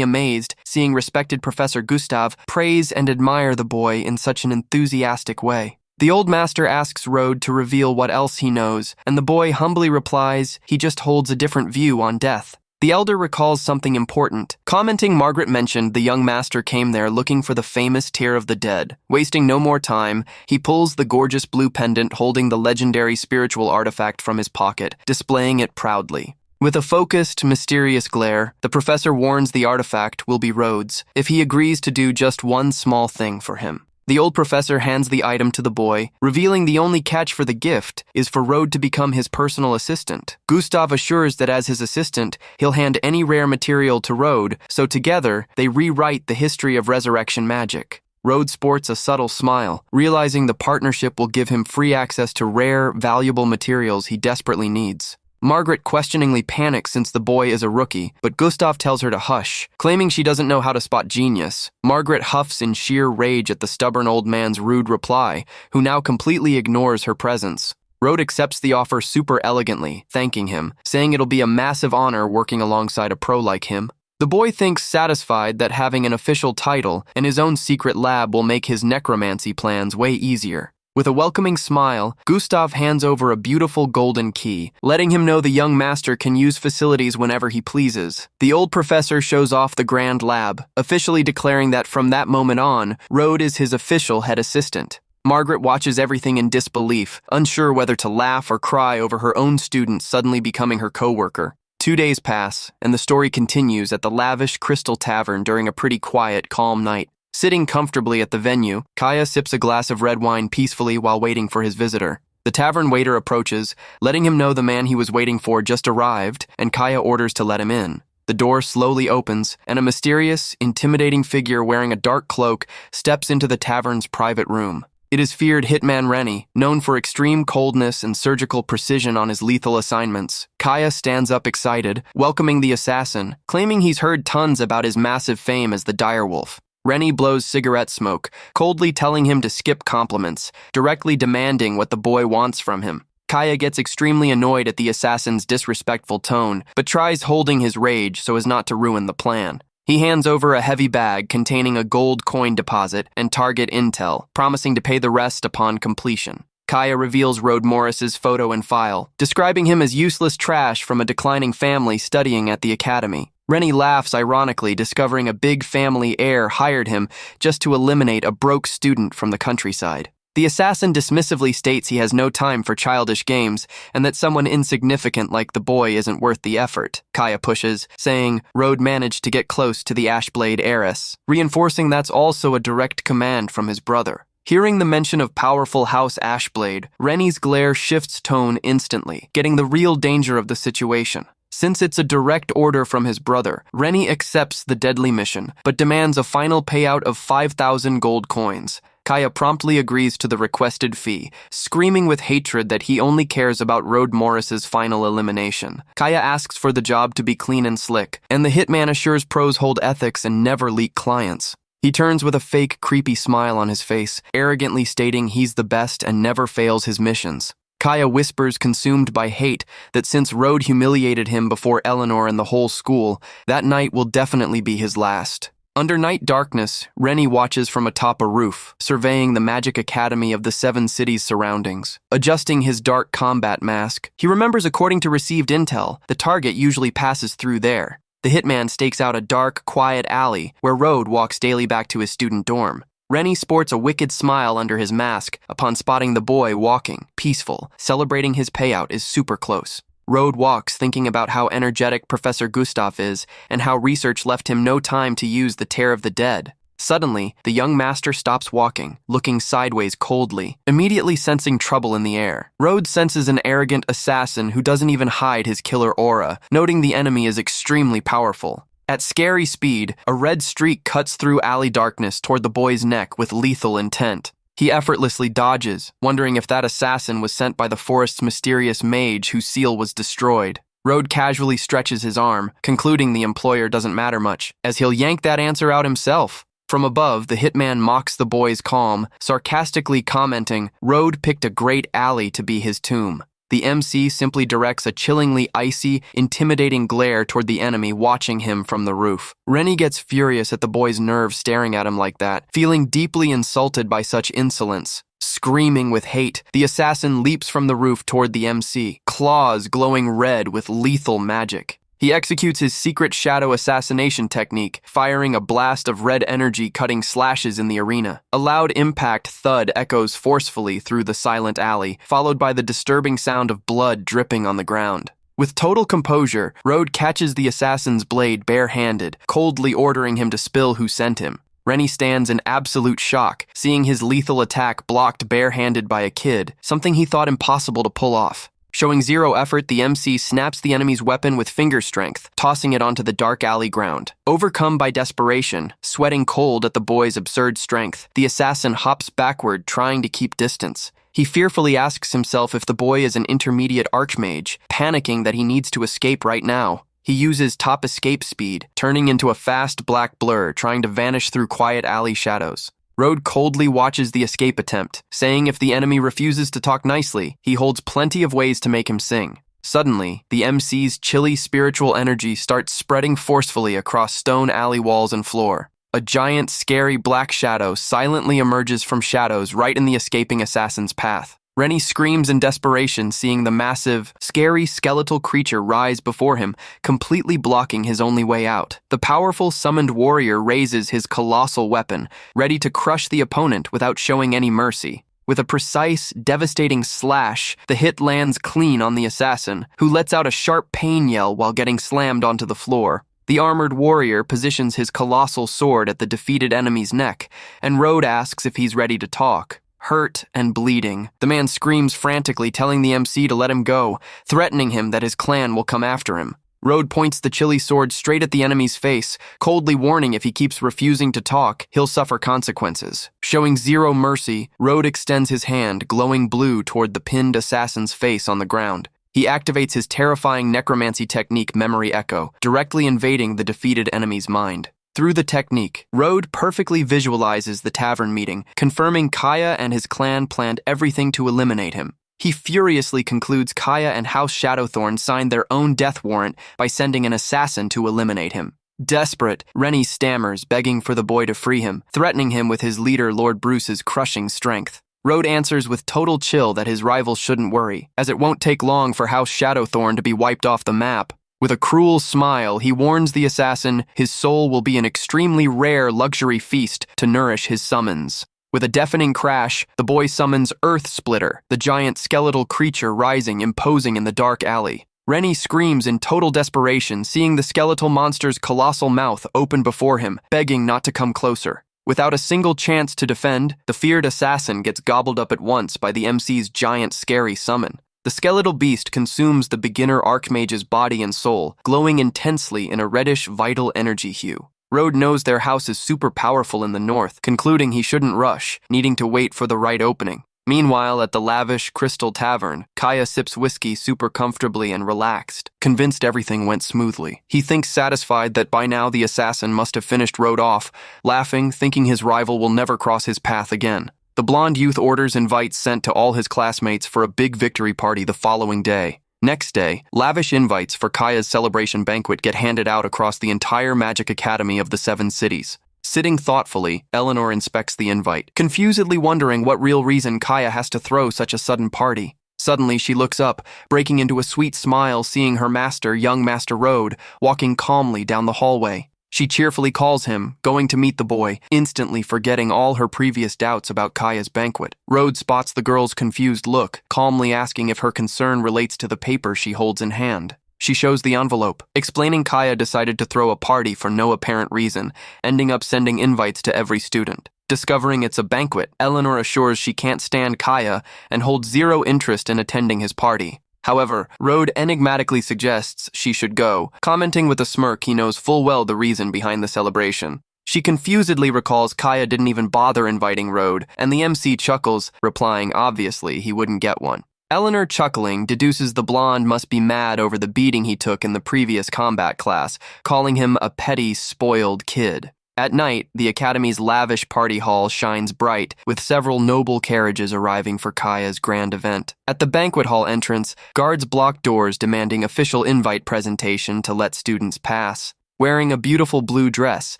amazed, seeing respected Professor Gustav praise and admire the boy in such an enthusiastic way. The old master asks Rode to reveal what else he knows, and the boy humbly replies he just holds a different view on death. The elder recalls something important, commenting Margaret mentioned the young master came there looking for the famous Tear of the Dead. Wasting no more time, he pulls the gorgeous blue pendant holding the legendary spiritual artifact from his pocket, displaying it proudly. With a focused, mysterious glare, the professor warns the artifact will be Rode's if he agrees to do just one small thing for him. The old professor hands the item to the boy, revealing the only catch for the gift is for Rode to become his personal assistant. Gustav assures that as his assistant, he'll hand any rare material to Rode, so together, they rewrite the history of resurrection magic. Rode sports a subtle smile, realizing the partnership will give him free access to rare, valuable materials he desperately needs. Margaret questioningly panics since the boy is a rookie, but Gustav tells her to hush, claiming she doesn't know how to spot genius. Margaret huffs in sheer rage at the stubborn old man's rude reply, who now completely ignores her presence. Rode accepts the offer super elegantly, thanking him, saying it'll be a massive honor working alongside a pro like him. The boy thinks satisfied that having an official title and his own secret lab will make his necromancy plans way easier. With a welcoming smile, Gustav hands over a beautiful golden key, letting him know the young master can use facilities whenever he pleases. The old professor shows off the grand lab, officially declaring that from that moment on, Rode is his official head assistant. Margaret watches everything in disbelief, unsure whether to laugh or cry over her own student suddenly becoming her co-worker. 2 days pass, and the story continues at the lavish Crystal Tavern during a pretty quiet, calm night. Sitting comfortably at the venue, Kaya sips a glass of red wine peacefully while waiting for his visitor. The tavern waiter approaches, letting him know the man he was waiting for just arrived, and Kaya orders to let him in. The door slowly opens, and a mysterious, intimidating figure wearing a dark cloak steps into the tavern's private room. It is feared hitman Rennie, known for extreme coldness and surgical precision on his lethal assignments. Kaya stands up excited, welcoming the assassin, claiming he's heard tons about his massive fame as the direwolf. Rennie blows cigarette smoke, coldly telling him to skip compliments, directly demanding what the boy wants from him. Kaya gets extremely annoyed at the assassin's disrespectful tone, but tries holding his rage so as not to ruin the plan. He hands over a heavy bag containing a gold coin deposit and target intel, promising to pay the rest upon completion. Kaya reveals Rode Morris's photo and file, describing him as useless trash from a declining family studying at the academy. Rennie laughs ironically, discovering a big family heir hired him just to eliminate a broke student from the countryside. The assassin dismissively states he has no time for childish games and that someone insignificant like the boy isn't worth the effort. Kaya pushes, saying Rode managed to get close to the Ashblade heiress, reinforcing that's also a direct command from his brother. Hearing the mention of powerful House Ashblade, Rennie's glare shifts tone instantly, getting the real danger of the situation. Since it's a direct order from his brother, Rennie accepts the deadly mission, but demands a final payout of 5,000 gold coins. Kaya promptly agrees to the requested fee, screaming with hatred that he only cares about Rode Morris's final elimination. Kaya asks for the job to be clean and slick, and the hitman assures pros hold ethics and never leak clients. He turns with a fake, creepy smile on his face, arrogantly stating he's the best and never fails his missions. Kaya whispers, consumed by hate, that since Road humiliated him before Eleanor and the whole school, that night will definitely be his last. Under night darkness, Rennie watches from atop a roof, surveying the magic academy of the 7 cities' surroundings. Adjusting his dark combat mask, he remembers according to received intel, the target usually passes through there. The hitman stakes out a dark, quiet alley where Road walks daily back to his student dorm. Rennie sports a wicked smile under his mask upon spotting the boy walking, peaceful, celebrating his payout is super close. Road walks thinking about how energetic Professor Gustav is and how research left him no time to use the Tear of the Dead. Suddenly, the young master stops walking, looking sideways coldly, immediately sensing trouble in the air. Road senses an arrogant assassin who doesn't even hide his killer aura, noting the enemy is extremely powerful. At scary speed, a red streak cuts through alley darkness toward the boy's neck with lethal intent. He effortlessly dodges, wondering if that assassin was sent by the forest's mysterious mage whose seal was destroyed. Road casually stretches his arm, concluding the employer doesn't matter much, as he'll yank that answer out himself. From above, the hitman mocks the boy's calm, sarcastically commenting, "Road picked a great alley to be his tomb." The MC simply directs a chillingly icy, intimidating glare toward the enemy watching him from the roof. Rennie gets furious at the boy's nerve staring at him like that, feeling deeply insulted by such insolence. Screaming with hate, the assassin leaps from the roof toward the MC, claws glowing red with lethal magic. He executes his secret shadow assassination technique, firing a blast of red energy cutting slashes in the arena. A loud impact thud echoes forcefully through the silent alley, followed by the disturbing sound of blood dripping on the ground. With total composure, Road catches the assassin's blade bare-handed, coldly ordering him to spill who sent him. Rennie stands in absolute shock, seeing his lethal attack blocked bare-handed by a kid, something he thought impossible to pull off. Showing zero effort, the MC snaps the enemy's weapon with finger strength, tossing it onto the dark alley ground. Overcome by desperation, sweating cold at the boy's absurd strength, the assassin hops backward, trying to keep distance. He fearfully asks himself if the boy is an intermediate archmage, panicking that he needs to escape right now. He uses top escape speed, turning into a fast black blur, trying to vanish through quiet alley shadows. Road coldly watches the escape attempt, saying if the enemy refuses to talk nicely, he holds plenty of ways to make him sing. Suddenly, the MC's chilly spiritual energy starts spreading forcefully across stone alley walls and floor. A giant, scary black shadow silently emerges from shadows right in the escaping assassin's path. Rennie screams in desperation, seeing the massive, scary skeletal creature rise before him, completely blocking his only way out. The powerful summoned warrior raises his colossal weapon, ready to crush the opponent without showing any mercy. With a precise, devastating slash, the hit lands clean on the assassin, who lets out a sharp pain yell while getting slammed onto the floor. The armored warrior positions his colossal sword at the defeated enemy's neck, and Road asks if he's ready to talk. Hurt and bleeding, the man screams frantically, telling the MC to let him go, threatening him that his clan will come after him. Road points the chilly sword straight at the enemy's face, coldly warning if he keeps refusing to talk, he'll suffer consequences. Showing zero mercy, Road extends his hand, glowing blue, toward the pinned assassin's face on the ground. He activates his terrifying necromancy technique, Memory Echo, directly invading the defeated enemy's mind. Through the technique, Road perfectly visualizes the tavern meeting, confirming Kaya and his clan planned everything to eliminate him. He furiously concludes Kaya and House Shadowthorn signed their own death warrant by sending an assassin to eliminate him. Desperate, Rennie stammers, begging for the boy to free him, threatening him with his leader Lord Bruce's crushing strength. Road answers with total chill that his rival shouldn't worry, as it won't take long for House Shadowthorn to be wiped off the map. With a cruel smile, he warns the assassin his soul will be an extremely rare luxury feast to nourish his summons. With a deafening crash, the boy summons Earth Splitter, the giant skeletal creature rising imposing in the dark alley. Rennie screams in total desperation, seeing the skeletal monster's colossal mouth open before him, begging not to come closer. Without a single chance to defend, the feared assassin gets gobbled up at once by the MC's giant scary summon. The skeletal beast consumes the beginner archmage's body and soul, glowing intensely in a reddish, vital energy hue. Road knows their house is super powerful in the north, concluding he shouldn't rush, needing to wait for the right opening. Meanwhile, at the lavish Crystal Tavern, Kaya sips whiskey super comfortably and relaxed, convinced everything went smoothly. He thinks satisfied that by now the assassin must have finished Road off, laughing, thinking his rival will never cross his path again. The blonde youth orders invites sent to all his classmates for a big victory party the following day. Next day, lavish invites for Kaya's celebration banquet get handed out across the entire Magic Academy of the 7 cities. Sitting thoughtfully, Eleanor inspects the invite, confusedly wondering what real reason Kaya has to throw such a sudden party. Suddenly, she looks up, breaking into a sweet smile seeing her master, young Master Road, walking calmly down the hallway. She cheerfully calls him, going to meet the boy, instantly forgetting all her previous doubts about Kaya's banquet. Road spots the girl's confused look, calmly asking if her concern relates to the paper she holds in hand. She shows the envelope, explaining Kaya decided to throw a party for no apparent reason, ending up sending invites to every student. Discovering it's a banquet, Eleanor assures she can't stand Kaya and holds zero interest in attending his party. However, Road enigmatically suggests she should go, commenting with a smirk he knows full well the reason behind the celebration. She confusedly recalls Kaya didn't even bother inviting Road, and the MC chuckles, replying obviously he wouldn't get one. Eleanor, chuckling, deduces the blonde must be mad over the beating he took in the previous combat class, calling him a petty, spoiled kid. At night, the Academy's lavish party hall shines bright, with several noble carriages arriving for Kaya's grand event. At the banquet hall entrance, guards block doors demanding official invite presentation to let students pass. Wearing a beautiful blue dress,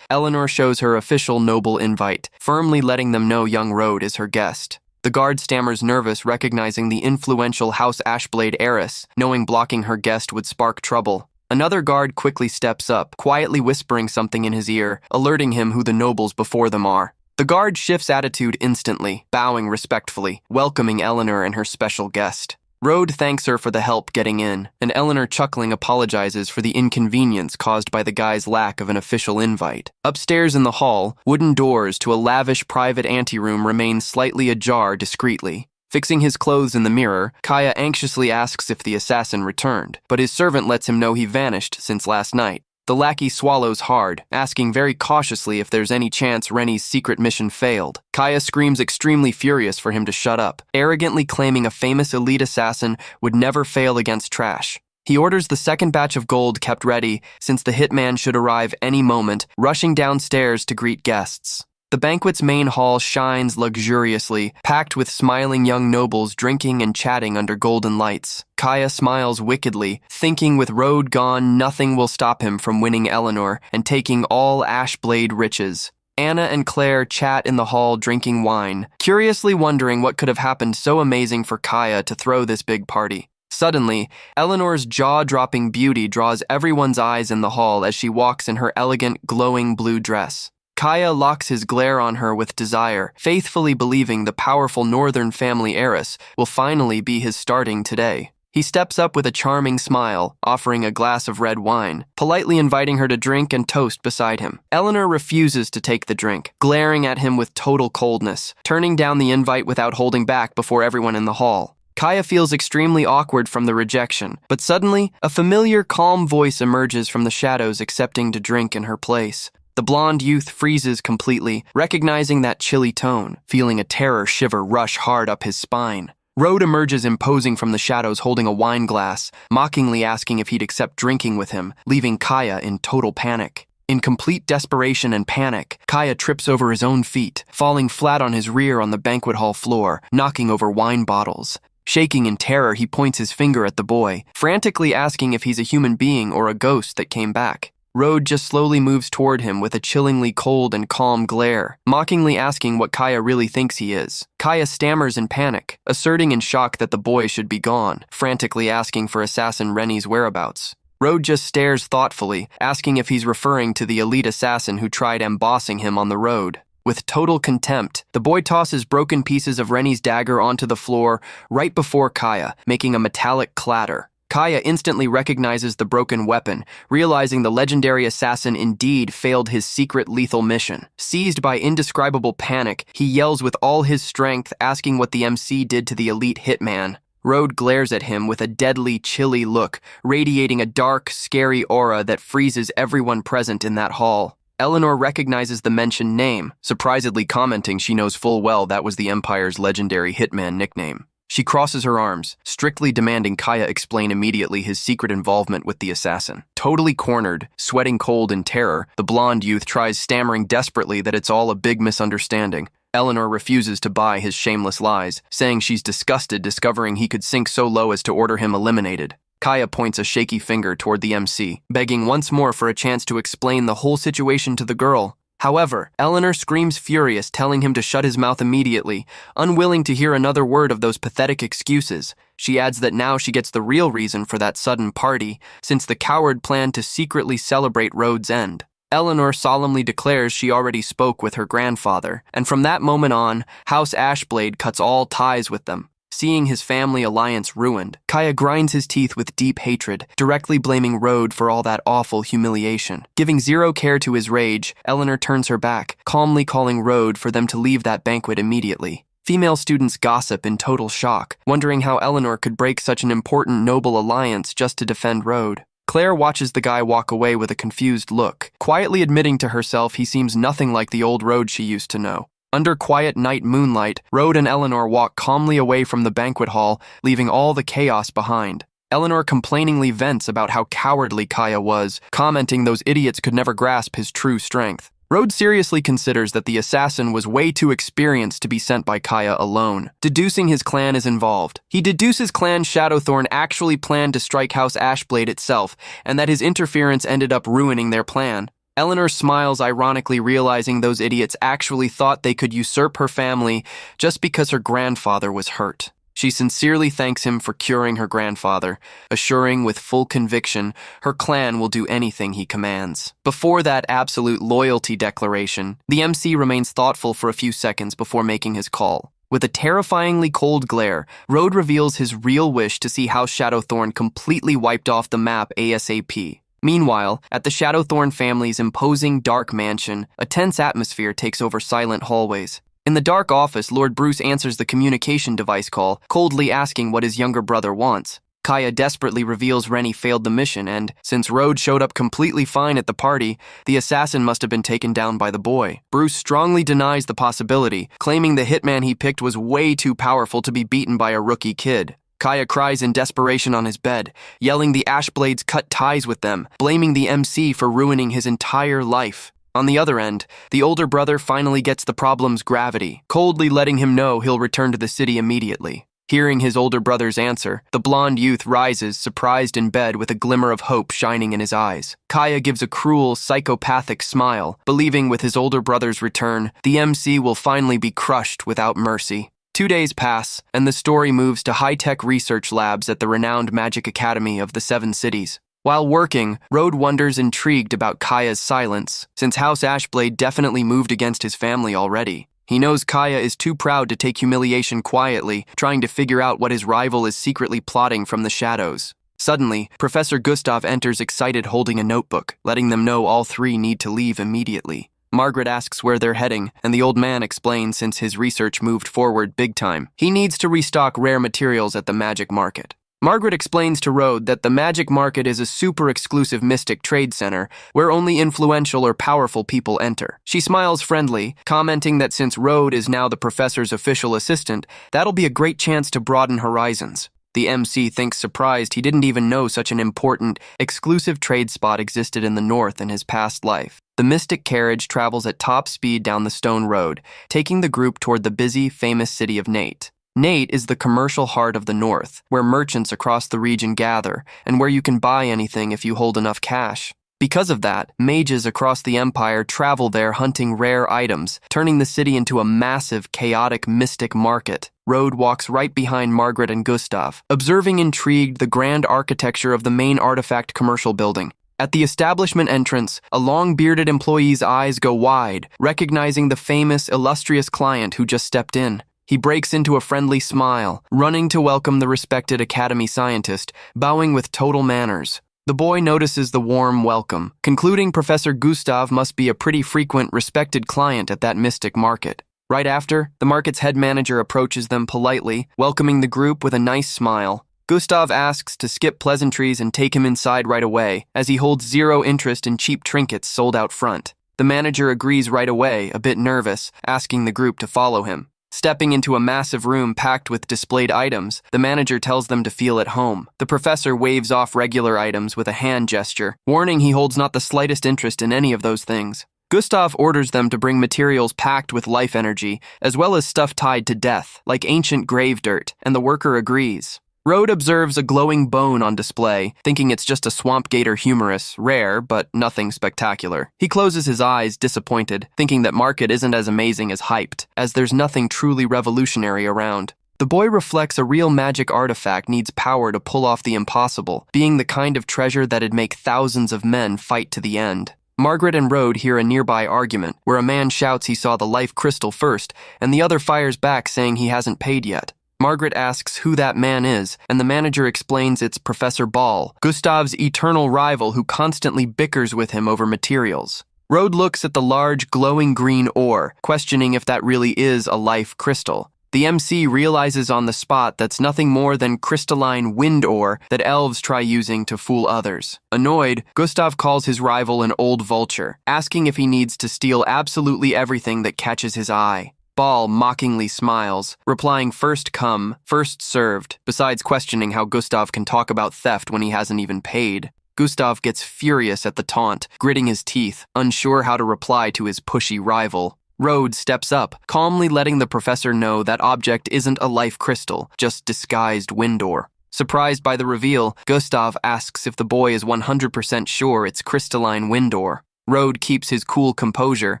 Eleanor shows her official noble invite, firmly letting them know young Road is her guest. The guard stammers nervous, recognizing the influential House Ashblade heiress, knowing blocking her guest would spark trouble. Another guard quickly steps up, quietly whispering something in his ear, alerting him who the nobles before them are. The guard shifts attitude instantly, bowing respectfully, welcoming Eleanor and her special guest. Road thanks her for the help getting in, and Eleanor, chuckling, apologizes for the inconvenience caused by the guy's lack of an official invite. Upstairs in the hall, wooden doors to a lavish private anteroom remain slightly ajar discreetly. Fixing his clothes in the mirror, Kaya anxiously asks if the assassin returned, but his servant lets him know he vanished since last night. The lackey swallows hard, asking very cautiously if there's any chance Rennie's secret mission failed. Kaya screams extremely furious for him to shut up, arrogantly claiming a famous elite assassin would never fail against trash. He orders the second batch of gold kept ready, since the hitman should arrive any moment, rushing downstairs to greet guests. The banquet's main hall shines luxuriously, packed with smiling young nobles drinking and chatting under golden lights. Kaya smiles wickedly, thinking with Road gone, nothing will stop him from winning Eleanor and taking all Ashblade riches. Anna and Claire chat in the hall drinking wine, curiously wondering what could have happened so amazing for Kaya to throw this big party. Suddenly, Eleanor's jaw-dropping beauty draws everyone's eyes in the hall as she walks in her elegant, glowing blue dress. Kaya locks his glare on her with desire, faithfully believing the powerful northern family heiress will finally be his starting today. He steps up with a charming smile, offering a glass of red wine, politely inviting her to drink and toast beside him. Eleanor refuses to take the drink, glaring at him with total coldness, turning down the invite without holding back before everyone in the hall. Kaya feels extremely awkward from the rejection, but suddenly, a familiar, calm voice emerges from the shadows accepting to drink in her place. The blonde youth freezes completely, recognizing that chilly tone, feeling a terror shiver rush hard up his spine. Road emerges imposing from the shadows holding a wine glass, mockingly asking if he'd accept drinking with him, leaving Kaya in total panic. In complete desperation and panic, Kaya trips over his own feet, falling flat on his rear on the banquet hall floor, knocking over wine bottles. Shaking in terror, he points his finger at the boy, frantically asking if he's a human being or a ghost that came back. Road just slowly moves toward him with a chillingly cold and calm glare, mockingly asking what Kaya really thinks he is. Kaya stammers in panic, asserting in shock that the boy should be gone, frantically asking for assassin Rennie's whereabouts. Road just stares thoughtfully, asking if he's referring to the elite assassin who tried embossing him on the road. With total contempt, the boy tosses broken pieces of Rennie's dagger onto the floor right before Kaya, making a metallic clatter. Kaya instantly recognizes the broken weapon, realizing the legendary assassin indeed failed his secret lethal mission. Seized by indescribable panic, he yells with all his strength, asking what the MC did to the elite hitman. Road glares at him with a deadly, chilly look, radiating a dark, scary aura that freezes everyone present in that hall. Eleanor recognizes the mentioned name, surprisedly commenting she knows full well that was the Empire's legendary hitman nickname. She crosses her arms, strictly demanding Kaya explain immediately his secret involvement with the assassin. Totally cornered, sweating cold in terror, the blonde youth tries stammering desperately that it's all a big misunderstanding. Eleanor refuses to buy his shameless lies, saying she's disgusted discovering he could sink so low as to order him eliminated. Kaya points a shaky finger toward the MC, begging once more for a chance to explain the whole situation to the girl. However, Eleanor screams furious, telling him to shut his mouth immediately, unwilling to hear another word of those pathetic excuses. She adds that now she gets the real reason for that sudden party, since the coward planned to secretly celebrate Rhodes' end. Eleanor solemnly declares she already spoke with her grandfather, and from that moment on, House Ashblade cuts all ties with them. Seeing his family alliance ruined, Kaya grinds his teeth with deep hatred, directly blaming Rhodes for all that awful humiliation. Giving zero care to his rage, Eleanor turns her back, calmly calling Rhodes for them to leave that banquet immediately. Female students gossip in total shock, wondering how Eleanor could break such an important noble alliance just to defend Rhodes. Claire watches the guy walk away with a confused look, quietly admitting to herself he seems nothing like the old Rhodes she used to know. Under quiet night moonlight, Rhodes and Eleanor walk calmly away from the banquet hall, leaving all the chaos behind. Eleanor complainingly vents about how cowardly Kaya was, commenting those idiots could never grasp his true strength. Rhodes seriously considers that the assassin was way too experienced to be sent by Kaya alone, deducing his clan is involved. He deduces Clan Shadowthorn actually planned to strike House Ashblade itself, and that his interference ended up ruining their plan. Eleanor smiles, ironically realizing those idiots actually thought they could usurp her family just because her grandfather was hurt. She sincerely thanks him for curing her grandfather, assuring with full conviction her clan will do anything he commands. Before that absolute loyalty declaration, the MC remains thoughtful for a few seconds before making his call. With a terrifyingly cold glare, Rhodes reveals his real wish to see House Shadowthorn completely wiped off the map ASAP. Meanwhile, at the Shadowthorn family's imposing dark mansion, a tense atmosphere takes over silent hallways. In the dark office, Lord Bruce answers the communication device call, coldly asking what his younger brother wants. Kaya desperately reveals Rennie failed the mission and, since Rhodes showed up completely fine at the party, the assassin must have been taken down by the boy. Bruce strongly denies the possibility, claiming the hitman he picked was way too powerful to be beaten by a rookie kid. Kaya cries in desperation on his bed, yelling the Ashblades cut ties with them, blaming the MC for ruining his entire life. On the other end, the older brother finally gets the problem's gravity, coldly letting him know he'll return to the city immediately. Hearing his older brother's answer, the blonde youth rises, surprised in bed with a glimmer of hope shining in his eyes. Kaya gives a cruel, psychopathic smile, believing with his older brother's return, the MC will finally be crushed without mercy. 2 days pass, and the story moves to high-tech research labs at the renowned Magic Academy of the Seven Cities. While working, Rhodes wonders intrigued about Kaya's silence, since House Ashblade definitely moved against his family already. He knows Kaya is too proud to take humiliation quietly, trying to figure out what his rival is secretly plotting from the shadows. Suddenly, Professor Gustav enters excited holding a notebook, letting them know all three need to leave immediately. Margaret asks where they're heading, and the old man explains since his research moved forward big time, he needs to restock rare materials at the magic market. Margaret explains to Rhodes that the magic market is a super exclusive mystic trade center where only influential or powerful people enter. She smiles friendly, commenting that since Rhodes is now the professor's official assistant, that'll be a great chance to broaden horizons. The MC thinks surprised he didn't even know such an important, exclusive trade spot existed in the north in his past life. The mystic carriage travels at top speed down the stone road, taking the group toward the busy, famous city of Nate. Nate is the commercial heart of the north, where merchants across the region gather, and where you can buy anything if you hold enough cash. Because of that, mages across the empire travel there hunting rare items, turning the city into a massive, chaotic, mystic market. Rhodes walks right behind Margaret and Gustav, observing intrigued the grand architecture of the main artifact commercial building. At the establishment entrance, a long-bearded employee's eyes go wide, recognizing the famous, illustrious client who just stepped in. He breaks into a friendly smile, running to welcome the respected academy scientist, bowing with total manners. The boy notices the warm welcome, concluding Professor Gustav must be a pretty frequent, respected client at that mystic market. Right after, the market's head manager approaches them politely, welcoming the group with a nice smile. Gustav asks to skip pleasantries and take him inside right away, as he holds zero interest in cheap trinkets sold out front. The manager agrees right away, a bit nervous, asking the group to follow him. Stepping into a massive room packed with displayed items, the manager tells them to feel at home. The professor waves off regular items with a hand gesture, warning he holds not the slightest interest in any of those things. Gustav orders them to bring materials packed with life energy, as well as stuff tied to death, like ancient grave dirt, and the worker agrees. Rode observes a glowing bone on display, thinking it's just a swamp gator humerus, rare, but nothing spectacular. He closes his eyes, disappointed, thinking that market isn't as amazing as hyped, as there's nothing truly revolutionary around. The boy reflects a real magic artifact needs power to pull off the impossible, being the kind of treasure that'd make thousands of men fight to the end. Margaret and Rode hear a nearby argument, where a man shouts he saw the life crystal first, and the other fires back saying he hasn't paid yet. Margaret asks who that man is, and the manager explains it's Professor Ball, Gustav's eternal rival who constantly bickers with him over materials. Rode looks at the large, glowing green ore, questioning if that really is a life crystal. The MC realizes on the spot that's nothing more than crystalline wind ore that elves try using to fool others. Annoyed, Gustav calls his rival an old vulture, asking if he needs to steal absolutely everything that catches his eye. Ball mockingly smiles, replying first come, first served, besides questioning how Gustav can talk about theft when he hasn't even paid. Gustav gets furious at the taunt, gritting his teeth, unsure how to reply to his pushy rival. Rode steps up, calmly letting the professor know that object isn't a life crystal, just disguised wind ore. Surprised by the reveal, Gustav asks if the boy is 100% sure it's crystalline wind ore. Rode keeps his cool composure,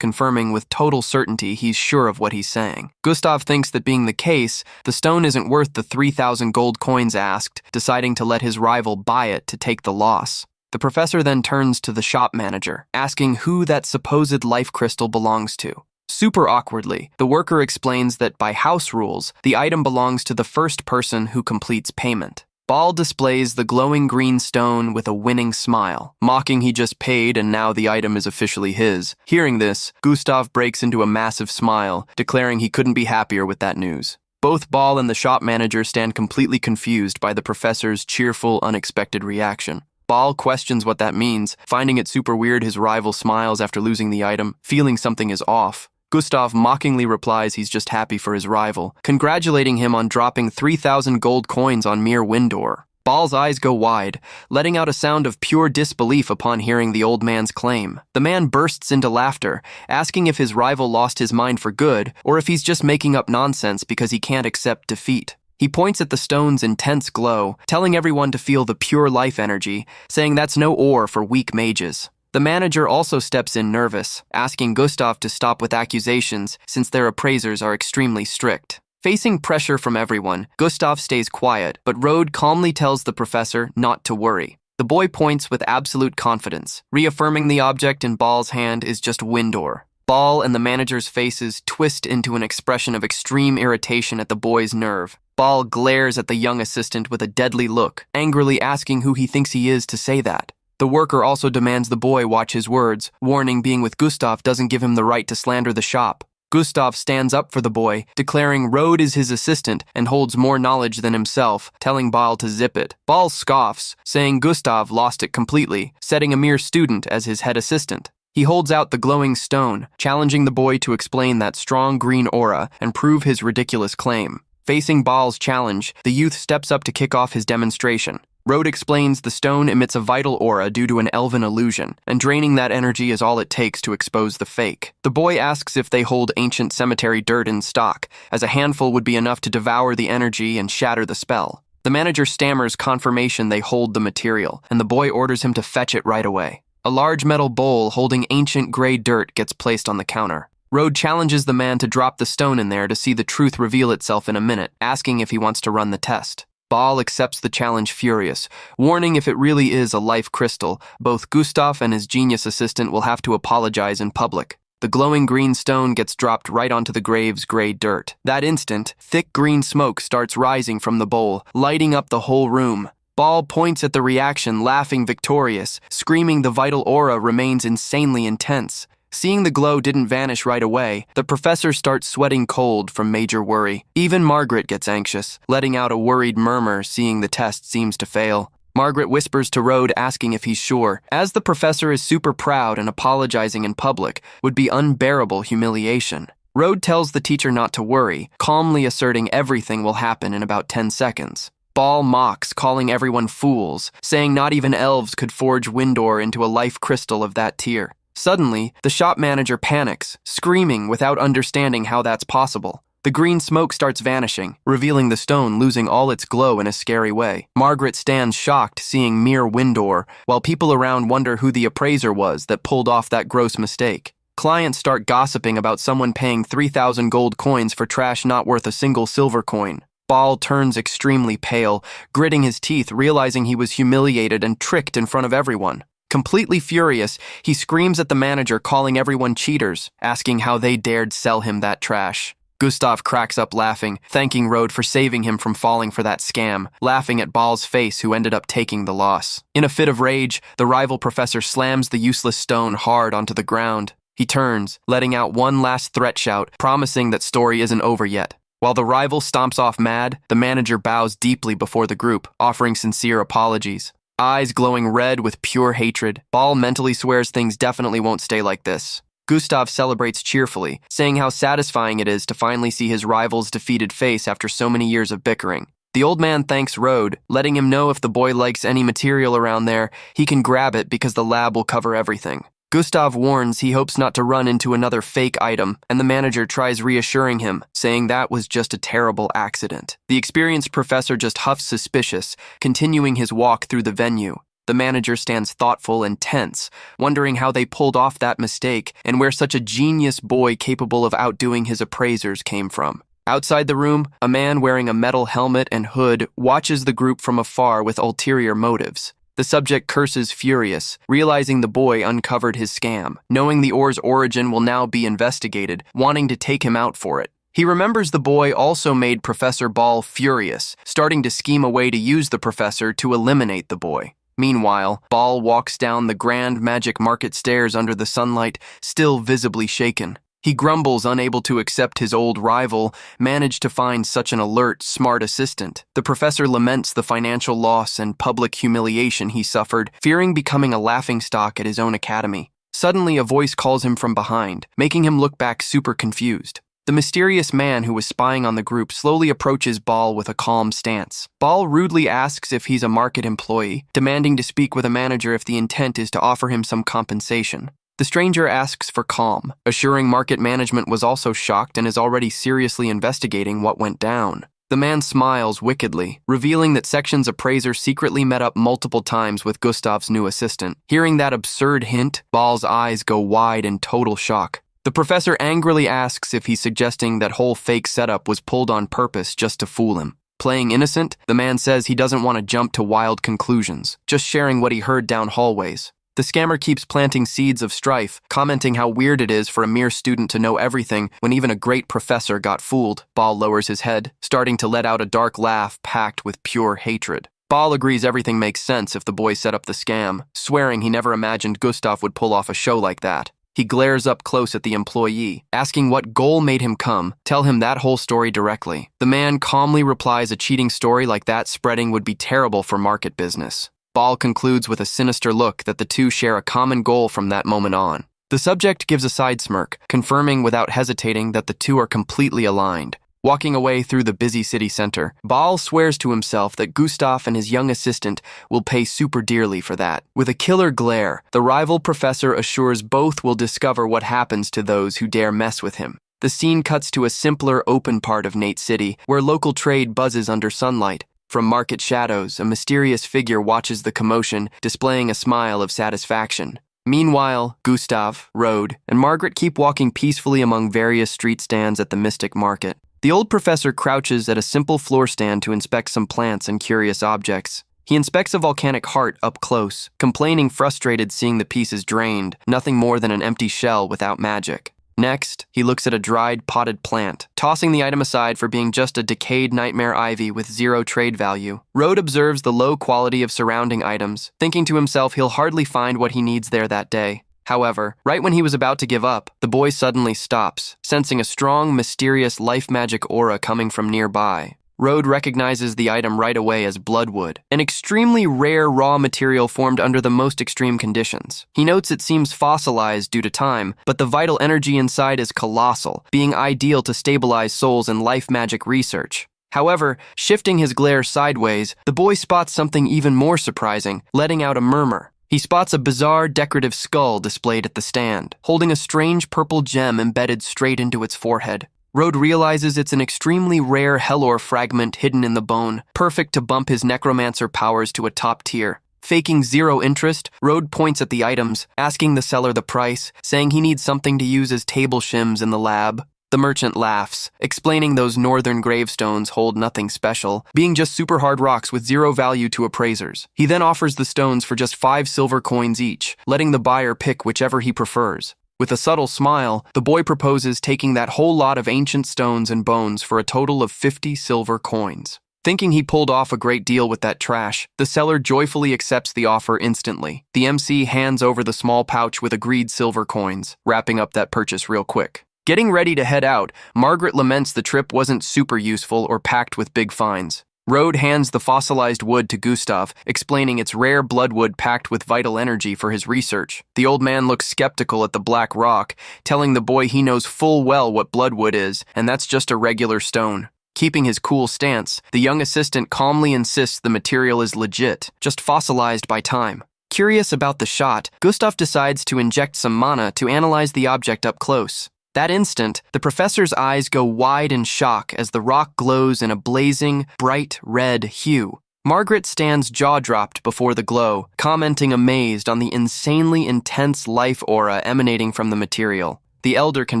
confirming with total certainty he's sure of what he's saying. Gustav thinks that being the case, the stone isn't worth the 3,000 gold coins asked, deciding to let his rival buy it to take the loss. The professor then turns to the shop manager, asking who that supposed life crystal belongs to. Super awkwardly, the worker explains that by house rules, the item belongs to the first person who completes payment. Ball displays the glowing green stone with a winning smile, mocking he just paid and now the item is officially his. Hearing this, Gustav breaks into a massive smile, declaring he couldn't be happier with that news. Both Ball and the shop manager stand completely confused by the professor's cheerful, unexpected reaction. Ball questions what that means, finding it super weird his rival smiles after losing the item, feeling something is off. Gustav mockingly replies he's just happy for his rival, congratulating him on dropping 3,000 gold coins on mere wind ore. Ball's eyes go wide, letting out a sound of pure disbelief upon hearing the old man's claim. The man bursts into laughter, asking if his rival lost his mind for good, or if he's just making up nonsense because he can't accept defeat. He points at the stone's intense glow, telling everyone to feel the pure life energy, saying that's no ore for weak mages. The manager also steps in nervous, asking Gustav to stop with accusations since their appraisers are extremely strict. Facing pressure from everyone, Gustav stays quiet, but Rode calmly tells the professor not to worry. The boy points with absolute confidence, reaffirming the object in Ball's hand is just wind ore. Ball and the manager's faces twist into an expression of extreme irritation at the boy's nerve. Ball glares at the young assistant with a deadly look, angrily asking who he thinks he is to say that. The worker also demands the boy watch his words, warning being with Gustav doesn't give him the right to slander the shop. Gustav stands up for the boy, declaring Rode is his assistant and holds more knowledge than himself, telling Ball to zip it. Ball scoffs, saying Gustav lost it completely, setting a mere student as his head assistant. He holds out the glowing stone, challenging the boy to explain that strong green aura and prove his ridiculous claim. Facing Ball's challenge, the youth steps up to kick off his demonstration. Rode explains the stone emits a vital aura due to an elven illusion, and draining that energy is all it takes to expose the fake. The boy asks if they hold ancient cemetery dirt in stock, as a handful would be enough to devour the energy and shatter the spell. The manager stammers confirmation they hold the material, and the boy orders him to fetch it right away. A large metal bowl holding ancient gray dirt gets placed on the counter. Rode challenges the man to drop the stone in there to see the truth reveal itself in a minute, asking if he wants to run the test. Ball accepts the challenge furious, warning if it really is a life crystal, both Gustav and his genius assistant will have to apologize in public. The glowing green stone gets dropped right onto the grave's gray dirt. That instant, thick green smoke starts rising from the bowl, lighting up the whole room. Ball points at the reaction, laughing victorious, screaming the vital aura remains insanely intense. Seeing the glow didn't vanish right away, the professor starts sweating cold from major worry. Even Margaret gets anxious, letting out a worried murmur seeing the test seems to fail. Margaret whispers to Rode, asking if he's sure, as the professor is super proud and apologizing in public would be unbearable humiliation. Rode tells the teacher not to worry, calmly asserting everything will happen in about 10 seconds. Ball mocks, calling everyone fools, saying not even elves could forge Windor into a life crystal of that tier. Suddenly, the shop manager panics, screaming without understanding how that's possible. The green smoke starts vanishing, revealing the stone losing all its glow in a scary way. Margaret stands shocked, seeing mere Windor, while people around wonder who the appraiser was that pulled off that gross mistake. Clients start gossiping about someone paying 3,000 gold coins for trash not worth a single silver coin. Ball turns extremely pale, gritting his teeth, realizing he was humiliated and tricked in front of everyone. Completely furious, he screams at the manager, calling everyone cheaters, asking how they dared sell him that trash. Gustav cracks up laughing, thanking Rode for saving him from falling for that scam, laughing at Ball's face, who ended up taking the loss. In a fit of rage, the rival professor slams the useless stone hard onto the ground. He turns, letting out one last threat shout, promising that story isn't over yet. While the rival stomps off mad, the manager bows deeply before the group, offering sincere apologies. Eyes glowing red with pure hatred, Ball mentally swears things definitely won't stay like this. Gustav celebrates cheerfully, saying how satisfying it is to finally see his rival's defeated face after so many years of bickering. The old man thanks Rode, letting him know if the boy likes any material around there, he can grab it because the lab will cover everything. Gustav warns he hopes not to run into another fake item, and the manager tries reassuring him, saying that was just a terrible accident. The experienced professor just huffs suspicious, continuing his walk through the venue. The manager stands thoughtful and tense, wondering how they pulled off that mistake and where such a genius boy capable of outdoing his appraisers came from. Outside the room, a man wearing a metal helmet and hood watches the group from afar with ulterior motives. The subject curses furious, realizing the boy uncovered his scam. Knowing the ore's origin will now be investigated, wanting to take him out for it. He remembers the boy also made Professor Ball furious, starting to scheme a way to use the professor to eliminate the boy. Meanwhile, Ball walks down the grand magic market stairs under the sunlight, still visibly shaken. He grumbles, unable to accept his old rival managed to find such an alert, smart assistant. The professor laments the financial loss and public humiliation he suffered, fearing becoming a laughingstock at his own academy. Suddenly, a voice calls him from behind, making him look back super confused. The mysterious man who was spying on the group slowly approaches Ball with a calm stance. Ball rudely asks if he's a market employee, demanding to speak with a manager if the intent is to offer him some compensation. The stranger asks for calm, assuring market management was also shocked and is already seriously investigating what went down. The man smiles wickedly, revealing that Section's appraiser secretly met up multiple times with Gustav's new assistant. Hearing that absurd hint, Ball's eyes go wide in total shock. The professor angrily asks if he's suggesting that whole fake setup was pulled on purpose just to fool him. Playing innocent, the man says he doesn't want to jump to wild conclusions, just sharing what he heard down hallways. The scammer keeps planting seeds of strife, commenting how weird it is for a mere student to know everything when even a great professor got fooled. Ball lowers his head, starting to let out a dark laugh packed with pure hatred. Ball agrees everything makes sense if the boy set up the scam, swearing he never imagined Gustav would pull off a show like that. He glares up close at the employee, asking what goal made him come, tell him that whole story directly. The man calmly replies a cheating story like that spreading would be terrible for market business. Ball concludes with a sinister look that the two share a common goal from that moment on. The subject gives a side smirk, confirming without hesitating that the two are completely aligned. Walking away through the busy city center, Ball swears to himself that Gustav and his young assistant will pay super dearly for that. With a killer glare, the rival professor assures both will discover what happens to those who dare mess with him. The scene cuts to a simpler, open part of Nate City, where local trade buzzes under sunlight. From market shadows, a mysterious figure watches the commotion, displaying a smile of satisfaction. Meanwhile, Gustav, Rode, and Margaret keep walking peacefully among various street stands at the Mystic Market. The old professor crouches at a simple floor stand to inspect some plants and curious objects. He inspects a volcanic heart up close, complaining frustrated seeing the pieces drained, nothing more than an empty shell without magic. Next, he looks at a dried, potted plant, tossing the item aside for being just a decayed nightmare ivy with zero trade value. Rode observes the low quality of surrounding items, thinking to himself he'll hardly find what he needs there that day. However, right when he was about to give up, the boy suddenly stops, sensing a strong, mysterious life magic aura coming from nearby. Road recognizes the item right away as bloodwood, an extremely rare raw material formed under the most extreme conditions. He notes it seems fossilized due to time, but the vital energy inside is colossal, being ideal to stabilize souls in life magic research. However, shifting his glare sideways, the boy spots something even more surprising, letting out a murmur. He spots a bizarre decorative skull displayed at the stand, holding a strange purple gem embedded straight into its forehead. Road realizes it's an extremely rare Hellor fragment hidden in the bone, perfect to bump his necromancer powers to a top tier. Faking zero interest, Road points at the items, asking the seller the price, saying he needs something to use as table shims in the lab. The merchant laughs, explaining those northern gravestones hold nothing special, being just super hard rocks with zero value to appraisers. He then offers the stones for just 5 silver coins each, letting the buyer pick whichever he prefers. With a subtle smile, the boy proposes taking that whole lot of ancient stones and bones for a total of 50 silver coins. Thinking he pulled off a great deal with that trash, the seller joyfully accepts the offer instantly. The MC hands over the small pouch with agreed silver coins, wrapping up that purchase real quick. Getting ready to head out, Margaret laments the trip wasn't super useful or packed with big finds. Road hands the fossilized wood to Gustav, explaining it's rare bloodwood packed with vital energy for his research. The old man looks skeptical at the black rock, telling the boy he knows full well what bloodwood is, and that's just a regular stone. Keeping his cool stance, the young assistant calmly insists the material is legit, just fossilized by time. Curious about the shot, Gustav decides to inject some mana to analyze the object up close. That instant, the professor's eyes go wide in shock as the rock glows in a blazing, bright red hue. Margaret stands jaw-dropped before the glow, commenting amazed on the insanely intense life aura emanating from the material. The elder can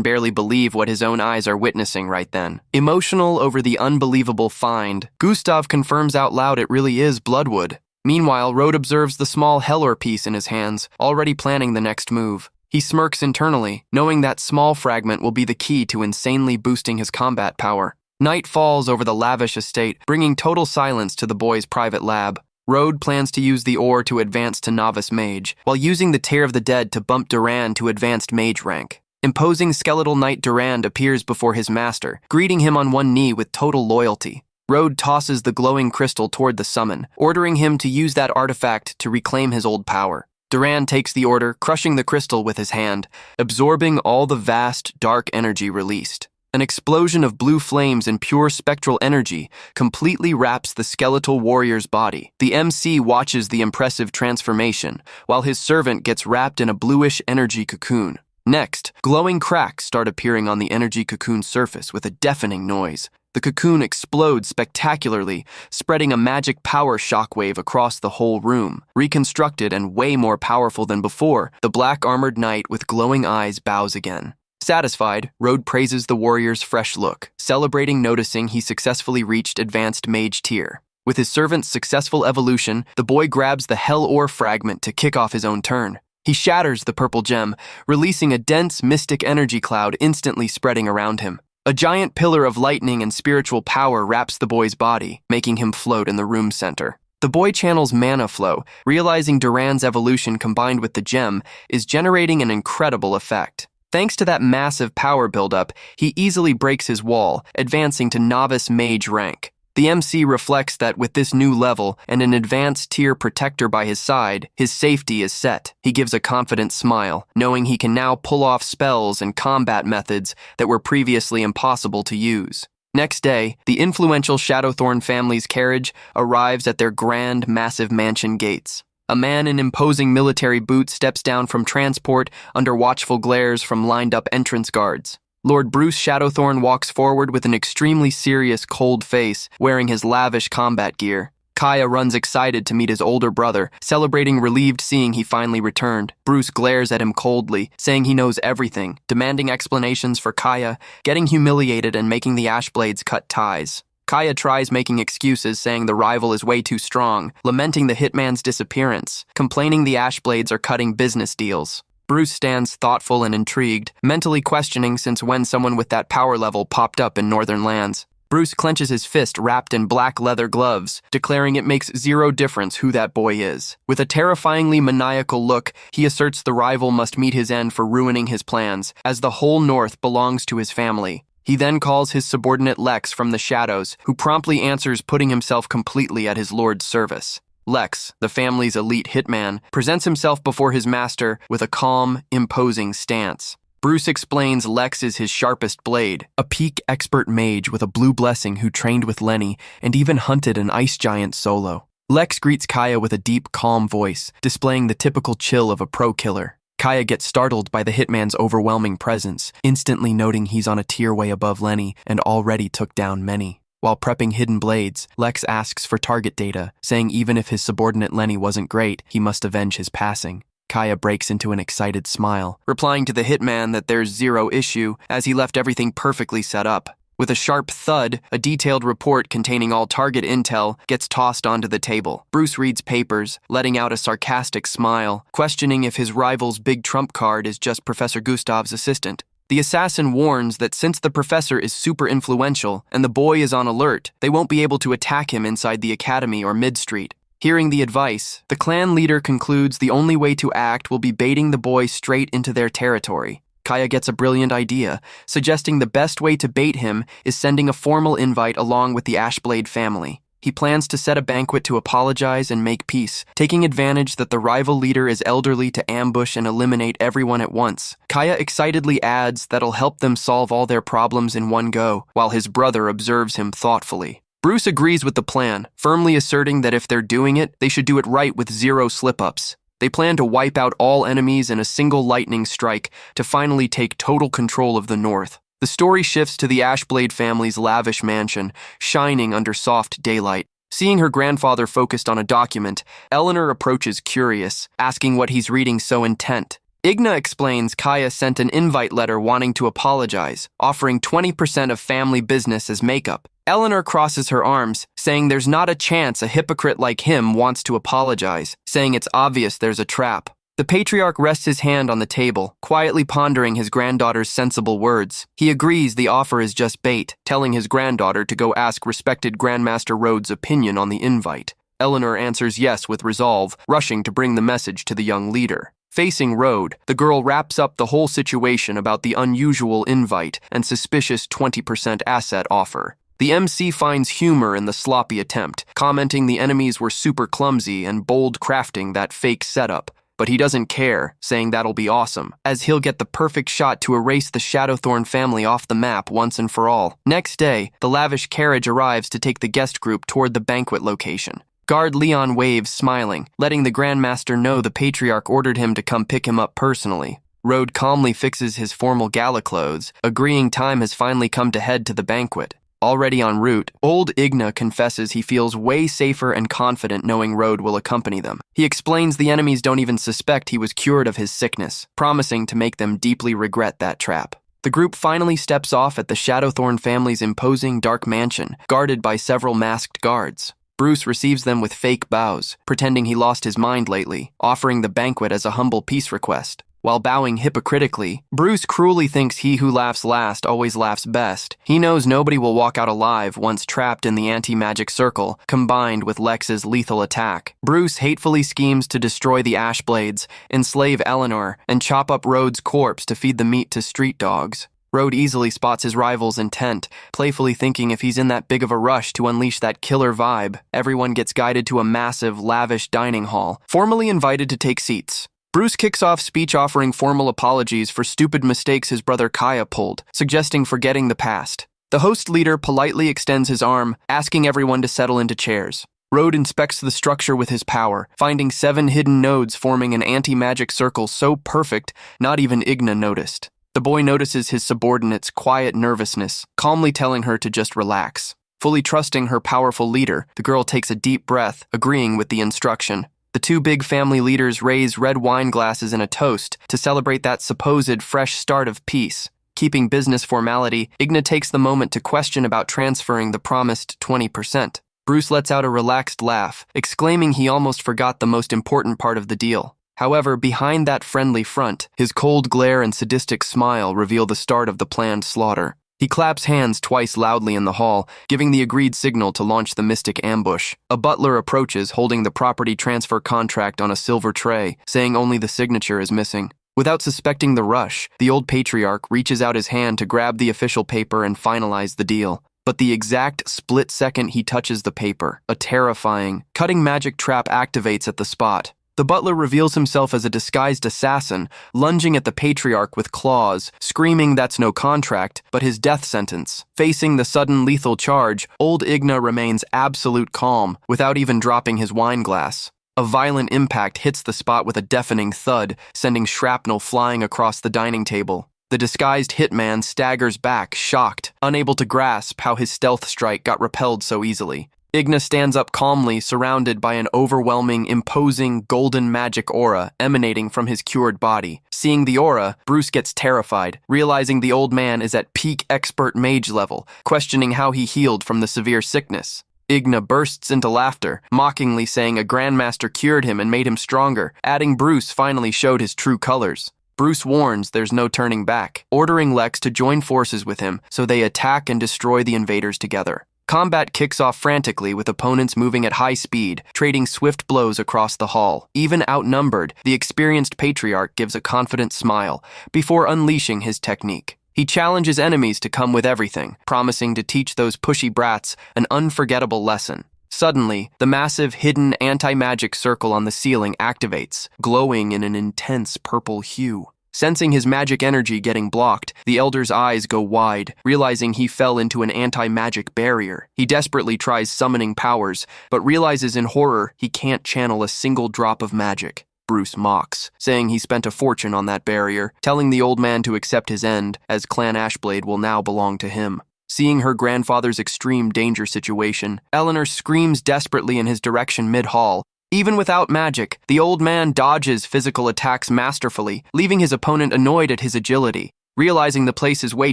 barely believe what his own eyes are witnessing right then. Emotional over the unbelievable find, Gustav confirms out loud it really is bloodwood. Meanwhile, Road observes the small Hellor piece in his hands, already planning the next move. He smirks internally, knowing that small fragment will be the key to insanely boosting his combat power. Night falls over the lavish estate, bringing total silence to the boy's private lab. Road plans to use the ore to advance to novice mage, while using the Tear of the Dead to bump Durand to advanced mage rank. Imposing skeletal knight Durand appears before his master, greeting him on one knee with total loyalty. Road tosses the glowing crystal toward the summon, ordering him to use that artifact to reclaim his old power. Durand takes the order, crushing the crystal with his hand, absorbing all the vast, dark energy released. An explosion of blue flames and pure spectral energy completely wraps the skeletal warrior's body. The MC watches the impressive transformation, while his servant gets wrapped in a bluish energy cocoon. Next, glowing cracks start appearing on the energy cocoon's surface with a deafening noise. The cocoon explodes spectacularly, spreading a magic power shockwave across the whole room. Reconstructed and way more powerful than before, the black-armored knight with glowing eyes bows again. Satisfied, Road praises the warrior's fresh look, celebrating noticing he successfully reached advanced mage tier. With his servant's successful evolution, the boy grabs the hell ore fragment to kick off his own turn. He shatters the purple gem, releasing a dense mystic energy cloud instantly spreading around him. A giant pillar of lightning and spiritual power wraps the boy's body, making him float in the room's center. The boy channels mana flow, realizing Durand's evolution combined with the gem is generating an incredible effect. Thanks to that massive power buildup, he easily breaks his wall, advancing to novice mage rank. The MC reflects that with this new level and an advanced tier protector by his side, his safety is set. He gives a confident smile, knowing he can now pull off spells and combat methods that were previously impossible to use. Next day, the influential Shadowthorn family's carriage arrives at their grand, massive mansion gates. A man in imposing military boots steps down from transport under watchful glares from lined-up entrance guards. Lord Bruce Shadowthorn walks forward with an extremely serious, cold face, wearing his lavish combat gear. Kaya runs excited to meet his older brother, celebrating relieved seeing he finally returned. Bruce glares at him coldly, saying he knows everything, demanding explanations for Kaya, getting humiliated and making the Ashblades cut ties. Kaya tries making excuses, saying the rival is way too strong, lamenting the hitman's disappearance, complaining the Ashblades are cutting business deals. Bruce stands thoughtful and intrigued, mentally questioning since when someone with that power level popped up in northern lands. Bruce clenches his fist wrapped in black leather gloves, declaring it makes zero difference who that boy is. With a terrifyingly maniacal look, he asserts the rival must meet his end for ruining his plans, as the whole north belongs to his family. He then calls his subordinate Lex from the shadows, who promptly answers, putting himself completely at his lord's service. Lex, the family's elite hitman, presents himself before his master with a calm, imposing stance. Bruce explains Lex is his sharpest blade, a peak expert mage with a blue blessing who trained with Lenny and even hunted an ice giant solo. Lex greets Kaya with a deep, calm voice, displaying the typical chill of a pro killer. Kaya gets startled by the hitman's overwhelming presence, instantly noting he's on a tier way above Lenny and already took down many. While prepping hidden blades, Lex asks for target data, saying even if his subordinate Lenny wasn't great, he must avenge his passing. Kaya breaks into an excited smile, replying to the hitman that there's zero issue, as he left everything perfectly set up. With a sharp thud, a detailed report containing all target intel gets tossed onto the table. Bruce reads papers, letting out a sarcastic smile, questioning if his rival's big trump card is just Professor Gustav's assistant. The assassin warns that since the professor is super influential and the boy is on alert, they won't be able to attack him inside the academy or mid-street. Hearing the advice, the clan leader concludes the only way to act will be baiting the boy straight into their territory. Kaya gets a brilliant idea, suggesting the best way to bait him is sending a formal invite along with the Ashblade family. He plans to set a banquet to apologize and make peace, taking advantage that the rival leader is elderly to ambush and eliminate everyone at once. Kaya excitedly adds that'll help them solve all their problems in one go, while his brother observes him thoughtfully. Bruce agrees with the plan, firmly asserting that if they're doing it, they should do it right with zero slip-ups. They plan to wipe out all enemies in a single lightning strike to finally take total control of the North. The story shifts to the Ashblade family's lavish mansion, shining under soft daylight. Seeing her grandfather focused on a document, Eleanor approaches curious, asking what he's reading so intent. Igna explains Kaya sent an invite letter wanting to apologize, offering 20% of family business as makeup. Eleanor crosses her arms, saying there's not a chance a hypocrite like him wants to apologize, saying it's obvious there's a trap. The patriarch rests his hand on the table, quietly pondering his granddaughter's sensible words. He agrees the offer is just bait, telling his granddaughter to go ask respected Grandmaster Rhodes' opinion on the invite. Eleanor answers yes with resolve, rushing to bring the message to the young leader. Facing Rhode, the girl wraps up the whole situation about the unusual invite and suspicious 20% asset offer. The MC finds humor in the sloppy attempt, commenting the enemies were super clumsy and bold crafting that fake setup. But he doesn't care, saying that'll be awesome, as he'll get the perfect shot to erase the Shadowthorn family off the map once and for all. Next day, the lavish carriage arrives to take the guest group toward the banquet location. Guard Leon waves, smiling, letting the Grandmaster know the Patriarch ordered him to come pick him up personally. Rhode calmly fixes his formal gala clothes, agreeing time has finally come to head to the banquet. Already en route, old Igna confesses he feels way safer and confident knowing Rhode will accompany them. He explains the enemies don't even suspect he was cured of his sickness, promising to make them deeply regret that trap. The group finally steps off at the Shadowthorn family's imposing dark mansion, guarded by several masked guards. Bruce receives them with fake bows, pretending he lost his mind lately, offering the banquet as a humble peace request. While bowing hypocritically, Bruce cruelly thinks he who laughs last always laughs best. He knows nobody will walk out alive once trapped in the anti-magic circle, combined with Lex's lethal attack. Bruce hatefully schemes to destroy the Ashblades, enslave Eleanor, and chop up Rhode's corpse to feed the meat to street dogs. Rhode easily spots his rival's intent, playfully thinking if he's in that big of a rush to unleash that killer vibe. Everyone gets guided to a massive, lavish dining hall, formally invited to take seats. Bruce kicks off speech offering formal apologies for stupid mistakes his brother Kaya pulled, suggesting forgetting the past. The host leader politely extends his arm, asking everyone to settle into chairs. Rhode inspects the structure with his power, finding 7 hidden nodes forming an anti-magic circle so perfect, not even Igna noticed. The boy notices his subordinate's quiet nervousness, calmly telling her to just relax. Fully trusting her powerful leader, the girl takes a deep breath, agreeing with the instruction. The 2 big family leaders raise red wine glasses in a toast to celebrate that supposed fresh start of peace. Keeping business formality, Igna takes the moment to question about transferring the promised 20%. Bruce lets out a relaxed laugh, exclaiming he almost forgot the most important part of the deal. However, behind that friendly front, his cold glare and sadistic smile reveal the start of the planned slaughter. He claps hands twice loudly in the hall, giving the agreed signal to launch the mystic ambush. A butler approaches, holding the property transfer contract on a silver tray, saying only the signature is missing. Without suspecting the rush, the old patriarch reaches out his hand to grab the official paper and finalize the deal. But the exact split second he touches the paper, a terrifying, cutting magic trap activates at the spot. The butler reveals himself as a disguised assassin, lunging at the patriarch with claws, screaming that's no contract, but his death sentence. Facing the sudden lethal charge, old Igna remains absolute calm, without even dropping his wine glass. A violent impact hits the spot with a deafening thud, sending shrapnel flying across the dining table. The disguised hitman staggers back, shocked, unable to grasp how his stealth strike got repelled so easily. Igna stands up calmly, surrounded by an overwhelming, imposing, golden magic aura emanating from his cured body. Seeing the aura, Bruce gets terrified, realizing the old man is at peak expert mage level, questioning how he healed from the severe sickness. Igna bursts into laughter, mockingly saying a grandmaster cured him and made him stronger, adding Bruce finally showed his true colors. Bruce warns there's no turning back, ordering Lex to join forces with him so they attack and destroy the invaders together. Combat kicks off frantically with opponents moving at high speed, trading swift blows across the hall. Even outnumbered, the experienced patriarch gives a confident smile before unleashing his technique. He challenges enemies to come with everything, promising to teach those pushy brats an unforgettable lesson. Suddenly, the massive, hidden anti-magic circle on the ceiling activates, glowing in an intense purple hue. Sensing his magic energy getting blocked, the elder's eyes go wide, realizing he fell into an anti-magic barrier. He desperately tries summoning powers, but realizes in horror he can't channel a single drop of magic. Bruce mocks, saying he spent a fortune on that barrier, telling the old man to accept his end, as Clan Ashblade will now belong to him. Seeing her grandfather's extreme danger situation, Eleanor screams desperately in his direction mid-hall. Even without magic, the old man dodges physical attacks masterfully, leaving his opponent annoyed at his agility. Realizing the place is way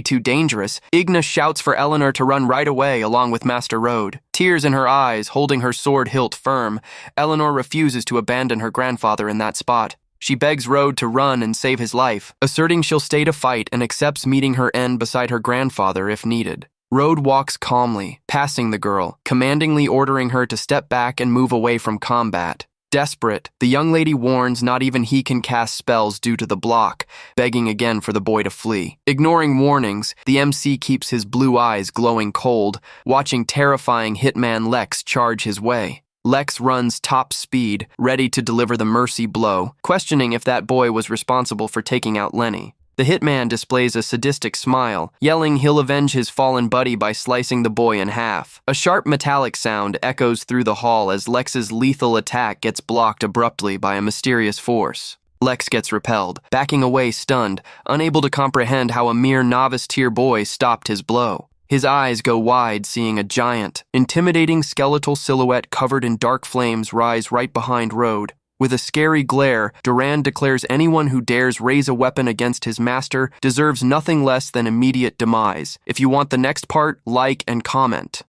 too dangerous, Igna shouts for Eleanor to run right away along with Master Rode. Tears in her eyes, holding her sword hilt firm, Eleanor refuses to abandon her grandfather in that spot. She begs Rode to run and save his life, asserting she'll stay to fight and accepts meeting her end beside her grandfather if needed. Rode walks calmly, passing the girl, commandingly ordering her to step back and move away from combat. Desperate, the young lady warns not even he can cast spells due to the block, begging again for the boy to flee. Ignoring warnings, the MC keeps his blue eyes glowing cold, watching terrifying hitman Lex charge his way. Lex runs top speed, ready to deliver the mercy blow, questioning if that boy was responsible for taking out Lenny. The hitman displays a sadistic smile, yelling he'll avenge his fallen buddy by slicing the boy in half. A sharp metallic sound echoes through the hall as Lex's lethal attack gets blocked abruptly by a mysterious force. Lex gets repelled, backing away stunned, unable to comprehend how a mere novice-tier boy stopped his blow. His eyes go wide, seeing a giant, intimidating skeletal silhouette covered in dark flames rise right behind Rode. With a scary glare, Durand declares anyone who dares raise a weapon against his master deserves nothing less than immediate demise. If you want the next part, like and comment.